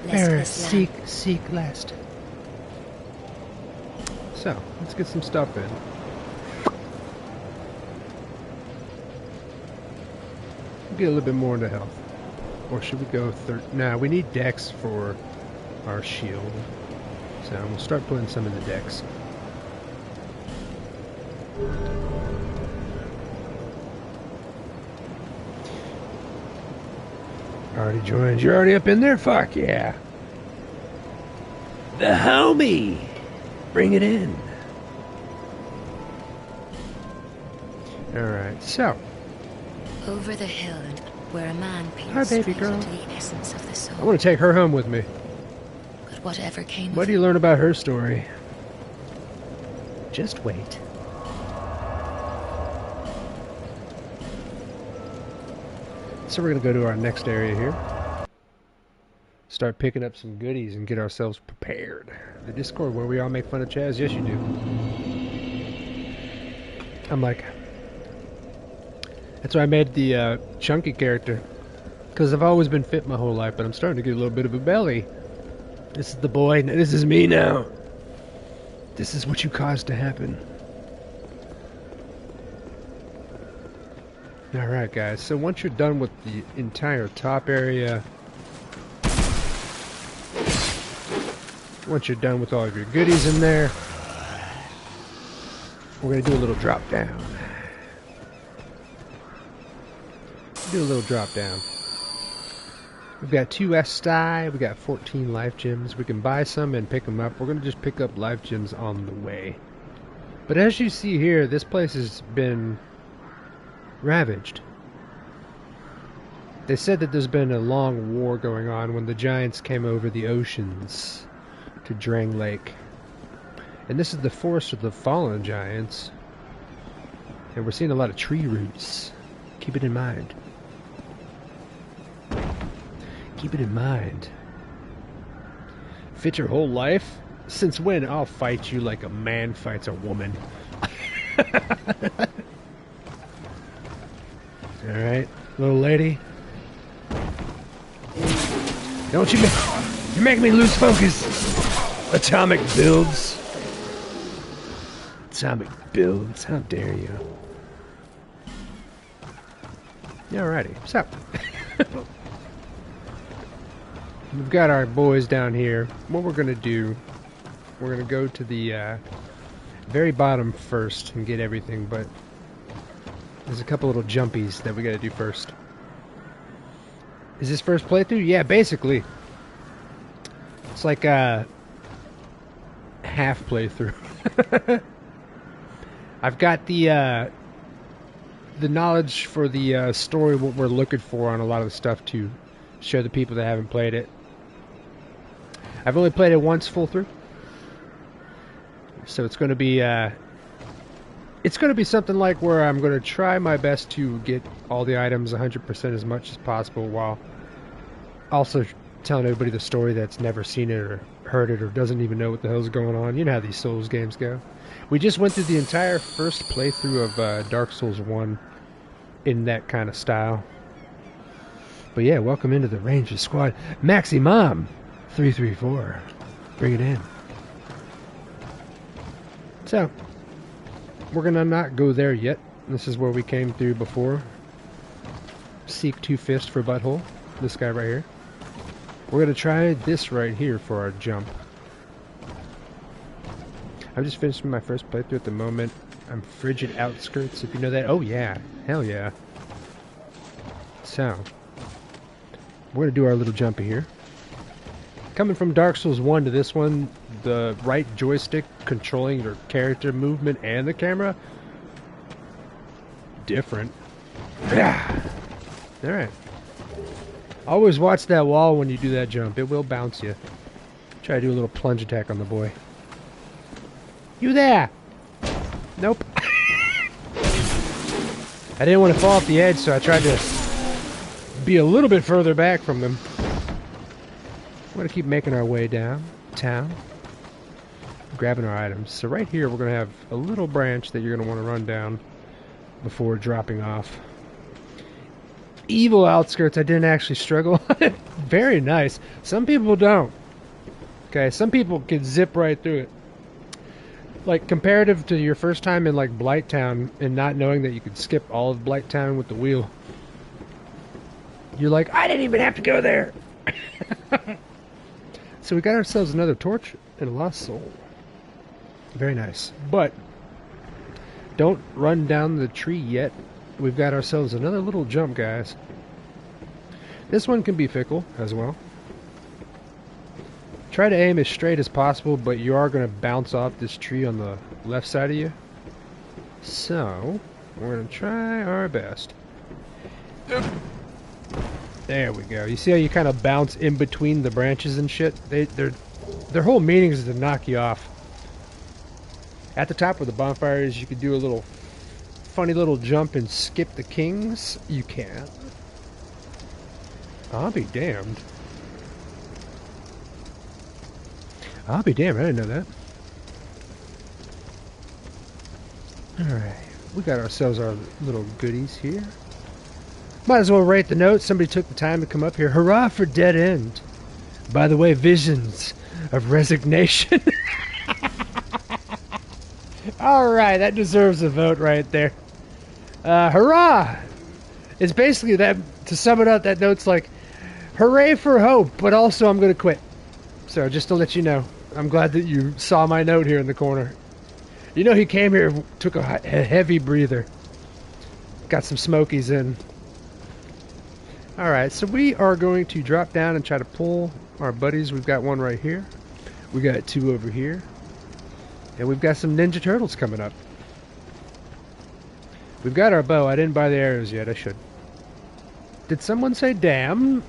Bearer, seek last. So, let's get some stuff in. Get a little bit more into health. Or should we go nah, we need dex for our shield. So we'll start putting some in the dex. Already joined. You're already up in there? Fuck yeah. The homie. Bring it in. Alright, so. Over the hill and where a man peers Hi, baby girl. into the essence of the soul. I want to take her home with me. But whatever came What do you learn about her story? Just wait. So we're going to go to our next area here. Start picking up some goodies and get ourselves prepared. The Discord where we all make fun of Chaz? Yes, you do. I'm like... That's why I made the chunky character. Because I've always been fit my whole life, but I'm starting to get a little bit of a belly. This is the boy. This is me now. This is what you caused to happen. Alright guys, so once you're done with the entire top area, once you're done with all of your goodies in there, we're going to do a little drop down. Do a little drop down. We've got 2 Estai, we got 14 life gems. We can buy some and pick them up. We're going to just pick up life gems on the way. But as you see here, this place has been ravaged. They said that there's been a long war going on when the giants came over the oceans to Drang Lake. And this is the Forest of the Fallen Giants. And we're seeing a lot of tree roots. Keep it in mind. Keep it in mind. Fit your whole life? Since when? I'll fight you like a man fights a woman. Alright, little lady. Don't you make me lose focus. Atomic builds. Atomic builds. How dare you? Alrighty, so we've got our boys down here. What we're gonna do, we're gonna go to the very bottom first and get everything, but there's a couple little jumpies that we gotta do first. Is this first playthrough? Yeah, basically. It's like a half playthrough. I've got the knowledge for the story, what we're looking for on a lot of the stuff to show the people that haven't played it. I've only played it once full through, so it's going to be something like where I'm going to try my best to get all the items 100% as much as possible, while also telling everybody the story that's never seen it or heard it or doesn't even know what the hell's going on. You know how these Souls games go. We just went through the entire first playthrough of Dark Souls 1 in that kind of style. But yeah, welcome into the Ranger Squad. Maximum 334. Bring it in. So, we're going to not go there yet. This is where we came through before. Seek two fists for butthole. This guy right here. We're going to try this right here for our jump. I'm just finishing my first playthrough at the moment. I'm Frigid Outskirts, if you know that. Oh yeah, hell yeah. So, we're going to do our little jumpy here. Coming from Dark Souls 1 to this one, the right joystick controlling your character movement and the camera, different. Yeah. Alright. Always watch that wall when you do that jump. It will bounce you. Try to do a little plunge attack on the boy. You there? Nope. I didn't want to fall off the edge, so I tried to be a little bit further back from them. We're going to keep making our way down town, grabbing our items. So right here we're going to have a little branch that you're going to want to run down before dropping off. Evil Outskirts, I didn't actually struggle. Very nice. Some people don't. Okay, some people can zip right through it. Like, comparative to your first time in, like, Blighttown and not knowing that you could skip all of Blighttown with the wheel. You're like, I didn't even have to go there! So we got ourselves another torch and a lost soul. Very nice. But, don't run down the tree yet. We've got ourselves another little jump, guys. This one can be fickle as well. Try to aim as straight as possible, but you are going to bounce off this tree on the left side of you. So, we're going to try our best. There we go. You see how you kind of bounce in between the branches and shit? Their whole meaning is to knock you off. At the top where the bonfire is, you can do a little funny little jump and skip the kings. You can. I'll be damned. I'll be damned, I didn't know that. Alright, we got ourselves our little goodies here. Might as well write the note. Somebody took the time to come up here. Hurrah for Dead End. By the way, visions of resignation. Alright, that deserves a vote right there. Hurrah! It's basically that, to sum it up, that note's like, hooray for hope, but also I'm going to quit. So, just to let you know, I'm glad that you saw my note here in the corner. You know, he came here, took a heavy breather. Got some smokies in. Alright, so we are going to drop down and try to pull our buddies. We've got one right here. We got two over here. And we've got some Ninja Turtles coming up. We've got our bow. I didn't buy the arrows yet. I should. Did someone say damn?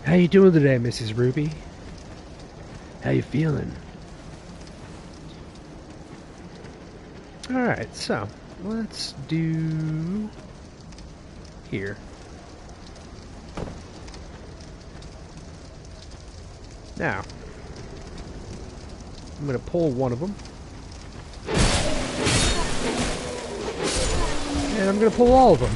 How you doing today, Mrs. Ruby? How you feeling? Alright, so let's do here. Now, I'm going to pull one of them. And I'm going to pull all of them.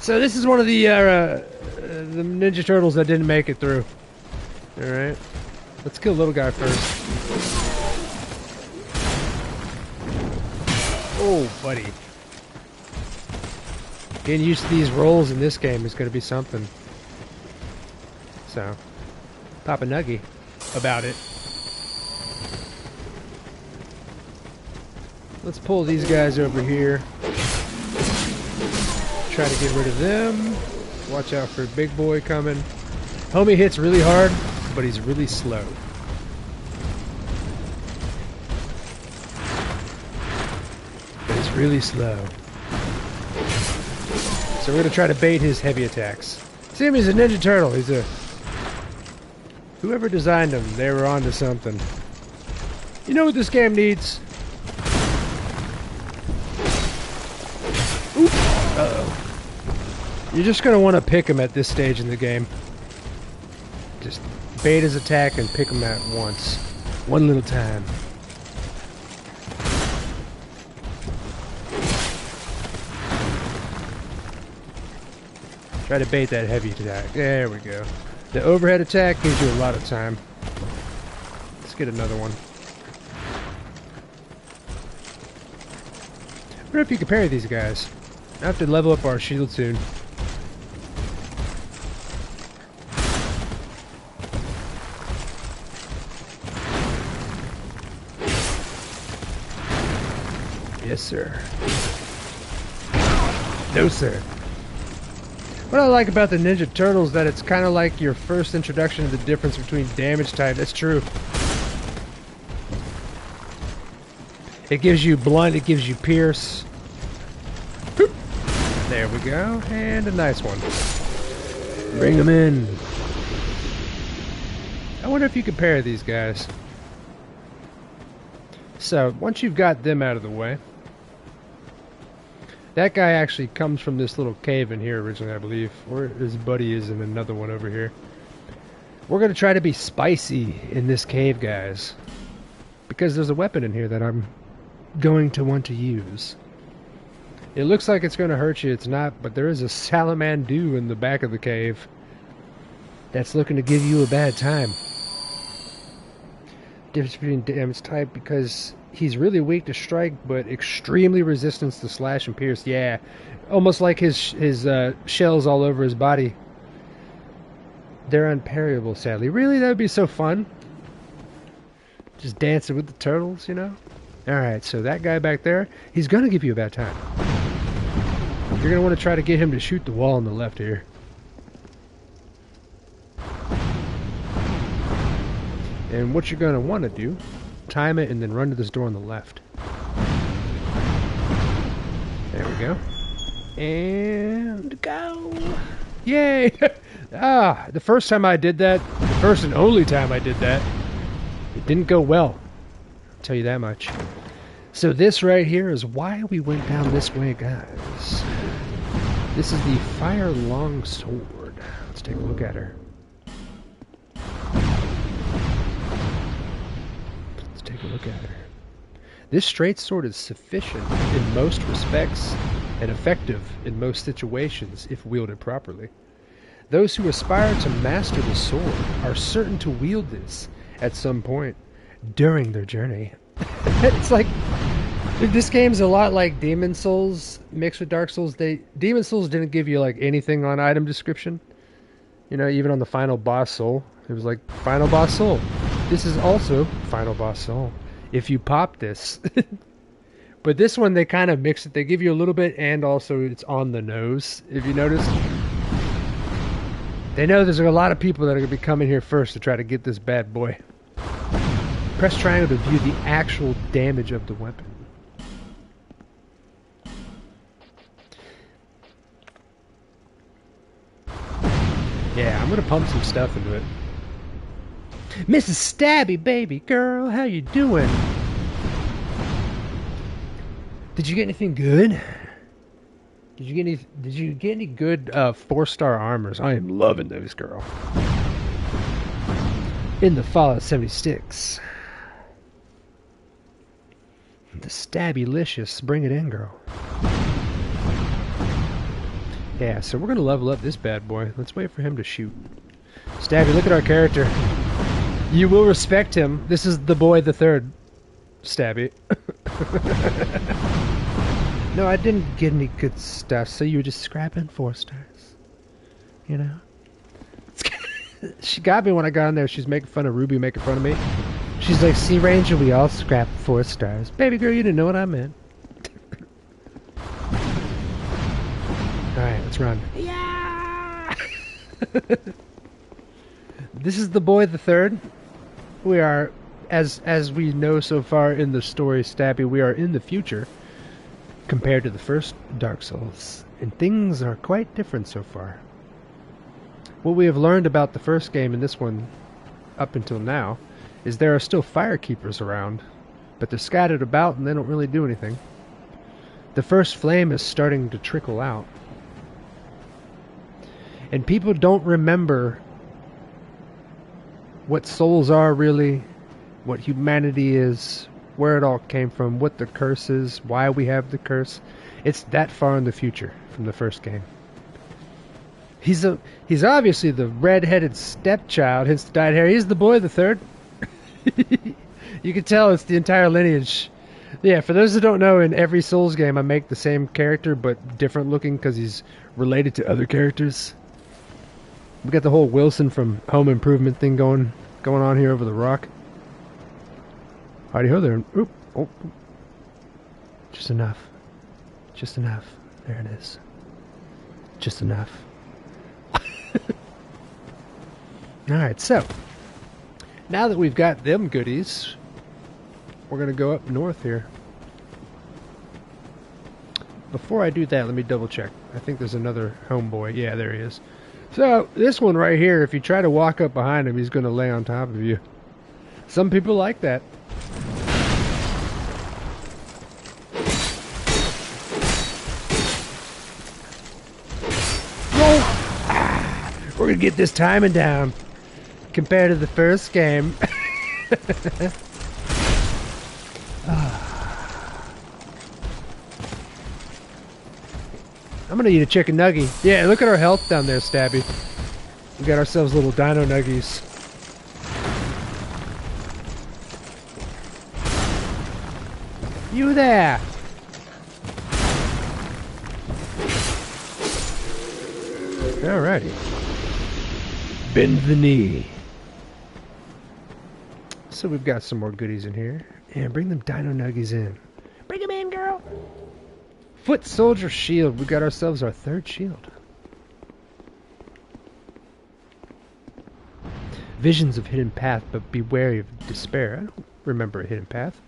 So this is one of the Ninja Turtles that didn't make it through. Alright. Let's kill the little guy first. Oh, buddy. Getting used to these rolls in this game is going to be something. So, pop a nuggie about it. Let's pull these guys over here. Try to get rid of them. Watch out for Big Boy coming. Homie hits really hard, but he's really slow. But he's really slow. So we're going to try to bait his heavy attacks. See him, he's a Ninja Turtle. He's a... Whoever designed him, they were onto something. You know what this game needs? Oop. Uh-oh. You're just going to want to pick him at this stage in the game. Just bait his attack and pick him at once. One little time. Try to bait that heavy attack. There we go. The overhead attack gives you a lot of time. Let's get another one. I wonder if you can parry these guys. I have to level up our shield soon. Yes, sir. No, sir. What I like about the Ninja Turtles is that it's kind of like your first introduction to the difference between damage type. That's true. It gives you blunt, it gives you pierce. Boop. There we go. And a nice one. Bring them in. I wonder if you could parry these guys. So, once you've got them out of the way, that guy actually comes from this little cave in here originally, I believe. Or his buddy is in another one over here. We're going to try to be spicy in this cave, guys. Because there's a weapon in here that I'm going to want to use. It looks like it's going to hurt you. It's not, but there is a Salamandu in the back of the cave that's looking to give you a bad time. Difference between damage type, because he's really weak to strike, but extremely resistant to slash and pierce. Yeah, almost like his shells all over his body. They're unparryable, sadly. Really, that would be so fun. Just dancing with the turtles, you know? Alright, so that guy back there, he's going to give you a bad time. You're going to want to try to get him to shoot the wall on the left here. And what you're going to want to do, time it and then run to this door on the left. There we go. And go. Yay! Ah, the first time I did that, the first and only time I did that, it didn't go well. I'll tell you that much. So this right here is why we went down this way, guys. This is the Fire Long Sword. Let's take a look at her. Take a look at her. This straight sword is sufficient in most respects and effective in most situations if wielded properly. Those who aspire to master the sword are certain to wield this at some point during their journey. It's like, this game's a lot like Demon Souls mixed with Dark Souls. Demon Souls didn't give you like anything on item description. You know, even on the final boss soul, it was like final boss soul. This is also final boss soul. If you pop this. But this one, they kind of mix it. They give you a little bit, and also it's on the nose, if you notice. They know there's a lot of people that are going to be coming here first to try to get this bad boy. Press triangle to view the actual damage of the weapon. Yeah, I'm going to pump some stuff into it. Mrs. Stabby, baby girl, how you doing? Did you get anything good? Did you get any good 4-star armors? I am loving those, girl. In the Fallout 76. The Stabby-licious. Bring it in, girl. Yeah, so we're going to level up this bad boy. Let's wait for him to shoot. Stabby, look at our character. You will respect him. This is the boy the third. Stabby. No, I didn't get any good stuff, so you were just scrapping 4 stars. You know? She got me when I got in there. She's making fun of Ruby, making fun of me. She's like, Sea Ranger, we all scrap 4 stars. Baby girl, you didn't know what I meant. Alright, let's run. Yeah! This is the boy the third. We are, as we know so far in the story, Stabby, we are in the future compared to the first Dark Souls. And things are quite different so far. What we have learned about the first game and this one up until now is there are still firekeepers around, but they're scattered about and they don't really do anything. The first flame is starting to trickle out. And people don't remember what souls are really, what humanity is, where it all came from, what the curse is, why we have the curse. It's that far in the future from the first game. He's obviously the red-headed stepchild, hence the dyed hair. He's the boy the third. You can tell it's the entire lineage. Yeah, for those who don't know, in every Souls game I make the same character but different looking because he's related to other characters. We got the whole Wilson from Home Improvement thing going on here over the rock. Howdy ho there. Oop. Oh. Just enough. Just enough. There it is. Just enough. Alright, so now that we've got them goodies, we're going to go up north here. Before I do that, let me double check. I think there's another homeboy. Yeah, there he is. So, this one right here, if you try to walk up behind him, he's going to lay on top of you. Some people like that. We're going to get this timing down compared to the first game. I'm going to eat a chicken nugget. Yeah, look at our health down there, Stabby. We got ourselves little dino nuggies. You there! Alrighty. Bend the knee. So we've got some more goodies in here. And bring them dino nuggies in. Bring them in, girl! Foot soldier shield. We got ourselves our third shield. Visions of hidden path, but be wary of despair. I don't remember a hidden path.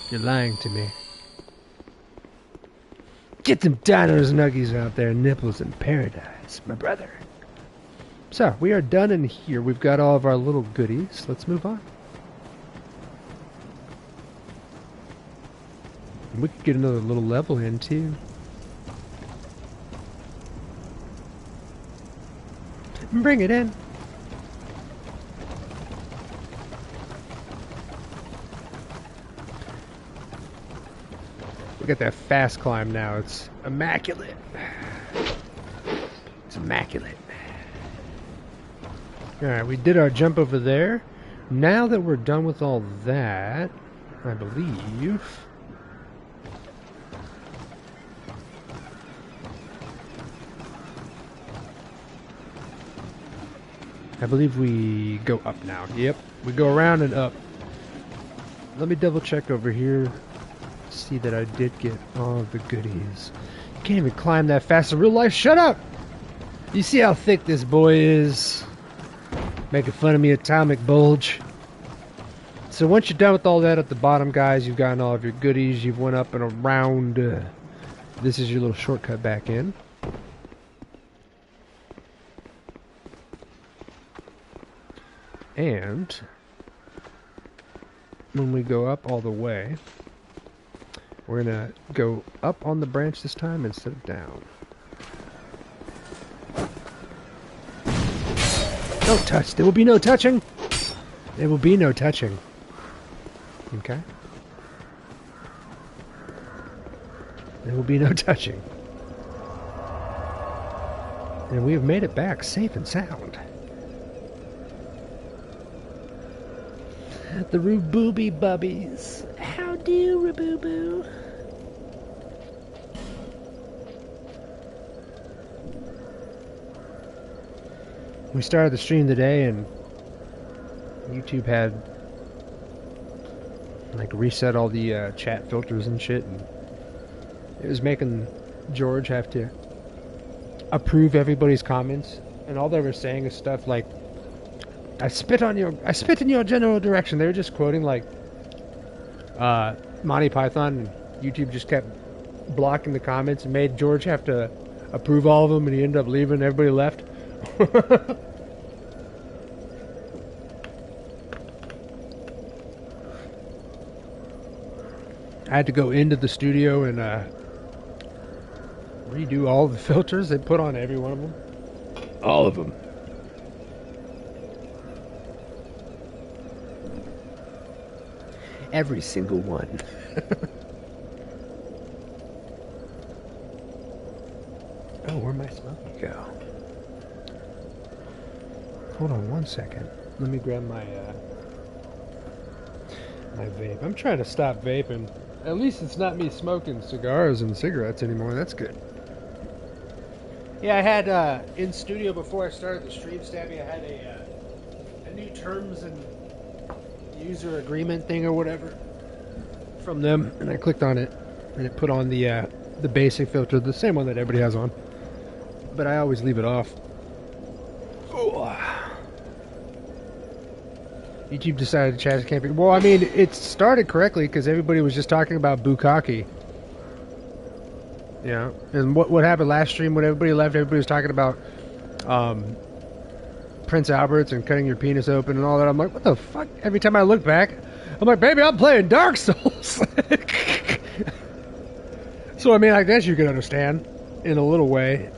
You're lying to me. Get them dinos nuggies out there, nipples in paradise, my brother. So, we are done in here. We've got all of our little goodies. Let's move on. We could get another little level in, too. Bring it in. We got that fast climb now. It's immaculate. It's immaculate. Alright, we did our jump over there. Now that we're done with all that, I believe... we go up now. Yep, we go around and up. Let me double check over here. See that I did get all of the goodies. You can't even climb that fast in real life. Shut up! You see how thick this boy is? Making fun of me, Atomic Bulge. So once you're done with all that at the bottom, guys, you've gotten all of your goodies. You've went up and around. This is your little shortcut back in. And when we go up all the way, we're gonna go up on the branch this time instead of down. Don't touch. There will be no touching. There will be no touching. Okay? There will be no touching. And we have made it back safe and sound. The Rabooby Bubbies. How do, Raboo-boo? We started the stream today and YouTube had like reset all the chat filters and shit, and it was making George have to approve everybody's comments, and all they were saying is stuff like, I spit in your general direction. They were just quoting like Monty Python, and YouTube just kept blocking the comments and made George have to approve all of them, and he ended up leaving. Everybody left. I had to go into the studio and redo all the filters they put on every one of them. All of them. Every single one. Oh, where'd my smoky go? Hold on one second. Let me grab my my vape. I'm trying to stop vaping. At least it's not me smoking cigars and cigarettes anymore. That's good. Yeah, I had in studio before I started the stream, Stabby, I had a new terms and user agreement thing or whatever from them, and I clicked on it, and it put on the basic filter, the same one that everybody has on, but I always leave it off. Oh. YouTube decided to chat camping. Well, I mean, it started correctly because everybody was just talking about bukkake. Yeah, and what happened last stream when everybody left? Everybody was talking about Prince Albert's and cutting your penis open and all that. I'm like, what the fuck? Every time I look back, I'm like, baby, I'm playing Dark Souls. So I mean, I guess you could understand in a little way,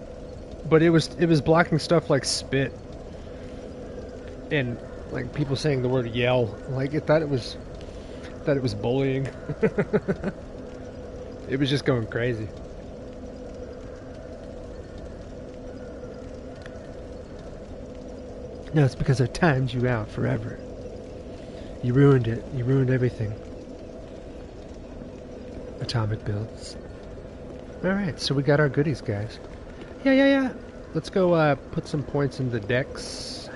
but it was blocking stuff like spit and like people saying the word yell. Like it thought it was bullying. It was just going crazy. No, it's because I timed you out forever. You ruined it. You ruined everything. Atomic builds. Alright, so we got our goodies, guys. Yeah. Let's go put some points in the decks.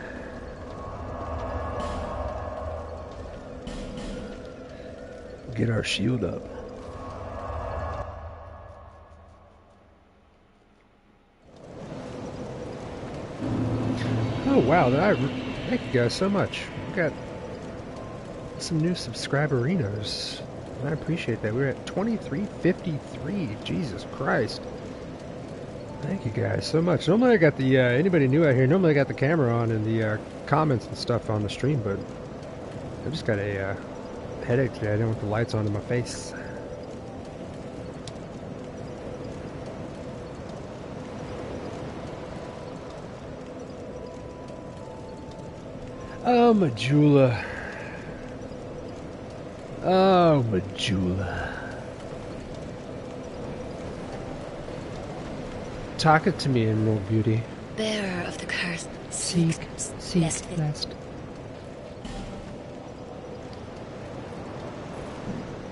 Get our shield up. Oh wow, thank you guys so much. We got some new subscriberinos. And I appreciate that. We're at 2353. Jesus Christ. Thank you guys so much. Normally I got the, anybody new out here, normally I got the camera on and the comments and stuff on the stream, but I just got a headache today. I don't want the lights on in my face. Oh, Majula. Oh, Majula. Talk it to me, Emerald Beauty. Bearer of the curse, Seek blessed.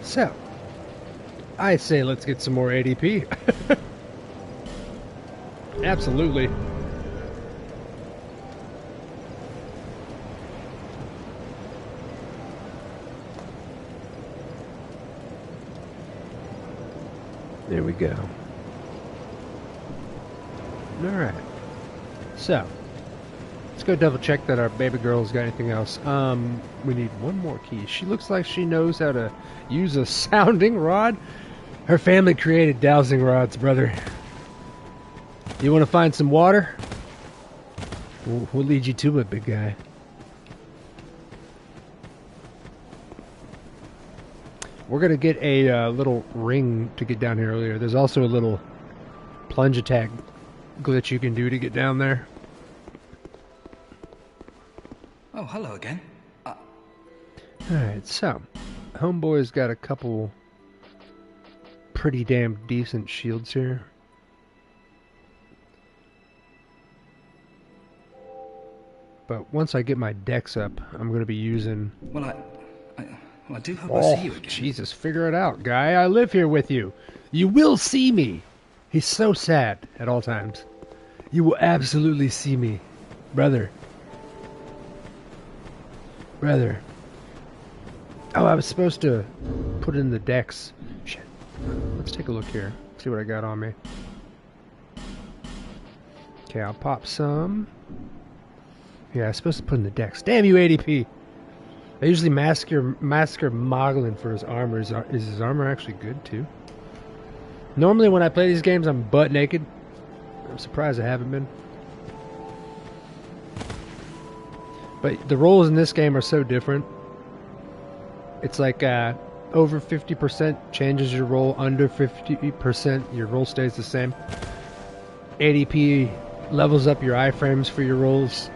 So, I say let's get some more ADP. Absolutely. There we go. Alright. So, let's go double check that our baby girl's got anything else. We need one more key. She looks like she knows how to use a sounding rod. Her family created dowsing rods, brother. You want to find some water? We'll lead you to it, big guy. we're going to get a little ring to get down here earlier. There's also a little plunge attack glitch you can do to get down there. Oh, hello again. Alright, so Homeboy's got a couple pretty damn decent shields here. But once I get my dex up, I'm going to be using... Well, I do hope I see you again. Jesus, figure it out, guy. I live here with you. You will see me. He's so sad at all times. You will absolutely see me. Brother. Brother. Oh, I was supposed to put in the dex. Shit. Let's take a look here. See what I got on me. Okay, I'll pop some. Yeah, I was supposed to put in the dex. Damn you, ADP! I usually massacre Moglin for his armor. Is his armor actually good, too? Normally when I play these games, I'm butt naked. I'm surprised I haven't been. But the rolls in this game are so different. It's like over 50% changes your roll, under 50% your roll stays the same. ADP levels up your iframes for your rolls.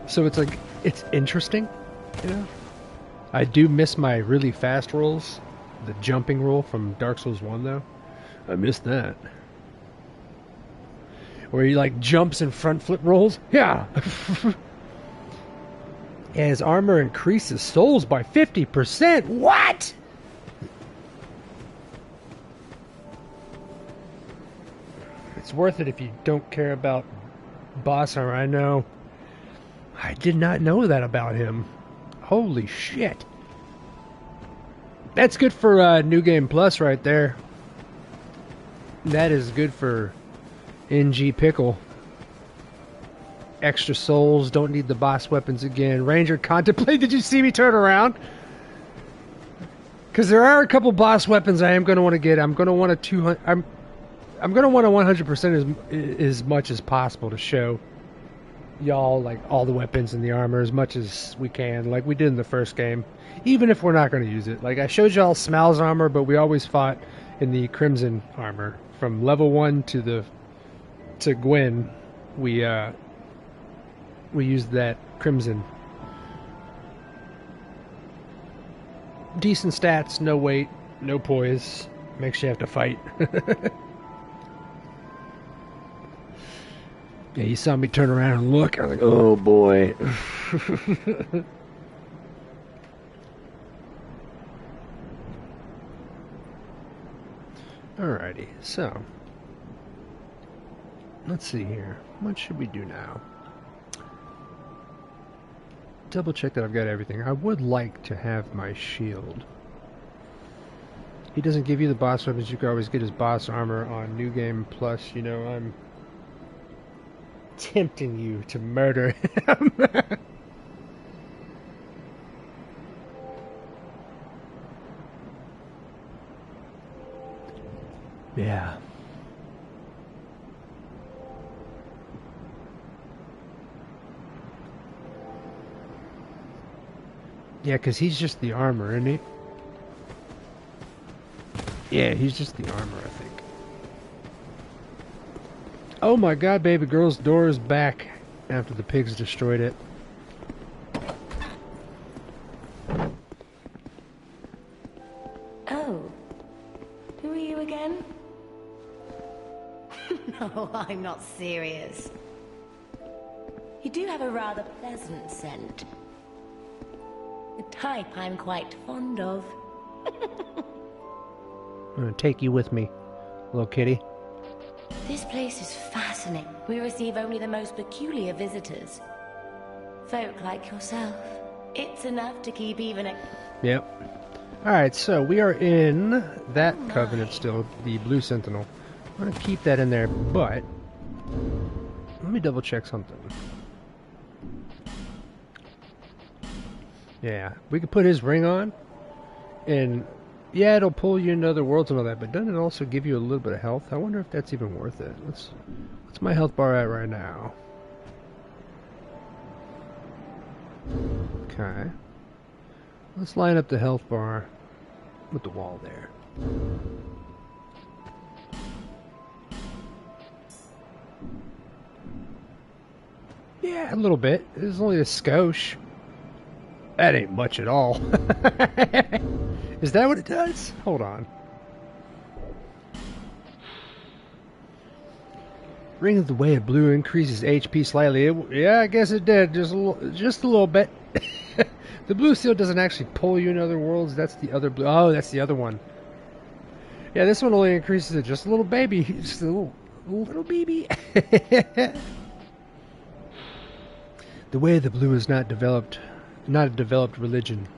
So it's like, it's interesting, you know? I do miss my really fast rolls. The jumping roll from Dark Souls 1 though. I missed that. Where he like jumps and front flip rolls. Yeah! Yeah, his armor increases souls by 50%. What? It's worth it if you don't care about boss armor. I know. I did not know that about him. Holy shit. That's good for New Game Plus right there. That is good for NG Pickle. Extra souls, don't need the boss weapons again. Ranger Contemplate, did you see me turn around? Because there are a couple boss weapons I am going to want to get. I'm going to want a 200... I'm going to want a 100% as much as possible to show y'all like all the weapons and the armor as much as we can, like we did in the first game. Even if we're not going to use it. Like I showed y'all Smal's armor, but we always fought in the Crimson armor. From level 1 to Gwen, we used that Crimson. Decent stats, no weight, no poise. Makes you have to fight. Yeah, you saw me turn around and look. I was like, oh boy. Alrighty, so let's see here. What should we do now? Double check that I've got everything. I would like to have my shield. He doesn't give you the boss weapons. You can always get his boss armor on New Game Plus. You know, I'm tempting you to murder him. Yeah. Yeah, because he's just the armor, isn't he? Yeah, he's just the armor, I think. Oh my god, baby girl's door is back after the pigs destroyed it. Oh. Who are you again? No, I'm not serious. You do have a rather pleasant scent. A type I'm quite fond of. I'm gonna take you with me, little kitty. This place is fascinating. We receive only the most peculiar visitors. Folk like yourself. It's enough to keep even a... Yep. Alright, so we are in that covenant still, the Blue Sentinel. I'm gonna keep that in there, but let me double check something. Yeah, we could put his ring on, and yeah, it'll pull you into other worlds and all that, but doesn't it also give you a little bit of health? I wonder if that's even worth it. What's my health bar at right now? Okay. Let's line up the health bar. with the wall there. Yeah, a little bit. It's only a skosh. That ain't much at all. Is that what it does? Hold on. Ring of the Way of Blue increases HP slightly. Yeah, I guess it did. Just a little bit. The blue seal doesn't actually pull you in other worlds. That's the other blue. Oh, that's the other one. Yeah, this one only increases it just a little baby. Just a little baby. The Way of the Blue is not a developed religion.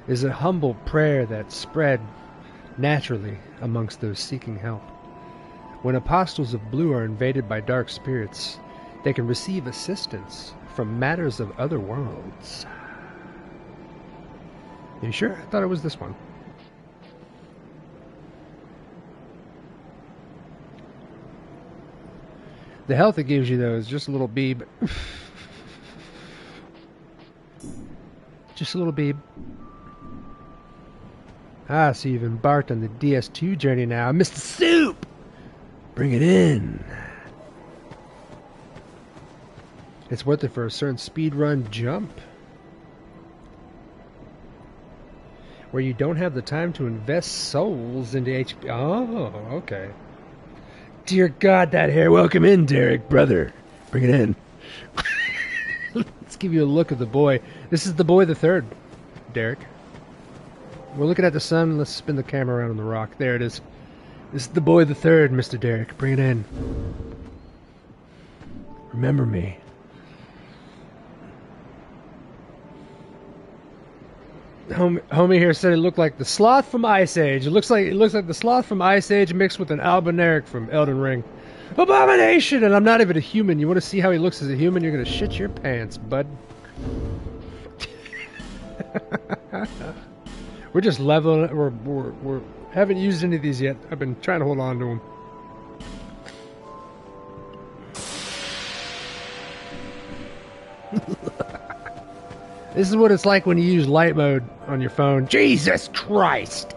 It is a humble prayer that spread naturally amongst those seeking help. When apostles of blue are invaded by dark spirits, they can receive assistance from matters of other worlds. You sure? I thought it was this one. The health it gives you, though, is just a little beeb. Just a little beeb. Ah, so you've embarked on the DS2 journey now. Mr. Soup! Bring it in. It's worth it for a certain speedrun jump. Where you don't have the time to invest souls into HP. Oh, okay. Dear God, that hair. Welcome in, Derek, brother. Bring it in. Let's give you a look of the boy. This is the boy the third, Derek. We're looking at the sun. Let's spin the camera around on the rock. There it is. This is the boy the third, Mr. Derek. Bring it in. Remember me. Homie here said it looked like the sloth from Ice Age. It looks like the sloth from Ice Age mixed with an Albinauric from Elden Ring. Abomination! And I'm not even a human. You want to see how he looks as a human? You're gonna shit your pants, bud. We're just leveling. We're haven't used any of these yet. I've been trying to hold on to them. This is what it's like when you use light mode on your phone. Jesus Christ!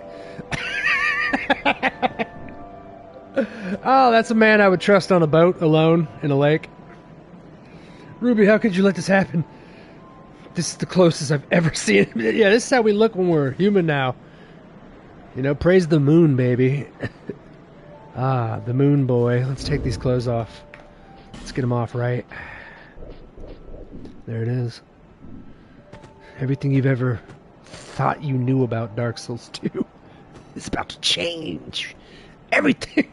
Oh, that's a man I would trust on a boat, alone, in a lake. Ruby, how could you let this happen? This is the closest I've ever seen him. Yeah, this is how we look when we're human now. You know, praise the moon, baby. Ah, the moon boy. Let's take these clothes off. Let's get them off right. There it is. Everything you've ever thought you knew about Dark Souls 2 is about to change. Everything.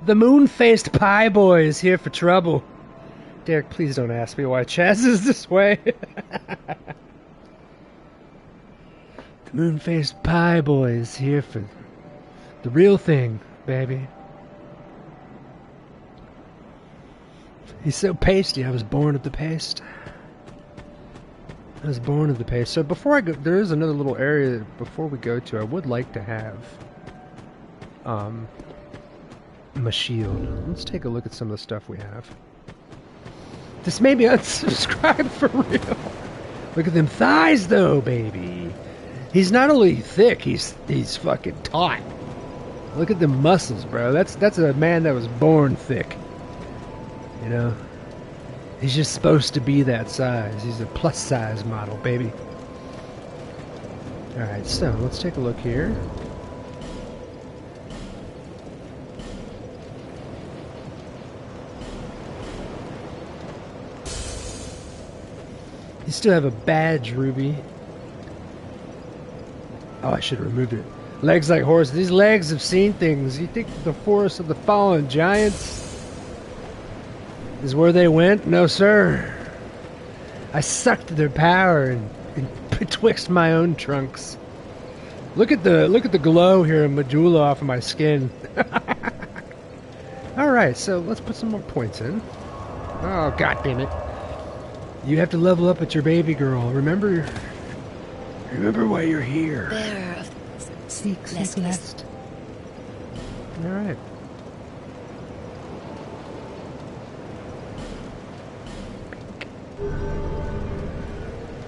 The moon-faced pie boy is here for trouble. Derek, please don't ask me why Chaz is this way. The moon-faced pie boy is here for the real thing, baby. He's so pasty. I was born of the paste. I was born of the paste. So before I go, there is another little area before we go to. I would like to have my shield. Let's take a look at some of the stuff we have. This made me unsubscribe for real. Look at them thighs, though, baby. He's not only thick, he's fucking taut. Look at the muscles, bro. That's a man that was born thick. You know, he's just supposed to be that size. He's a plus size model, baby. All right, so let's take a look here. You still have a badge, Ruby. Oh, I should have removed it. Legs like horses. These legs have seen things. You think the forest of the fallen giants is where they went? No, sir. I sucked their power and betwixt my own trunks. Look at the glow here in Majula off of my skin. All right, so let's put some more points in. Oh, God damn it! You have to level up at your baby girl. Remember why you're here. Bearer of Seek Celeste. All right.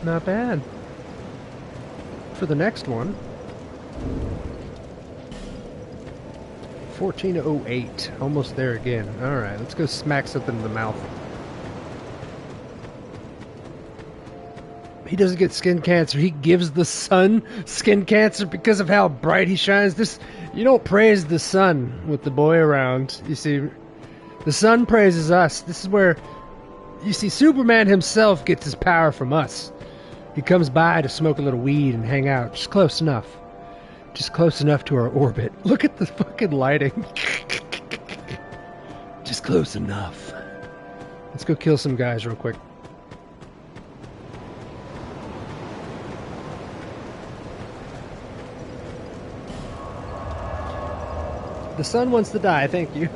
Not bad. for the next one. 1408. Almost there again. Alright, let's go smack something in the mouth. He doesn't get skin cancer. He gives the sun skin cancer because of how bright he shines. This, you don't praise the sun with the boy around. You see, the sun praises us. This is where, you see, Superman himself gets his power from us. He comes by to smoke a little weed and hang out. Just close enough. Just close enough to our orbit. Look at the fucking lighting. Just close enough. Let's go kill some guys real quick. The sun wants to die, thank you.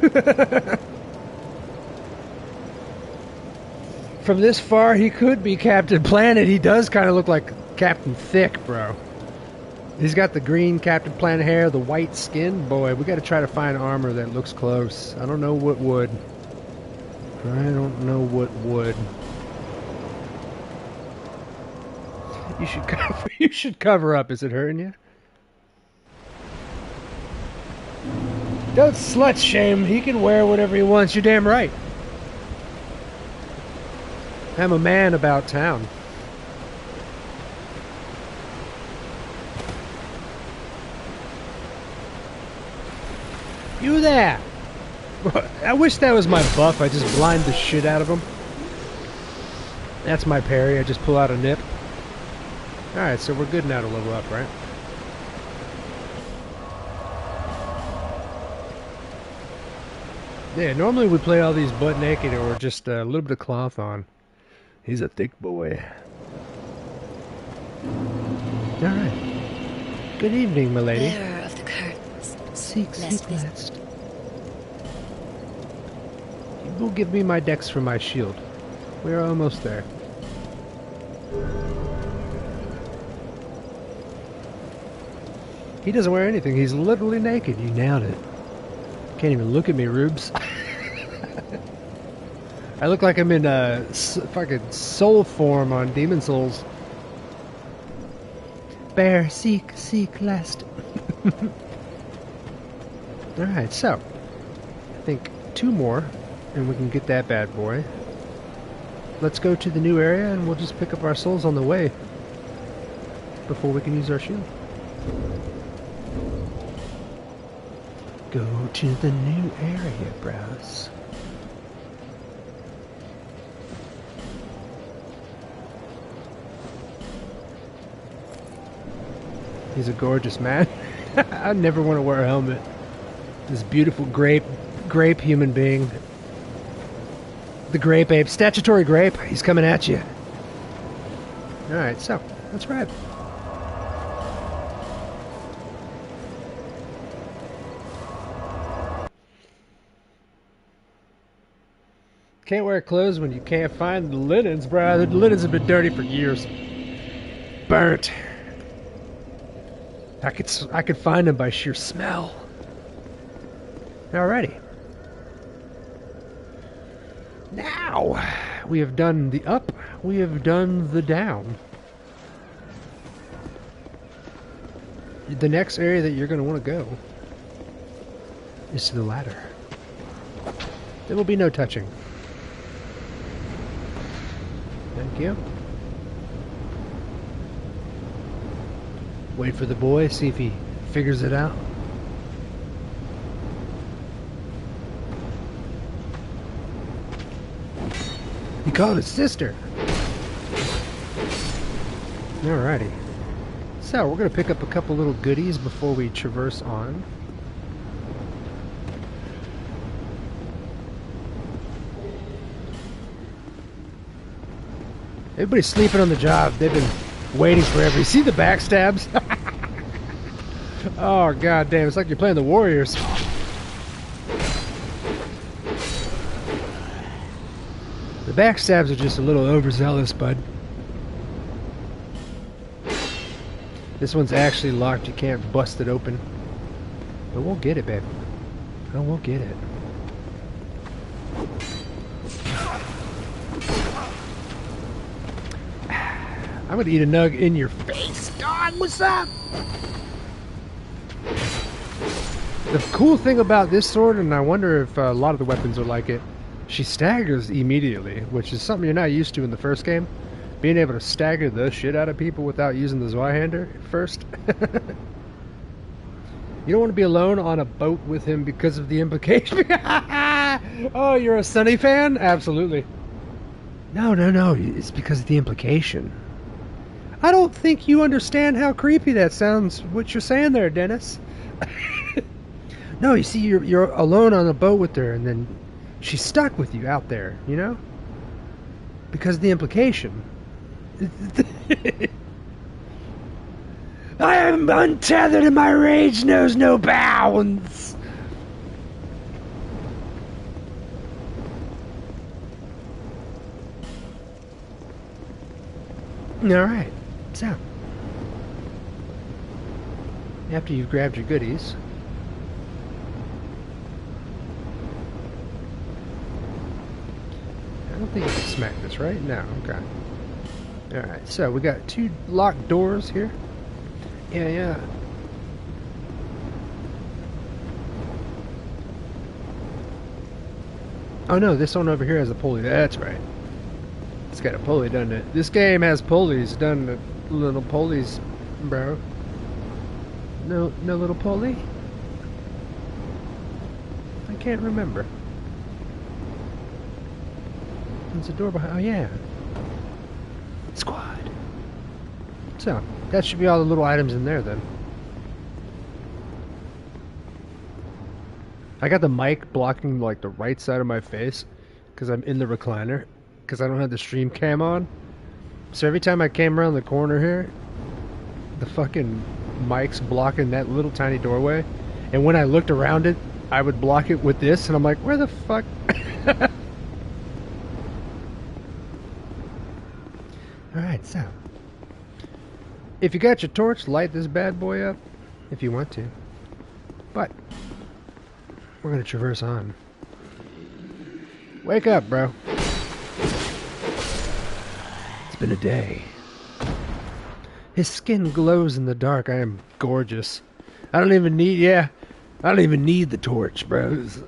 From this far, he could be Captain Planet. He does kind of look like Captain Thick, bro. He's got the green Captain Planet hair, the white skin. Boy, we got to try to find armor that looks close. I don't know what would. I don't know what would. You should cover up. Is it hurting you? Don't slut shame. He can wear whatever he wants. You're damn right. I'm a man about town. You there? I wish that was my buff. I just blind the shit out of him. That's my parry. I just pull out a nip. Alright, so we're good now to level up, right? Yeah, normally we play all these butt naked or just a little bit of cloth on. He's a thick boy. Alright. Good evening, my lady. Bearer of the curtains. Seek lest. You will give me my dex for my shield. We're almost there. He doesn't wear anything. He's literally naked. You nailed it. Can't even look at me, Rubes. I look like I'm in fucking soul form on Demon Souls. Bear, seek lest. Alright, so I think 2 more and we can get that bad boy. Let's go to the new area and we'll just pick up our souls on the way before we can use our shield. Go to the new area, bros. He's a gorgeous man. I never want to wear a helmet. This beautiful grape human being. The grape ape. Statutory grape. He's coming at you. Alright, so, let's ride. Can't wear clothes when you can't find the linens, bro. The linens have been dirty for years. Burnt. I could find them by sheer smell. Alrighty. Now, we have done the up, we have done the down. The next area that you're going to want to go is to the ladder. There will be no touching. Thank you. Wait for the boy, see if he figures it out. He called his sister. Alrighty. So, we're going to pick up a couple little goodies before we traverse on. Everybody's sleeping on the job. They've been waiting forever. You see the backstabs? Oh, god damn. It's like you're playing the Warriors. The backstabs are just a little overzealous, bud. This one's actually locked. You can't bust it open. But we'll get it, baby. Oh, we'll get it. I'm gonna eat a nug in your face, dog. What's up? The cool thing about this sword, and I wonder if a lot of the weapons are like it, she staggers immediately, which is something you're not used to in the first game. Being able to stagger the shit out of people without using the Zweihander first. You don't want to be alone on a boat with him because of the implication. Oh, you're a Sunny fan? Absolutely. No. It's because of the implication. I don't think you understand how creepy that sounds, what you're saying there, Dennis. No, you see, you're alone on a boat with her, and then she's stuck with you out there, you know? Because of the implication. I am untethered and my rage knows no bounds. Alright, so after you've grabbed your goodies, I don't think you can smack this, right? No, okay. Alright, so we got 2 locked doors here. Yeah. Oh no, this one over here has a pulley. That's right. It's got a pulley, doesn't it? This game has pulleys, doesn't it? Little pulleys, bro. No little pulley? I can't remember. There's a door behind. Oh yeah. Squad. So, that should be all the little items in there then. I got the mic blocking like the right side of my face because I'm in the recliner because I don't have the stream cam on. So every time I came around the corner here, the fucking mic's blocking that little tiny doorway. And when I looked around it, I would block it with this and I'm like, where the fuck? Alright, so if you got your torch, light this bad boy up if you want to. But we're gonna traverse on. Wake up, bro. It's been a day. His skin glows in the dark. I am gorgeous. I don't even need the torch, bros.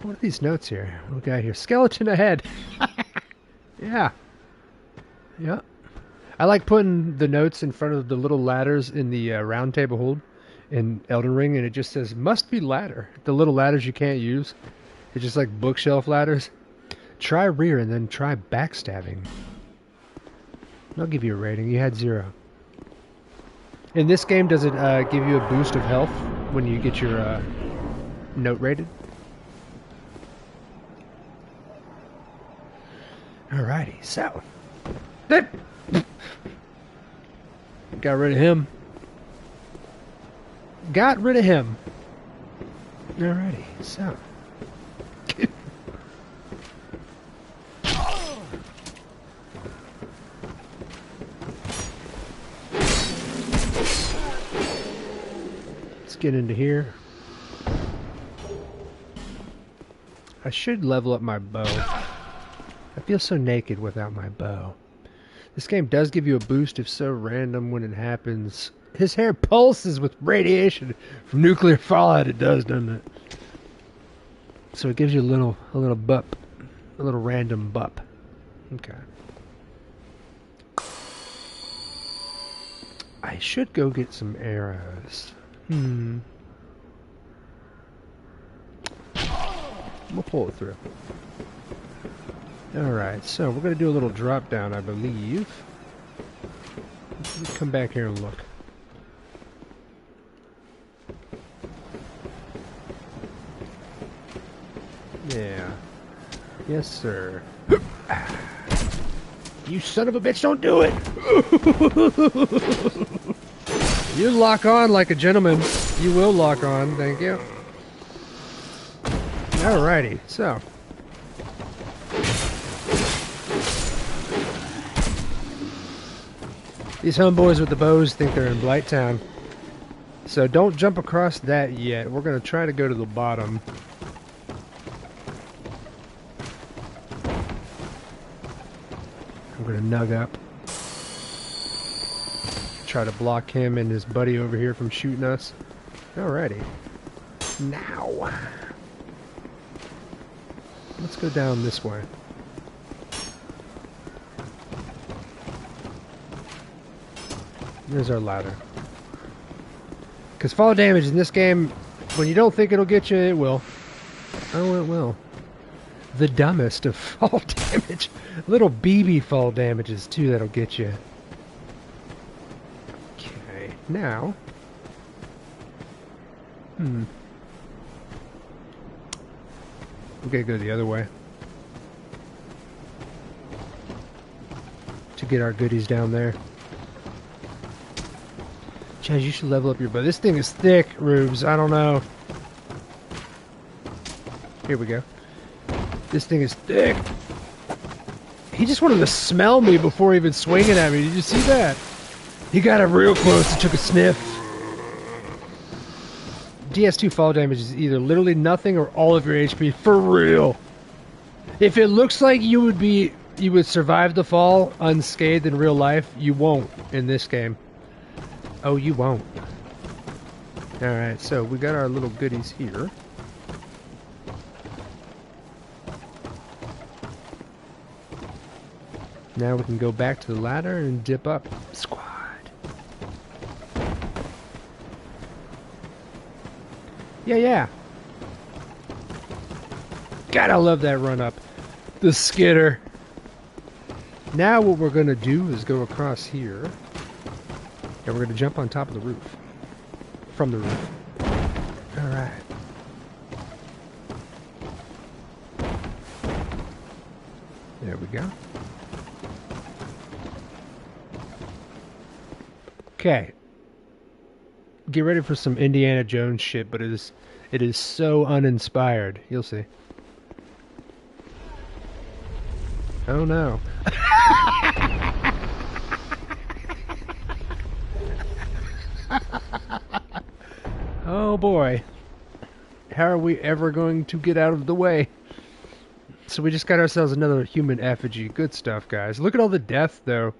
What are these notes here? What we got here? Skeleton ahead. Yeah. I like putting the notes in front of the little ladders in the round table hold in Elden Ring, and it just says, must be ladder. The little ladders you can't use. It's just like bookshelf ladders. Try rear and then try backstabbing. I'll give you a rating. You had 0. In this game, does it give you a boost of health when you get your note rated? Alrighty, so. Got rid of him. Alrighty, so. Let's get into here. I should level up my bow. I feel so naked without my bow. This game does give you a boost if so random when it happens. His hair pulses with radiation from nuclear fallout. It does, doesn't it? So it gives you a little bup, a little random bup. Okay. I should go get some arrows. We'll pull it through. Alright, so we're going to do a little drop down, I believe. Let me come back here and look. Yeah. Yes, sir. You son of a bitch, don't do it! You lock on like a gentleman. You will lock on, thank you. Alrighty, so. These homeboys with the bows think they're in Blighttown. So don't jump across that yet. We're going to try to go to the bottom. We're gonna nug up. Try to block him and his buddy over here from shooting us. Alrighty. Now. Let's go down this way. There's our ladder. Because fall damage in this game, when you don't think it'll get you, it will. Oh, it will. The dumbest of fall damage. Little BB fall damages, too, that'll get you. Okay, now... We gotta go the other way. To get our goodies down there. Chaz, you should level up your bow. This thing is thick, Rubes. I don't know. Here we go. This thing is thick. He just wanted to smell me before even swinging at me. Did you see that? He got up real close and took a sniff. DS2 fall damage is either literally nothing or all of your HP. For real. If it looks like you would survive the fall unscathed in real life, you won't in this game. Oh, you won't. Alright, so we got our little goodies here. Now we can go back to the ladder and dip up. Squad. Yeah. God, I love that run up. The skitter. Now what we're going to do is go across here. And we're going to jump on top of the roof. From the roof. Alright. There we go. Okay. Get ready for some Indiana Jones shit, but it is so uninspired. You'll see. Oh no. Oh boy. How are we ever going to get out of the way? So we just got ourselves another human effigy. Good stuff, guys. Look at all the death, though,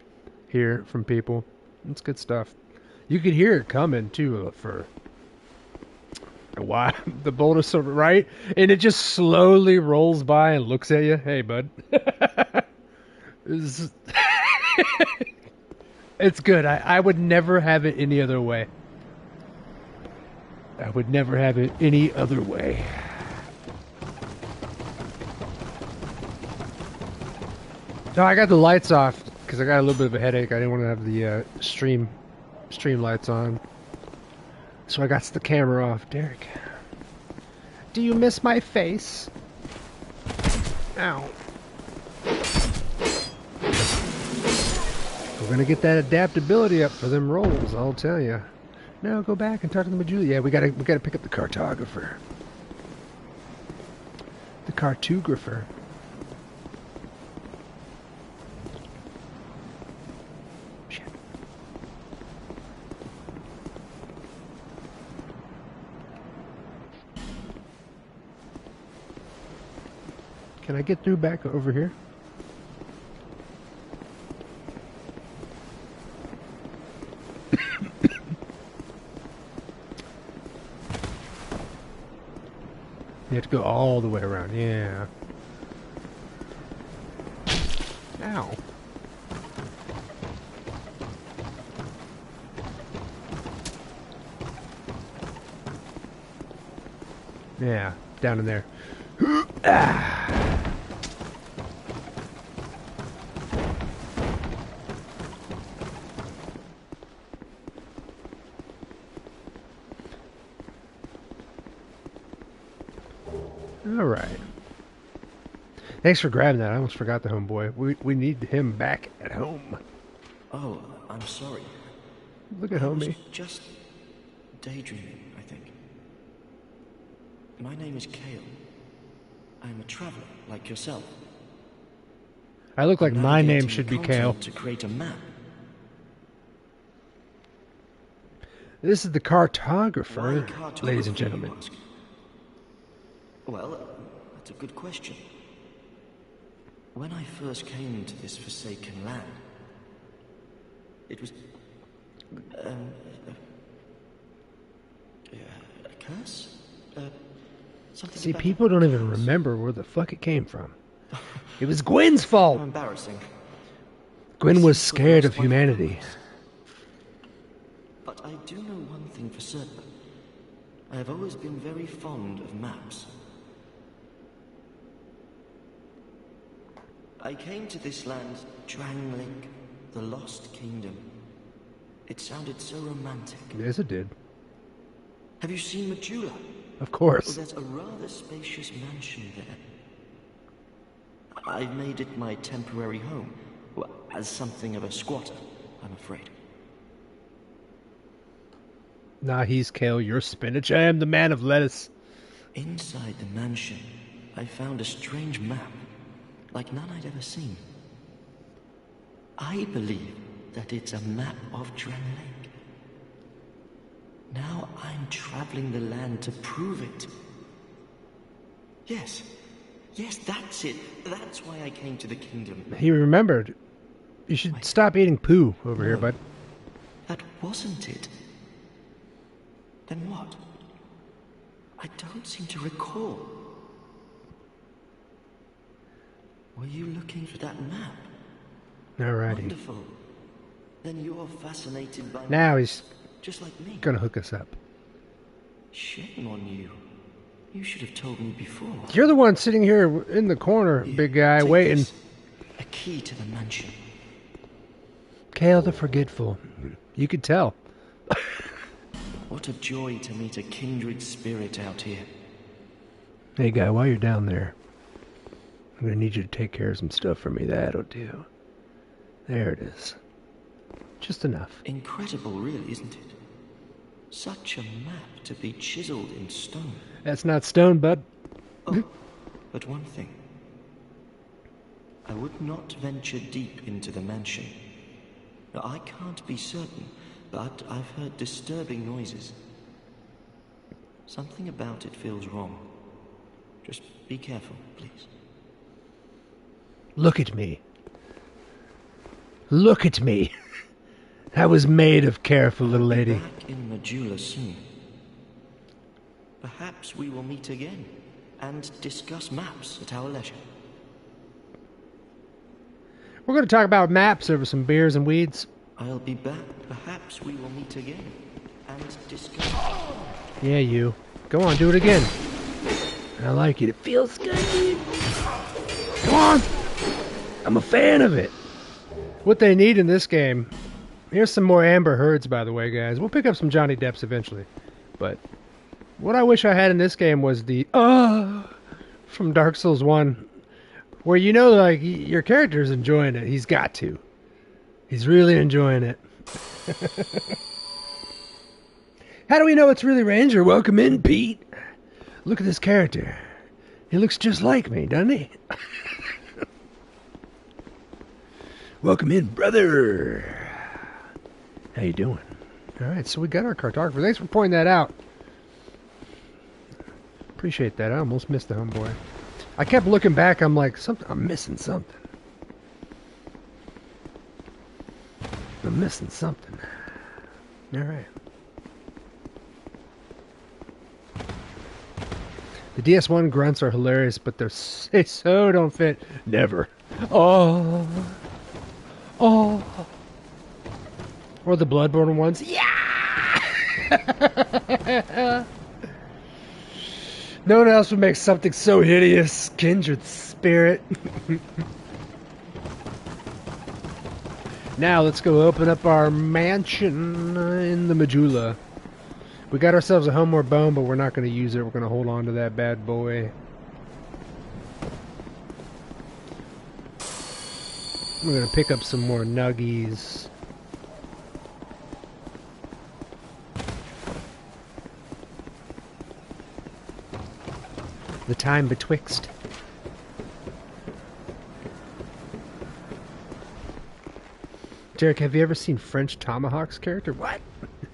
here from people. It's good stuff. You could hear it coming, too, for a while. The boulder, sort of, right? And it just slowly rolls by and looks at you. Hey, bud. It's good. I would never have it any other way. I would never have it any other way. No, I got the lights off because I got a little bit of a headache. I didn't want to have the stream lights on. So I got the camera off. Derek, do you miss my face? Ow. We're going to get that adaptability up for them rolls, I'll tell you. No, go back and talk to the Majula. Yeah, we gotta pick up the cartographer. The cartographer. Shit. Can I get through back over here? You have to go all the way around, yeah. Ow. Yeah, down in there. Alright. Thanks for grabbing that. I almost forgot the homeboy. We need him back at home. Oh, I'm sorry. Look at homie. I was just daydreaming, I think. My name is Kale. I'm a traveler, like yourself. I look like my name should be Kale. To create a map. This is the cartographer, ladies and gentlemen. Well, that's a good question. When I first came to this forsaken land, it was... a curse? Something See, about people don't even remember where the fuck it came from. It was Gwyn's fault. How embarrassing. Gwyn was scared of humanity. But I do know one thing for certain. I have always been very fond of maps. I came to this land, Drangleic, the Lost Kingdom. It sounded so romantic. Yes, it did. Have you seen Majula? Of course. Well, there's a rather spacious mansion there. I've made it my temporary home. Well, as something of a squatter, I'm afraid. Nah, he's kale, you're spinach. I am the man of lettuce. Inside the mansion, I found a strange map, like none I'd ever seen. I believe that it's a map of Drangleic. Now I'm traveling the land to prove it. Yes, that's it. That's why I came to the kingdom. He remembered. You should stop eating poo over here, bud. That wasn't it. Then what? I don't seem to recall. Were you looking for that map? Alrighty. Wonderful. Then you're fascinated by now he's just like me. Gonna hook us up. Shame on you. You should have told me before. You're the one sitting here in the corner, big guy, waiting. This. A key to the mansion. Kale the Forgetful. You could tell. What a joy to meet a kindred spirit out here. Hey, guy, while you're down there, I'm gonna need you to take care of some stuff for me. That'll do. There it is. Just enough. Incredible, really, isn't it? Such a map to be chiseled in stone. That's not stone, bud. Oh, but one thing. I would not venture deep into the mansion. Now, I can't be certain, but I've heard disturbing noises. Something about it feels wrong. Just be careful, please. Look at me. Look at me. I was made of careful, little lady. Back in Majula soon. Perhaps we will meet again and discuss maps at our leisure. We're going to talk about maps over some beers and weeds. I'll be back. Perhaps we will meet again and discuss... Yeah, you. Go on, do it again. I like it. It feels good, dude. Come on. I'm a fan of it. What they need in this game... Here's some more Amber Heards, by the way, guys. We'll pick up some Johnny Depps eventually. But what I wish I had in this game was the from Dark Souls 1. Where you know, like, your character's enjoying it. He's got to. He's really enjoying it. How do we know it's really Ranger? Welcome in, Pete. Look at this character. He looks just like me, doesn't he? Welcome in, brother. How you doing? Alright, so we got our cartographer. Thanks for pointing that out. Appreciate that. I almost missed the homeboy. I kept looking back. I'm like, I'm missing something. I'm missing something. Alright. The DS1 grunts are hilarious, but they so don't fit. Never. Oh. Or the Bloodborne ones. Yeah! No one else would make something so hideous. Kindred spirit. Now let's go open up our mansion in the Majula. We got ourselves a Homeward Bone, but we're not going to use it. We're going to hold on to that bad boy. We're going to pick up some more nuggies. The time betwixt. Derek, have you ever seen French Tomahawk's character? What?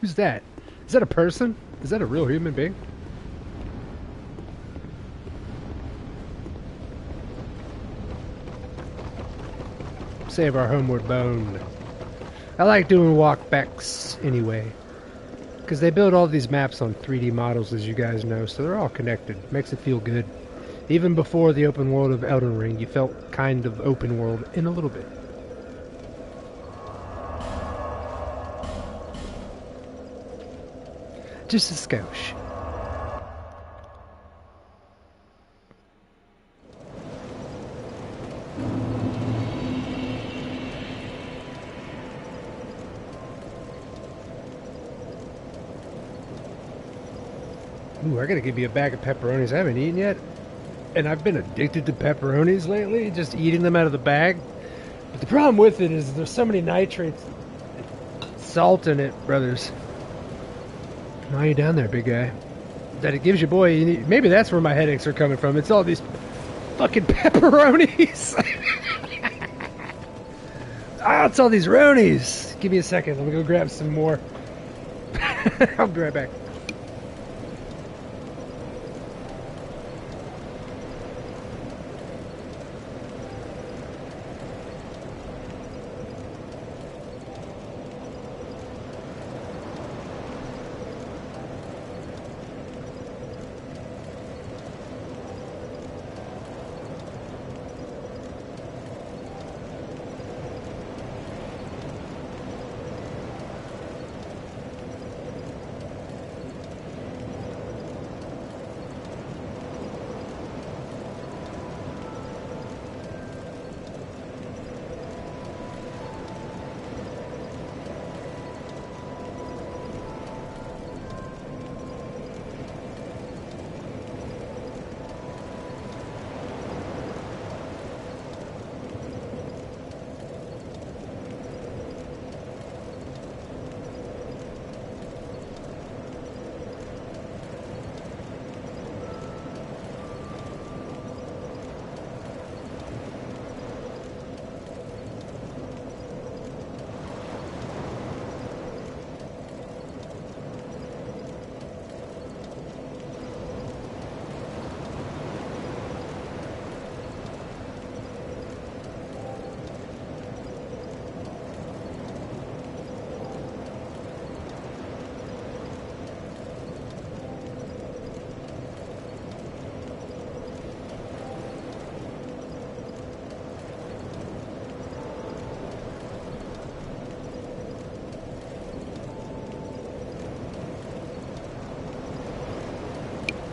Who's that? Is that a person? Is that a real human being? save our homeward bound. I like doing walkbacks anyway, because they build all these maps on 3D models, as you guys know, so they're all connected. Makes it feel good. Even before the open world of Elden Ring, you felt kind of open world in a little bit. Just a skosh. Ooh, I gotta give you a bag of pepperonis I haven't eaten yet. And I've been addicted to pepperonis lately, just eating them out of the bag. But the problem with it is there's so many nitrates, salt in it, brothers. Why are you down there, big guy? That it gives you, boy, maybe that's where my headaches are coming from. It's all these fucking pepperonis. It's all these ronies. Give me a second. Let me go grab some more. I'll be right back.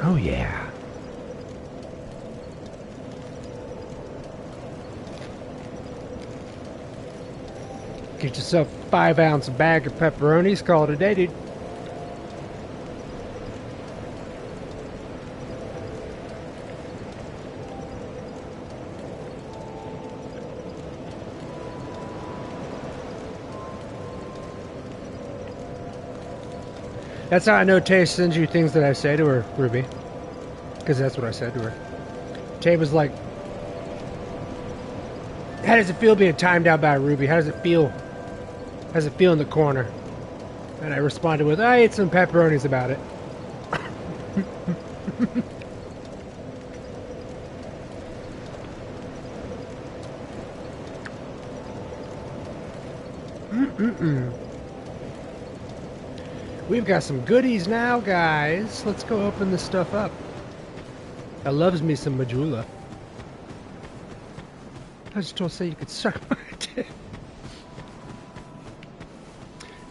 Oh yeah. Get yourself a 5-ounce bag of pepperonis. Call it a day, dude. That's how I know Tay sends you things that I say to her, Ruby. Because that's what I said to her. Tay was like, how does it feel being timed out by Ruby? How does it feel? How does it feel in the corner? And I responded with, I ate some pepperonis about it. We've got some goodies now, guys. Let's go open this stuff up. I loves me some Majula. I was just told to say you could suck my dick.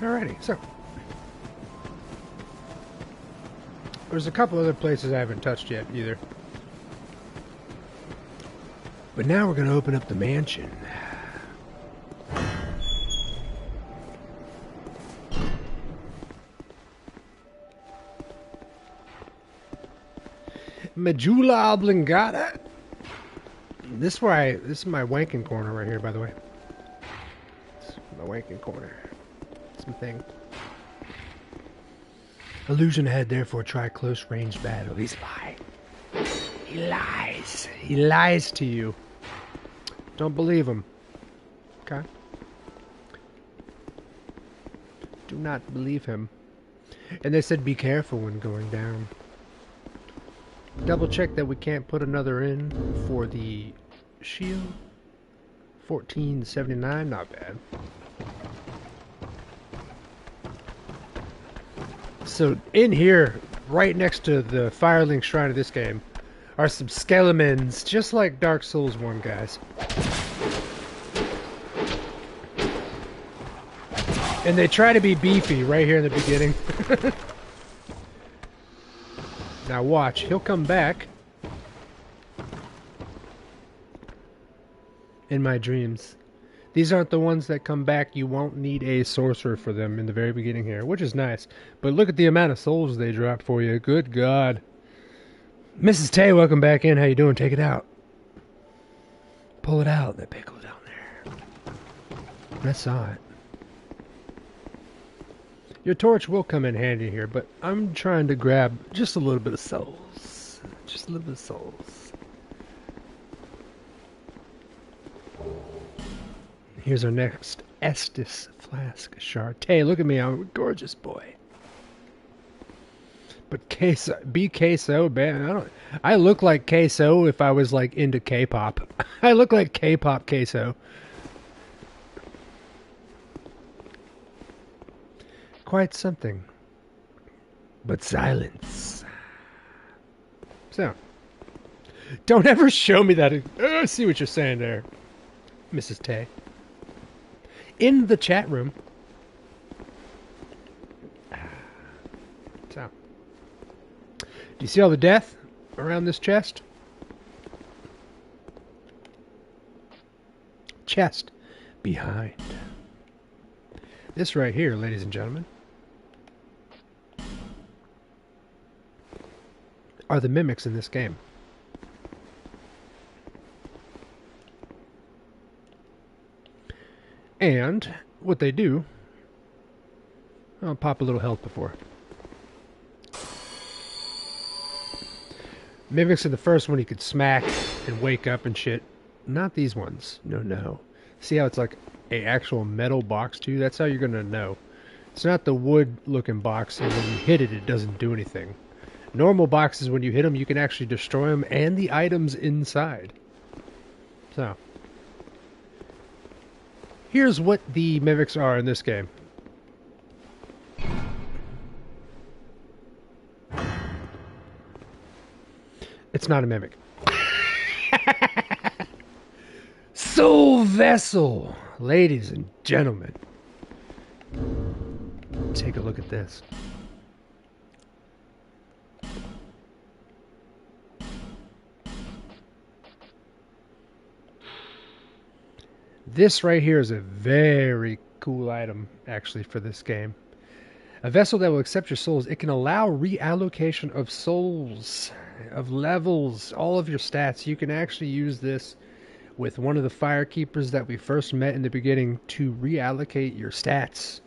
Alrighty, so there's a couple other places I haven't touched yet either. But now we're going to open up the mansion. Majula oblongata. This is my wanking corner right here, by the way. It's my wanking corner. It's my thing. Illusion ahead, therefore try close range battle. He's lying. He lies. He lies to you. Don't believe him. Okay? Do not believe him. And they said be careful when going down. Double check that we can't put another in for the shield 1479, not bad. So in here, right next to the Firelink Shrine of this game, are some skeletons, just like Dark Souls 1, guys. And they try to be beefy right here in the beginning. Now watch, he'll come back in my dreams. These aren't the ones that come back. You won't need a sorcerer for them in the very beginning here, which is nice. But look at the amount of souls they drop for you. Good God. Mrs. Tay, welcome back in. How you doing? Take it out. Pull it out, that pickle down there. I saw it. Your torch will come in handy here, but I'm trying to grab just a little bit of souls. Just a little bit of souls. Here's our next Estus flask shard. Tay, look at me. I'm a gorgeous boy. But queso, be queso, man. I look like queso if I was like into K-pop. I look like K-pop queso. Quite something. But silence. So, don't ever show me that. I see what you're saying there, Mrs. Tay. In the chat room. So. Do you see all the death around this chest? Chest behind. This right here, ladies and gentlemen, are the mimics in this game. And what they do, I'll pop a little health before. Mimics in the first one you could smack and wake up and shit. Not these ones. No. See how it's like a actual metal box too? That's how you're gonna know. It's not the wood looking box, and when you hit it, it doesn't do anything. Normal boxes, when you hit them, you can actually destroy them and the items inside. So, here's what the mimics are in this game. It's not a mimic. Soul Vessel, ladies and gentlemen. Take a look at this. This right here is a very cool item, actually, for this game. A vessel that will accept your souls. It can allow reallocation of souls, of levels, all of your stats. You can actually use this with one of the Firekeepers that we first met in the beginning to reallocate your stats.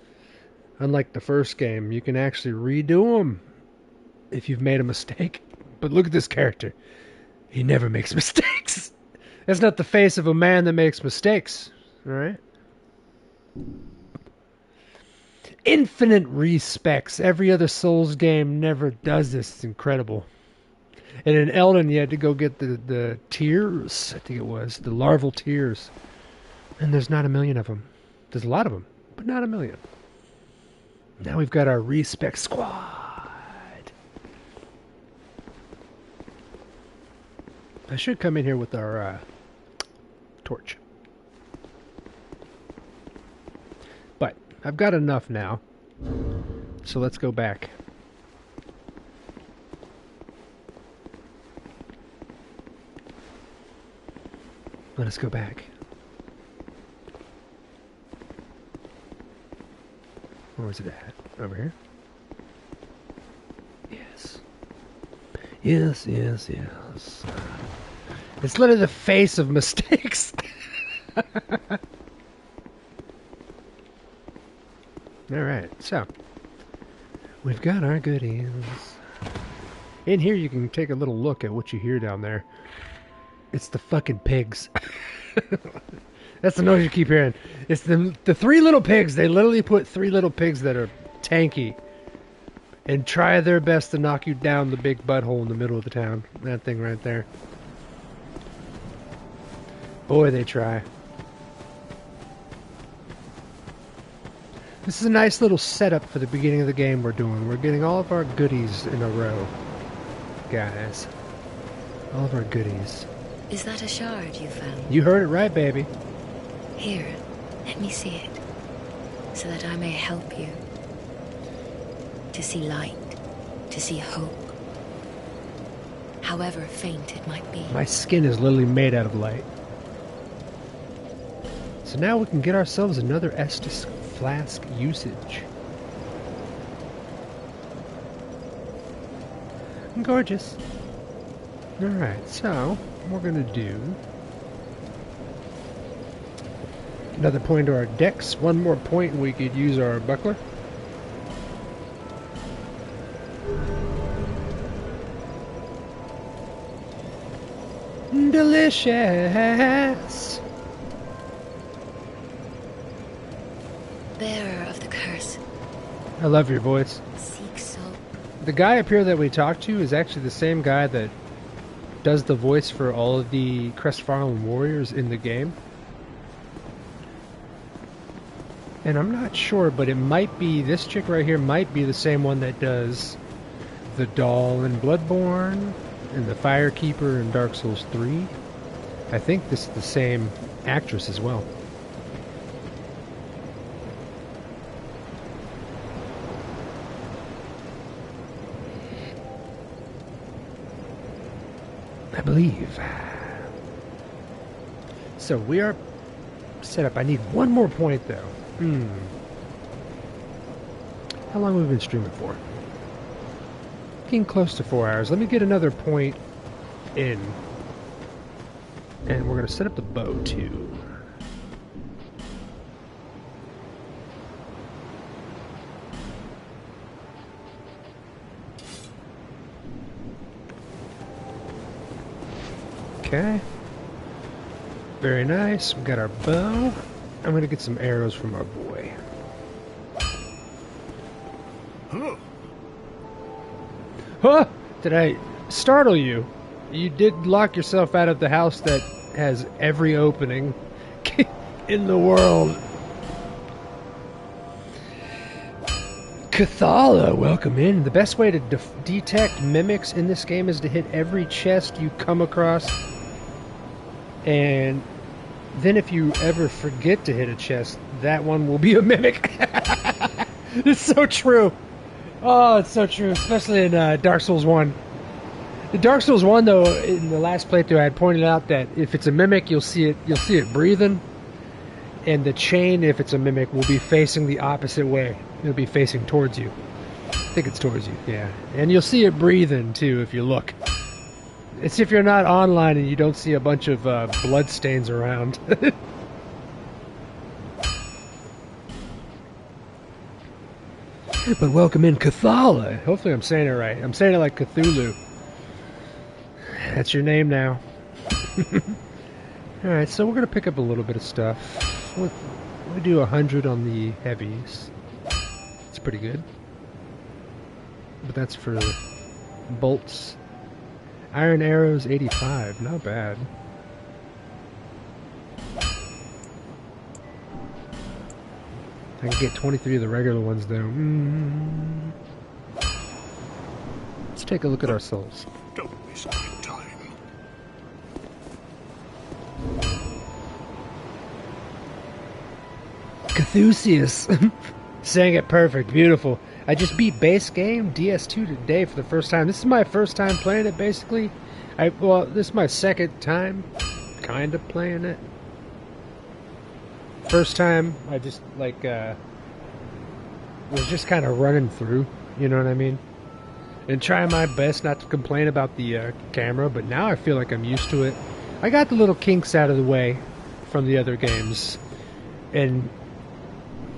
Unlike the first game, you can actually redo them if you've made a mistake. But look at this character. He never makes mistakes. That's not the face of a man that makes mistakes. Alright? Infinite respects. Every other Souls game never does this. It's incredible. And in Elden, you had to go get the tears, I think it was. The larval tears. And there's not a million of them. There's a lot of them, but not a million. Now we've got our respect squad. I should come in here with our torch. But I've got enough now. So let's go back. Let us go back. Where was it at? Over here? Yes. Yes. It's literally the face of mistakes. Alright, so. We've got our goodies. In here you can take a little look at what you hear down there. It's the fucking pigs. That's the noise you keep hearing. It's the three little pigs. They literally put three little pigs that are tanky and try their best to knock you down the big butthole in the middle of the town. That thing right there. Boy, they try. This is a nice little setup for the beginning of the game we're doing. We're getting all of our goodies in a row, guys. All of our goodies. Is that a shard you found? You heard it right, baby. Here, let me see it, so that I may help you. To see light, to see hope. However faint it might be. My skin is literally made out of light. So now we can get ourselves another Estus flask usage. Gorgeous. Alright, so we're gonna do another point to our decks. One more point and we could use our buckler. Delicious. Bearer of the curse. I love your voice. Seek so. The guy up here that we talked to is actually the same guy that does the voice for all of the Crestfallen warriors in the game. And I'm not sure, but it might be, this chick right here might be the same one that does the doll in Bloodborne and the Firekeeper in Dark Souls 3. I think this is the same actress as well. I believe. So we are set up. I need one more point though. How long have we been streaming for? Getting close to 4 hours. Let me get another point in. And we're going to set up the bow too. Okay. Very nice. We got our bow. I'm going to get some arrows from our boy. Huh? Did I startle you? You did lock yourself out of the house that has every opening in the world. Cathala, welcome in. The best way to detect mimics in this game is to hit every chest you come across. And then if you ever forget to hit a chest, that one will be a mimic. It's so true. Oh, it's so true, especially in Dark Souls 1. In Dark Souls 1, though, in the last playthrough, I had pointed out that if it's a mimic, you'll see it breathing, and the chain, if it's a mimic, will be facing the opposite way. It'll be facing towards you. I think it's towards you, yeah. And you'll see it breathing too if you look. It's if you're not online and you don't see a bunch of blood stains around. But welcome in, Cathala. Hopefully I'm saying it right. I'm saying it like Cthulhu. That's your name now. Alright, so we're going to pick up a little bit of stuff. We'll do 100 on the heavies. It's pretty good. But that's for bolts. Iron arrows, 85. Not bad. I can get 23 of the regular ones, though. Let's take a look at our souls. Don't waste my time. Cthusias. Saying it perfect. Beautiful. I just beat base game DS2 today for the first time. This is my first time playing it, basically. Well, this is my second time kind of playing it. First time, I just, like, was just kind of running through, you know what I mean? And trying my best not to complain about the camera, but now I feel like I'm used to it. I got the little kinks out of the way from the other games, and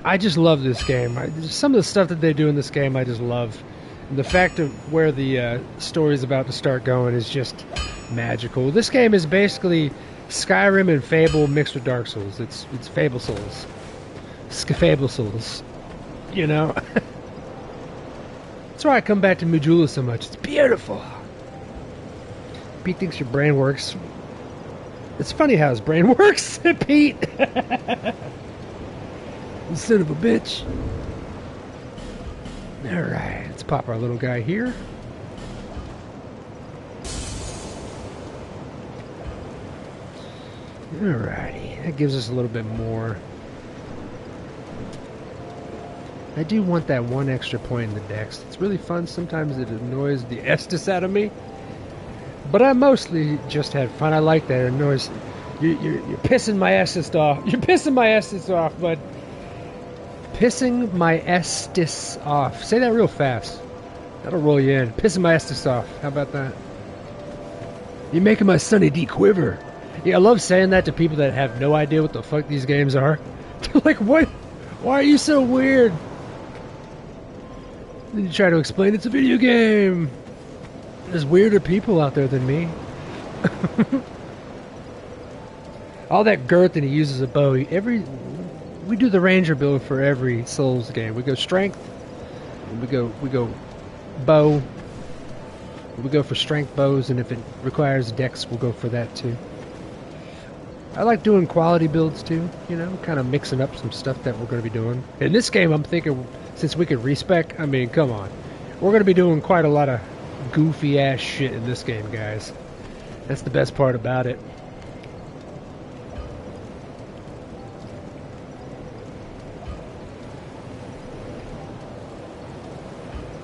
I just love this game. Some of the stuff that they do in this game, I just love. And the fact of where the story is about to start going is just magical. This game is basically Skyrim and Fable mixed with Dark Souls. It's Fable Souls. Fable Souls. You know? That's why I come back to Majula so much. It's beautiful. Pete thinks your brain works. It's funny how his brain works, Pete. Son of a bitch. Alright, let's pop our little guy here. Alrighty, that gives us a little bit more. I do want that one extra point in the dex. It's really fun. Sometimes it annoys the Estus out of me. But I mostly just had fun. I like that. It annoys... You're pissing my Estus off. You're pissing my Estus off, but... Pissing my Estus off. Say that real fast. That'll roll you in. Pissing my Estus off. How about that? You're making my Sunny D quiver. Yeah, I love saying that to people that have no idea what the fuck these games are. They're like, what? Why are you so weird? Then you try to explain it's a video game. There's weirder people out there than me. All that girth and he uses a bow. We do the ranger build for every Souls game. We go strength, and we go bow. We go for strength bows, and if it requires dex, we'll go for that too. I like doing quality builds too, you know, kind of mixing up some stuff that we're going to be doing. In this game, I'm thinking, since we could respec, I mean, come on. We're going to be doing quite a lot of goofy ass shit in this game, guys. That's the best part about it.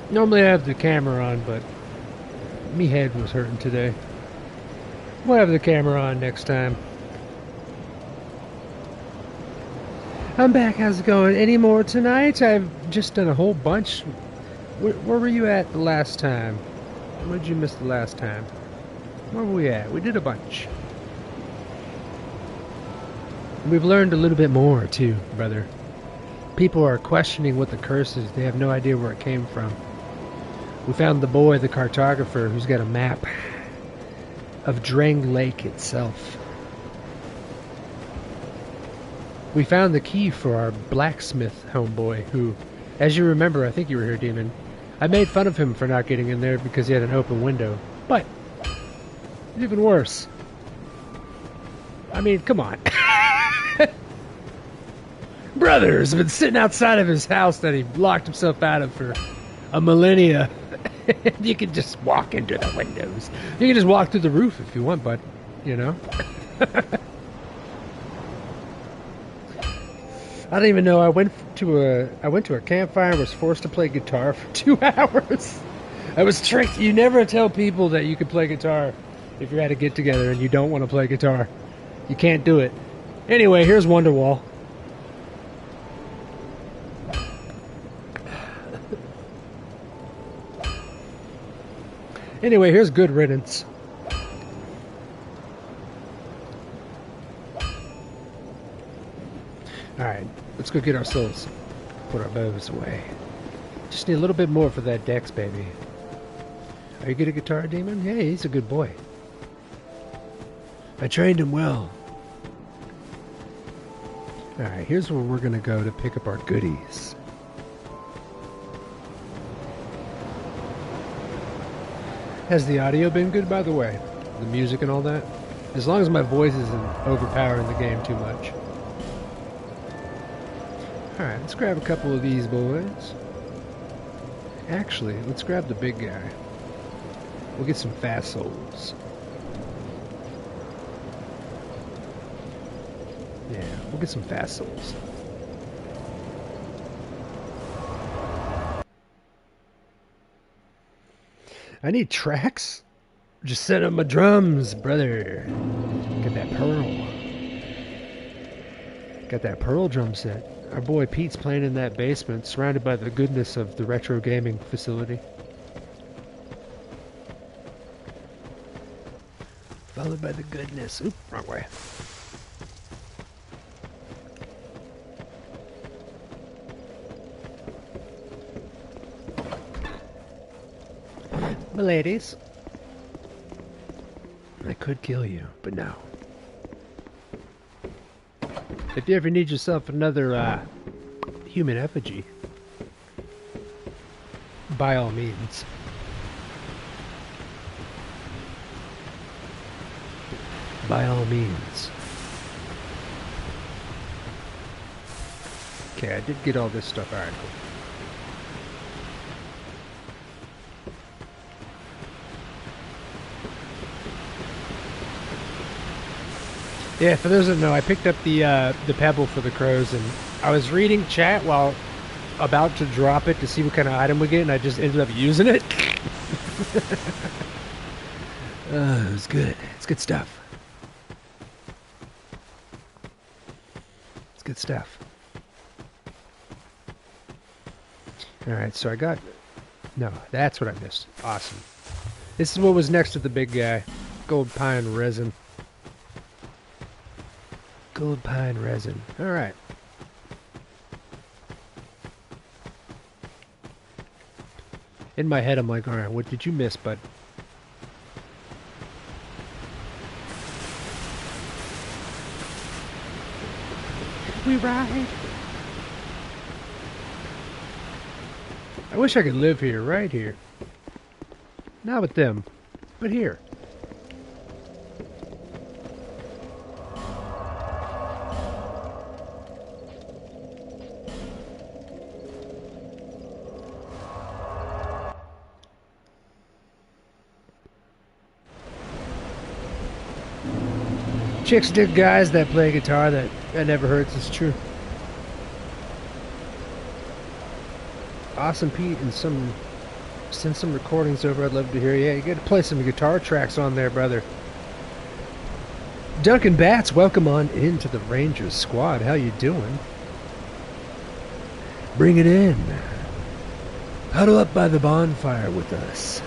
Normally I have the camera on, but me head was hurting today. We'll have the camera on next time. I'm back. How's it going? Any more tonight? I've just done a whole bunch. Where were you at the last time? What did you miss the last time? Where were we at? We did a bunch. We've learned a little bit more too, brother. People are questioning what the curse is. They have no idea where it came from. We found the boy, the cartographer, who's got a map of Drang Lake itself. We found the key for our blacksmith homeboy, who, as you remember, I think you were here, Demon, I made fun of him for not getting in there because he had an open window. But, it's even worse. I mean, come on. Brother's been sitting outside of his house that he locked himself out of for a millennia. You can just walk into the windows. You can just walk through the roof if you want, bud. You know? I don't even know. I went to a campfire and was forced to play guitar for 2 hours. I was tricked. You never tell people that you can play guitar if you're at a get together and you don't want to play guitar. You can't do it. Anyway, here's Wonderwall. Anyway, here's Good Riddance. Alright, let's go get our souls. Put our bows away. Just need a little bit more for that dex, baby. Are you good at guitar, Demon? Yeah, he's a good boy. I trained him well. Alright, here's where we're gonna go to pick up our goodies. Has the audio been good, by the way? The music and all that? As long as my voice isn't overpowering the game too much. Alright, let's grab a couple of these boys. Actually, let's grab the big guy. We'll get some fast souls. Yeah, we'll get some fast souls. I need tracks. Just set up my drums, brother. Get that pearl. Got that pearl drum set. Our boy Pete's playing in that basement, surrounded by the goodness of the retro gaming facility. Followed by the goodness. Oop, wrong way. My ladies. I could kill you, but no. If you ever need yourself another human effigy, by all means. By all means. Okay, I did get all this stuff. Alright, cool. Yeah, for those that know, I picked up the pebble for the crows, and I was reading chat while about to drop it to see what kind of item we get, and I just ended up using it. It was good. It's good stuff. It's good stuff. Alright, so I got... No, that's what I missed. Awesome. This is what was next to the big guy. Gold pine resin. Gold pine resin. Alright. In my head, I'm like, alright, what did you miss, bud? We ride. I wish I could live here, right here. Not with them, but here. Chicks dig guys that play guitar. That never hurts. It's true. Awesome, Pete, and send some recordings over. I'd love to hear. Yeah, you got to play some guitar tracks on there, brother. Duncan Bats, welcome on into the Rangers squad. How you doing? Bring it in. Huddle up by the bonfire with us.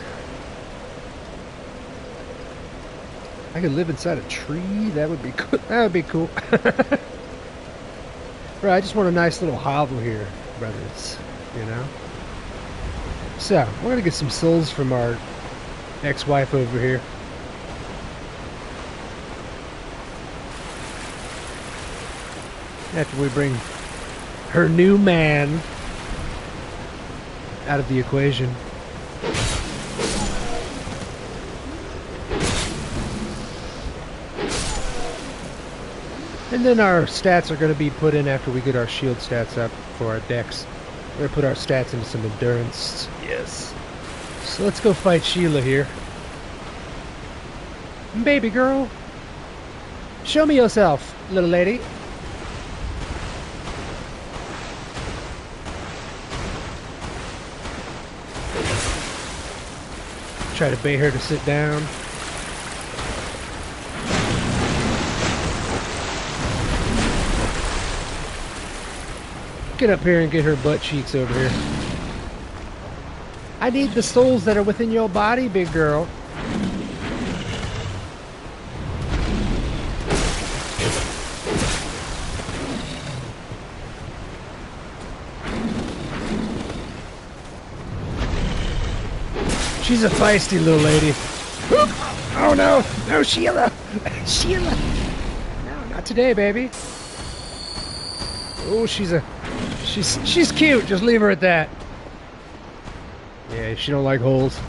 I could live inside a tree. That would be cool. That would be cool. Right, I just want a nice little hovel here, brothers. You know. So we're gonna get some souls from our ex-wife over here. After we bring her new man out of the equation. And then our stats are going to be put in after we get our shield stats up for our decks. We're going to put our stats into some endurance. Yes. So let's go fight Sheila here. Baby girl. Show me yourself, little lady. Try to bait her to sit down. Get up here and get her butt cheeks over here. I need the souls that are within your body, big girl. She's a feisty little lady. Oop. Oh no! No, Sheila! Sheila! No, not today, baby. Oh, she's cute. Just leave her at that. Yeah, she don't like holes.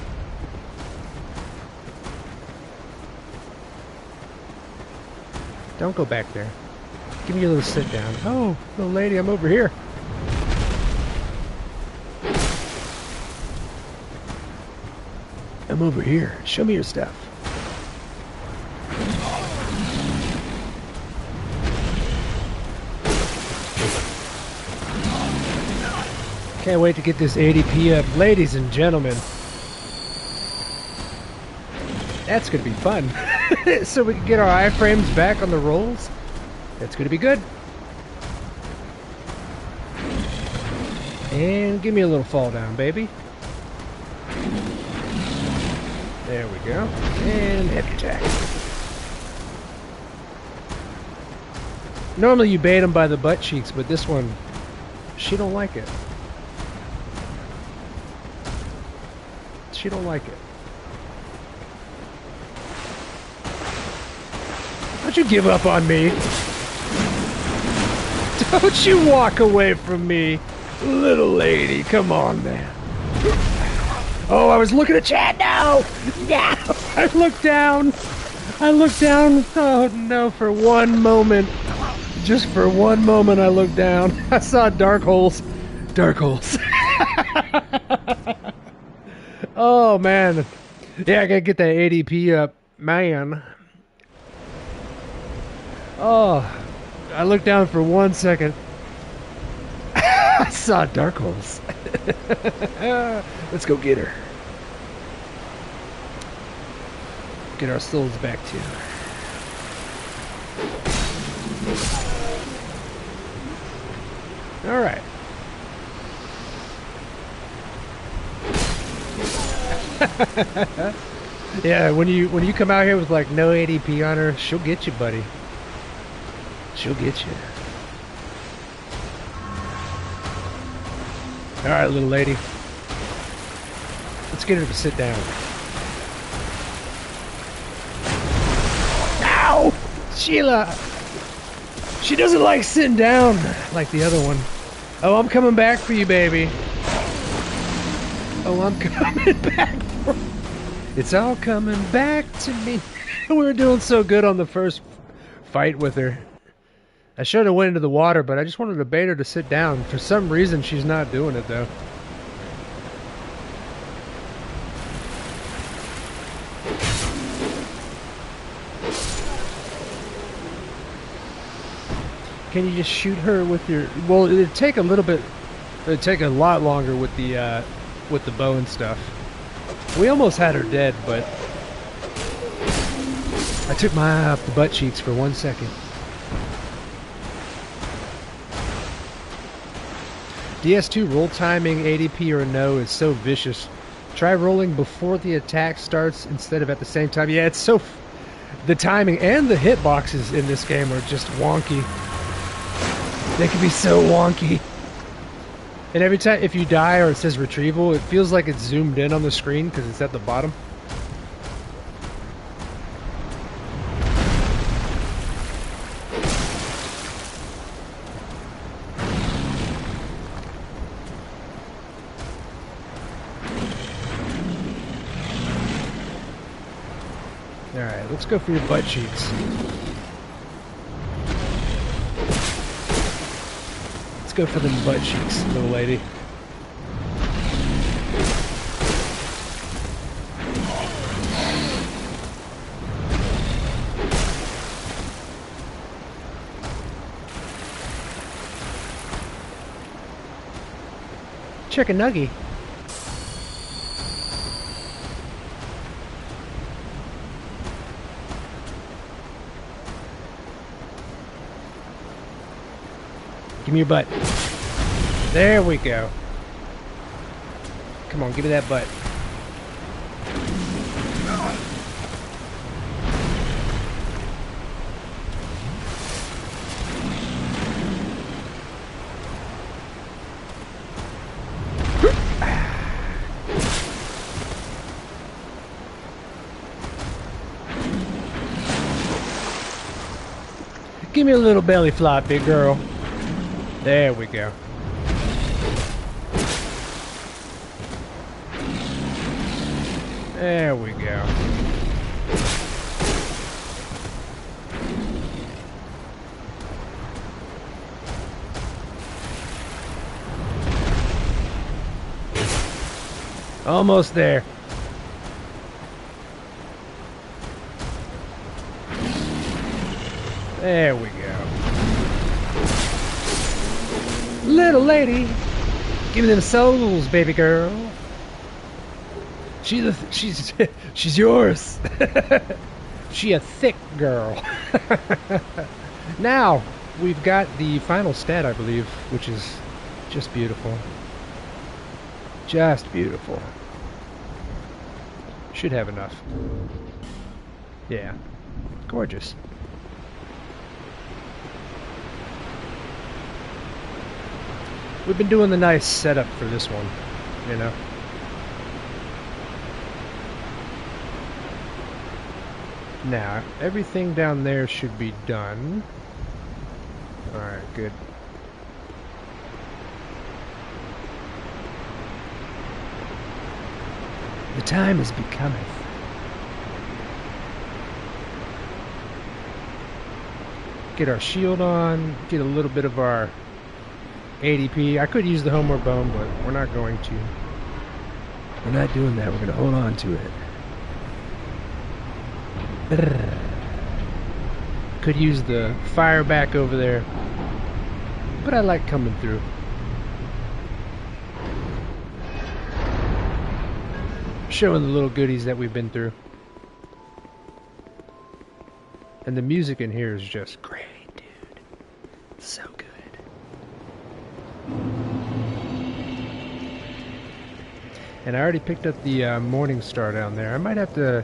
Don't go back there. Give me a little sit down. Oh, little lady, I'm over here. I'm over here. Show me your stuff. Can't wait to get this ADP up. Ladies and gentlemen. That's going to be fun. So we can get our iframes back on the rolls. That's going to be good. And give me a little fall down, baby. There we go. And heavy attack. Normally you bait them by the butt cheeks, but this one, she don't like it. She don't like it. Don't you give up on me. Don't you walk away from me, little lady. Come on, man. Oh, I was looking at chat. No! No! I looked down. I looked down. Oh, no, for one moment. Just for one moment I looked down. I saw dark holes. Dark holes. Oh, man. Yeah, I gotta get that ADP up. Man. Oh, I looked down for 1 second. I saw dark holes. Let's go get her. Get our souls back to her. All right. Yeah, when you come out here with like no ADP on her, she'll get you, buddy. She'll get you. All right, little lady. Let's get her to sit down. Ow! Sheila! She doesn't like sitting down like the other one. Oh, I'm coming back for you, baby. Oh, I'm coming back for you. It's all coming back to me. We were doing so good on the first fight with her. I should have went into the water, but I just wanted to bait her to sit down. For some reason, she's not doing it, though. Can you just shoot her with your... Well, it'd take a little bit... It'd take a lot longer with the bow and stuff. We almost had her dead, but... I took my eye off the butt cheeks for 1 second. DS2 roll timing, ADP or no, is so vicious. Try rolling before the attack starts instead of at the same time. Yeah, it's so... The timing and the hitboxes in this game are just wonky. They can be so wonky. And every time, if you die or it says retrieval, it feels like it's zoomed in on the screen because it's at the bottom. Alright, let's go for your butt cheeks. Let's go for them butt cheeks, little lady. Chicken nugget. Give me your butt. There we go. Come on, give me that butt. Give me a little belly flop, big girl. There we go. There we go. Almost there. There we go. Little lady, give me them souls, baby girl. She's yours. She a thick girl. Now we've got the final stat, I believe, which is just beautiful. Just beautiful. Should have enough. Yeah, gorgeous. We've been doing the nice setup for this one, you know. Now, everything down there should be done. Alright, good. The time is becoming. Get our shield on, get a little bit of our ADP. I could use the homeward bone, but we're not going to. We're not doing that. We're going to hold on to it. Could use the fire back over there, but I like coming through. Showing the little goodies that we've been through. And the music in here is just great, dude. So good. And I already picked up the Morning Star down there. I might have to...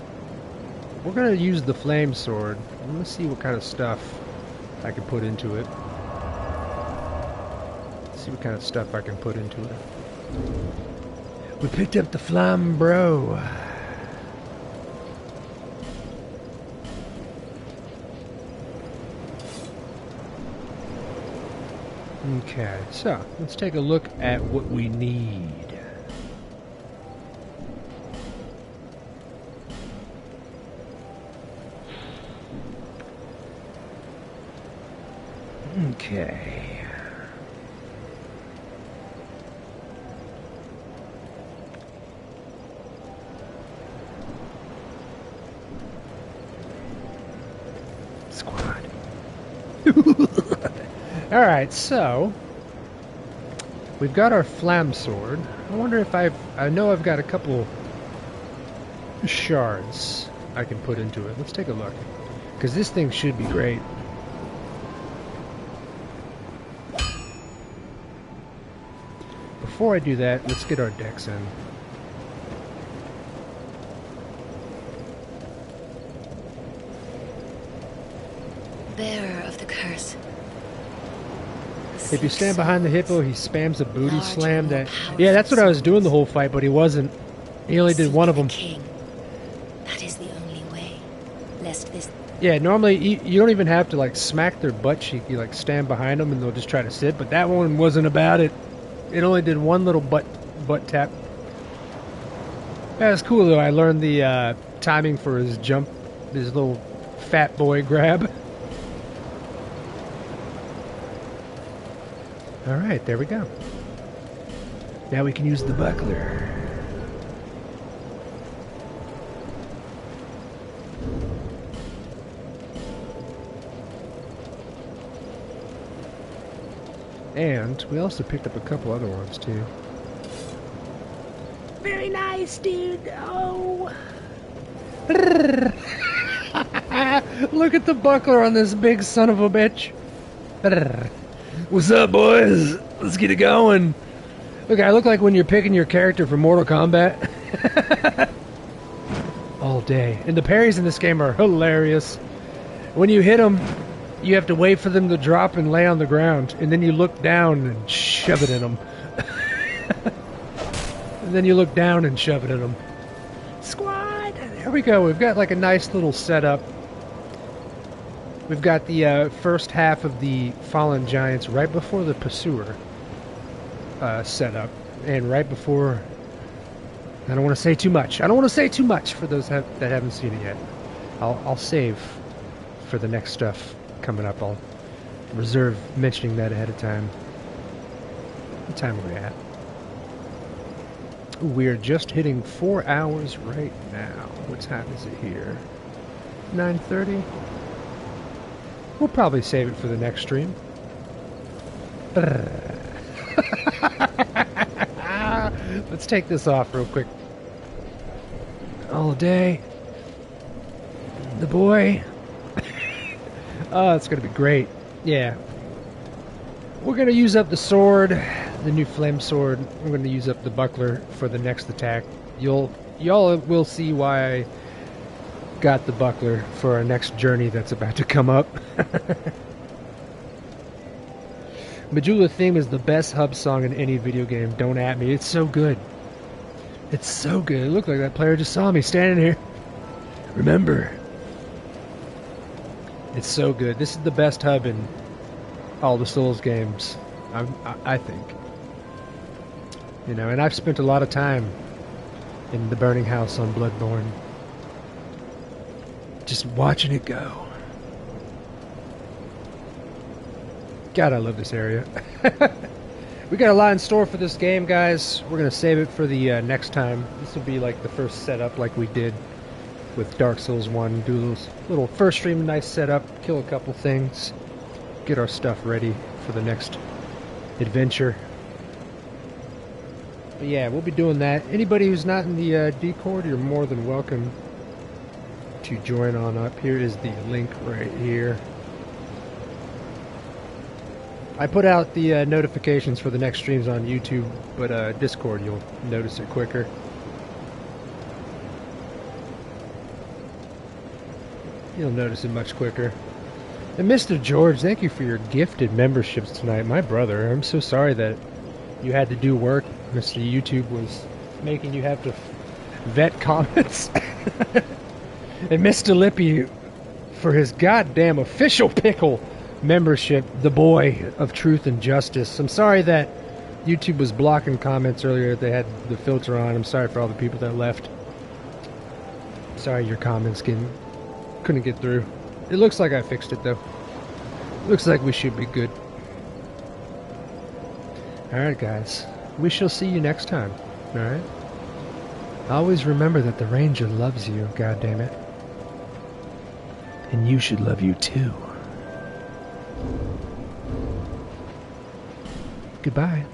We're going to use the Flame Sword. Let's see what kind of stuff I can put into it. See what kind of stuff I can put into it. We picked up the Flambro. Okay, so let's take a look at what we need. Okay. Squad. Alright, so we've got our Flam Sword. I wonder if I know I've got a couple shards I can put into it. Let's take a look. Because this thing should be great. Before I do that, let's get our decks in. Bearer of the curse. If you stand behind the hippo, he spams a booty slam. Yeah, that's what I was doing the whole fight, but he wasn't. He only did one of them. That is the only way. Lest this... Yeah, normally you don't even have to like smack their butt cheek. You like stand behind them and they'll just try to sit. But that one wasn't about it. It only did one little butt tap. That was cool though. I learned the timing for his jump, his little fat boy grab. Alright, there we go. Now we can use the buckler. And we also picked up a couple other ones too. Very nice, dude. Oh. Look at the buckler on this big son of a bitch. What's up, boys? Let's get it going. Look, I look like when you're picking your character for Mortal Kombat. All day. And the parries in this game are hilarious. When you hit them, you have to wait for them to drop and lay on the ground. And then you look down and shove it in them. And then you look down and shove it in them. Squad! There we go. We've got like a nice little setup. We've got the first half of the Fallen Giants right before the Pursuer setup. And right before... I don't want to say too much. I don't want to say too much for those that haven't seen it yet. I'll save for the next stuff coming up. I'll reserve mentioning that ahead of time. What time are we at? We're just hitting 4 hours right now. What time is it here? 9:30? We'll probably save it for the next stream. Let's take this off real quick. All day. The boy. Oh, it's going to be great. Yeah. We're going to use up the sword, the new flame sword. We're going to use up the buckler for the next attack. Y'all will see why I got the buckler for our next journey that's about to come up. Majula Theme is the best hub song in any video game. Don't at me. It's so good. It's so good. It looked like that player just saw me standing here. Remember. It's so good. This is the best hub in all the Souls games, I think. You know, and I've spent a lot of time in the Burning House on Bloodborne. Just watching it go. God, I love this area. We got a lot in store for this game, guys. We're going to save it for the next time. This will be like the first setup like we did with Dark Souls 1. Do a little first stream, nice setup, kill a couple things, get our stuff ready for the next adventure. But yeah, we'll be doing that. Anybody who's not in the Discord, you're more than welcome to join on up. Here is the link right here. I put out the notifications for the next streams on YouTube, but Discord, you'll notice it quicker. You'll notice it much quicker. And Mr. George, thank you for your gifted memberships tonight. My brother, I'm so sorry that you had to do work. Mr. YouTube was making you have to vet comments. And Mr. Lippy, for his goddamn official pickle membership, the boy of truth and justice. I'm sorry that YouTube was blocking comments earlier. They had the filter on. I'm sorry for all the people that left. Sorry your comments couldn't get through. It looks like I fixed it though. Looks like we should be good. Alright guys, we shall see you next time. Alright? Always remember that the Ranger loves you, goddammit. And you should love you too. Goodbye.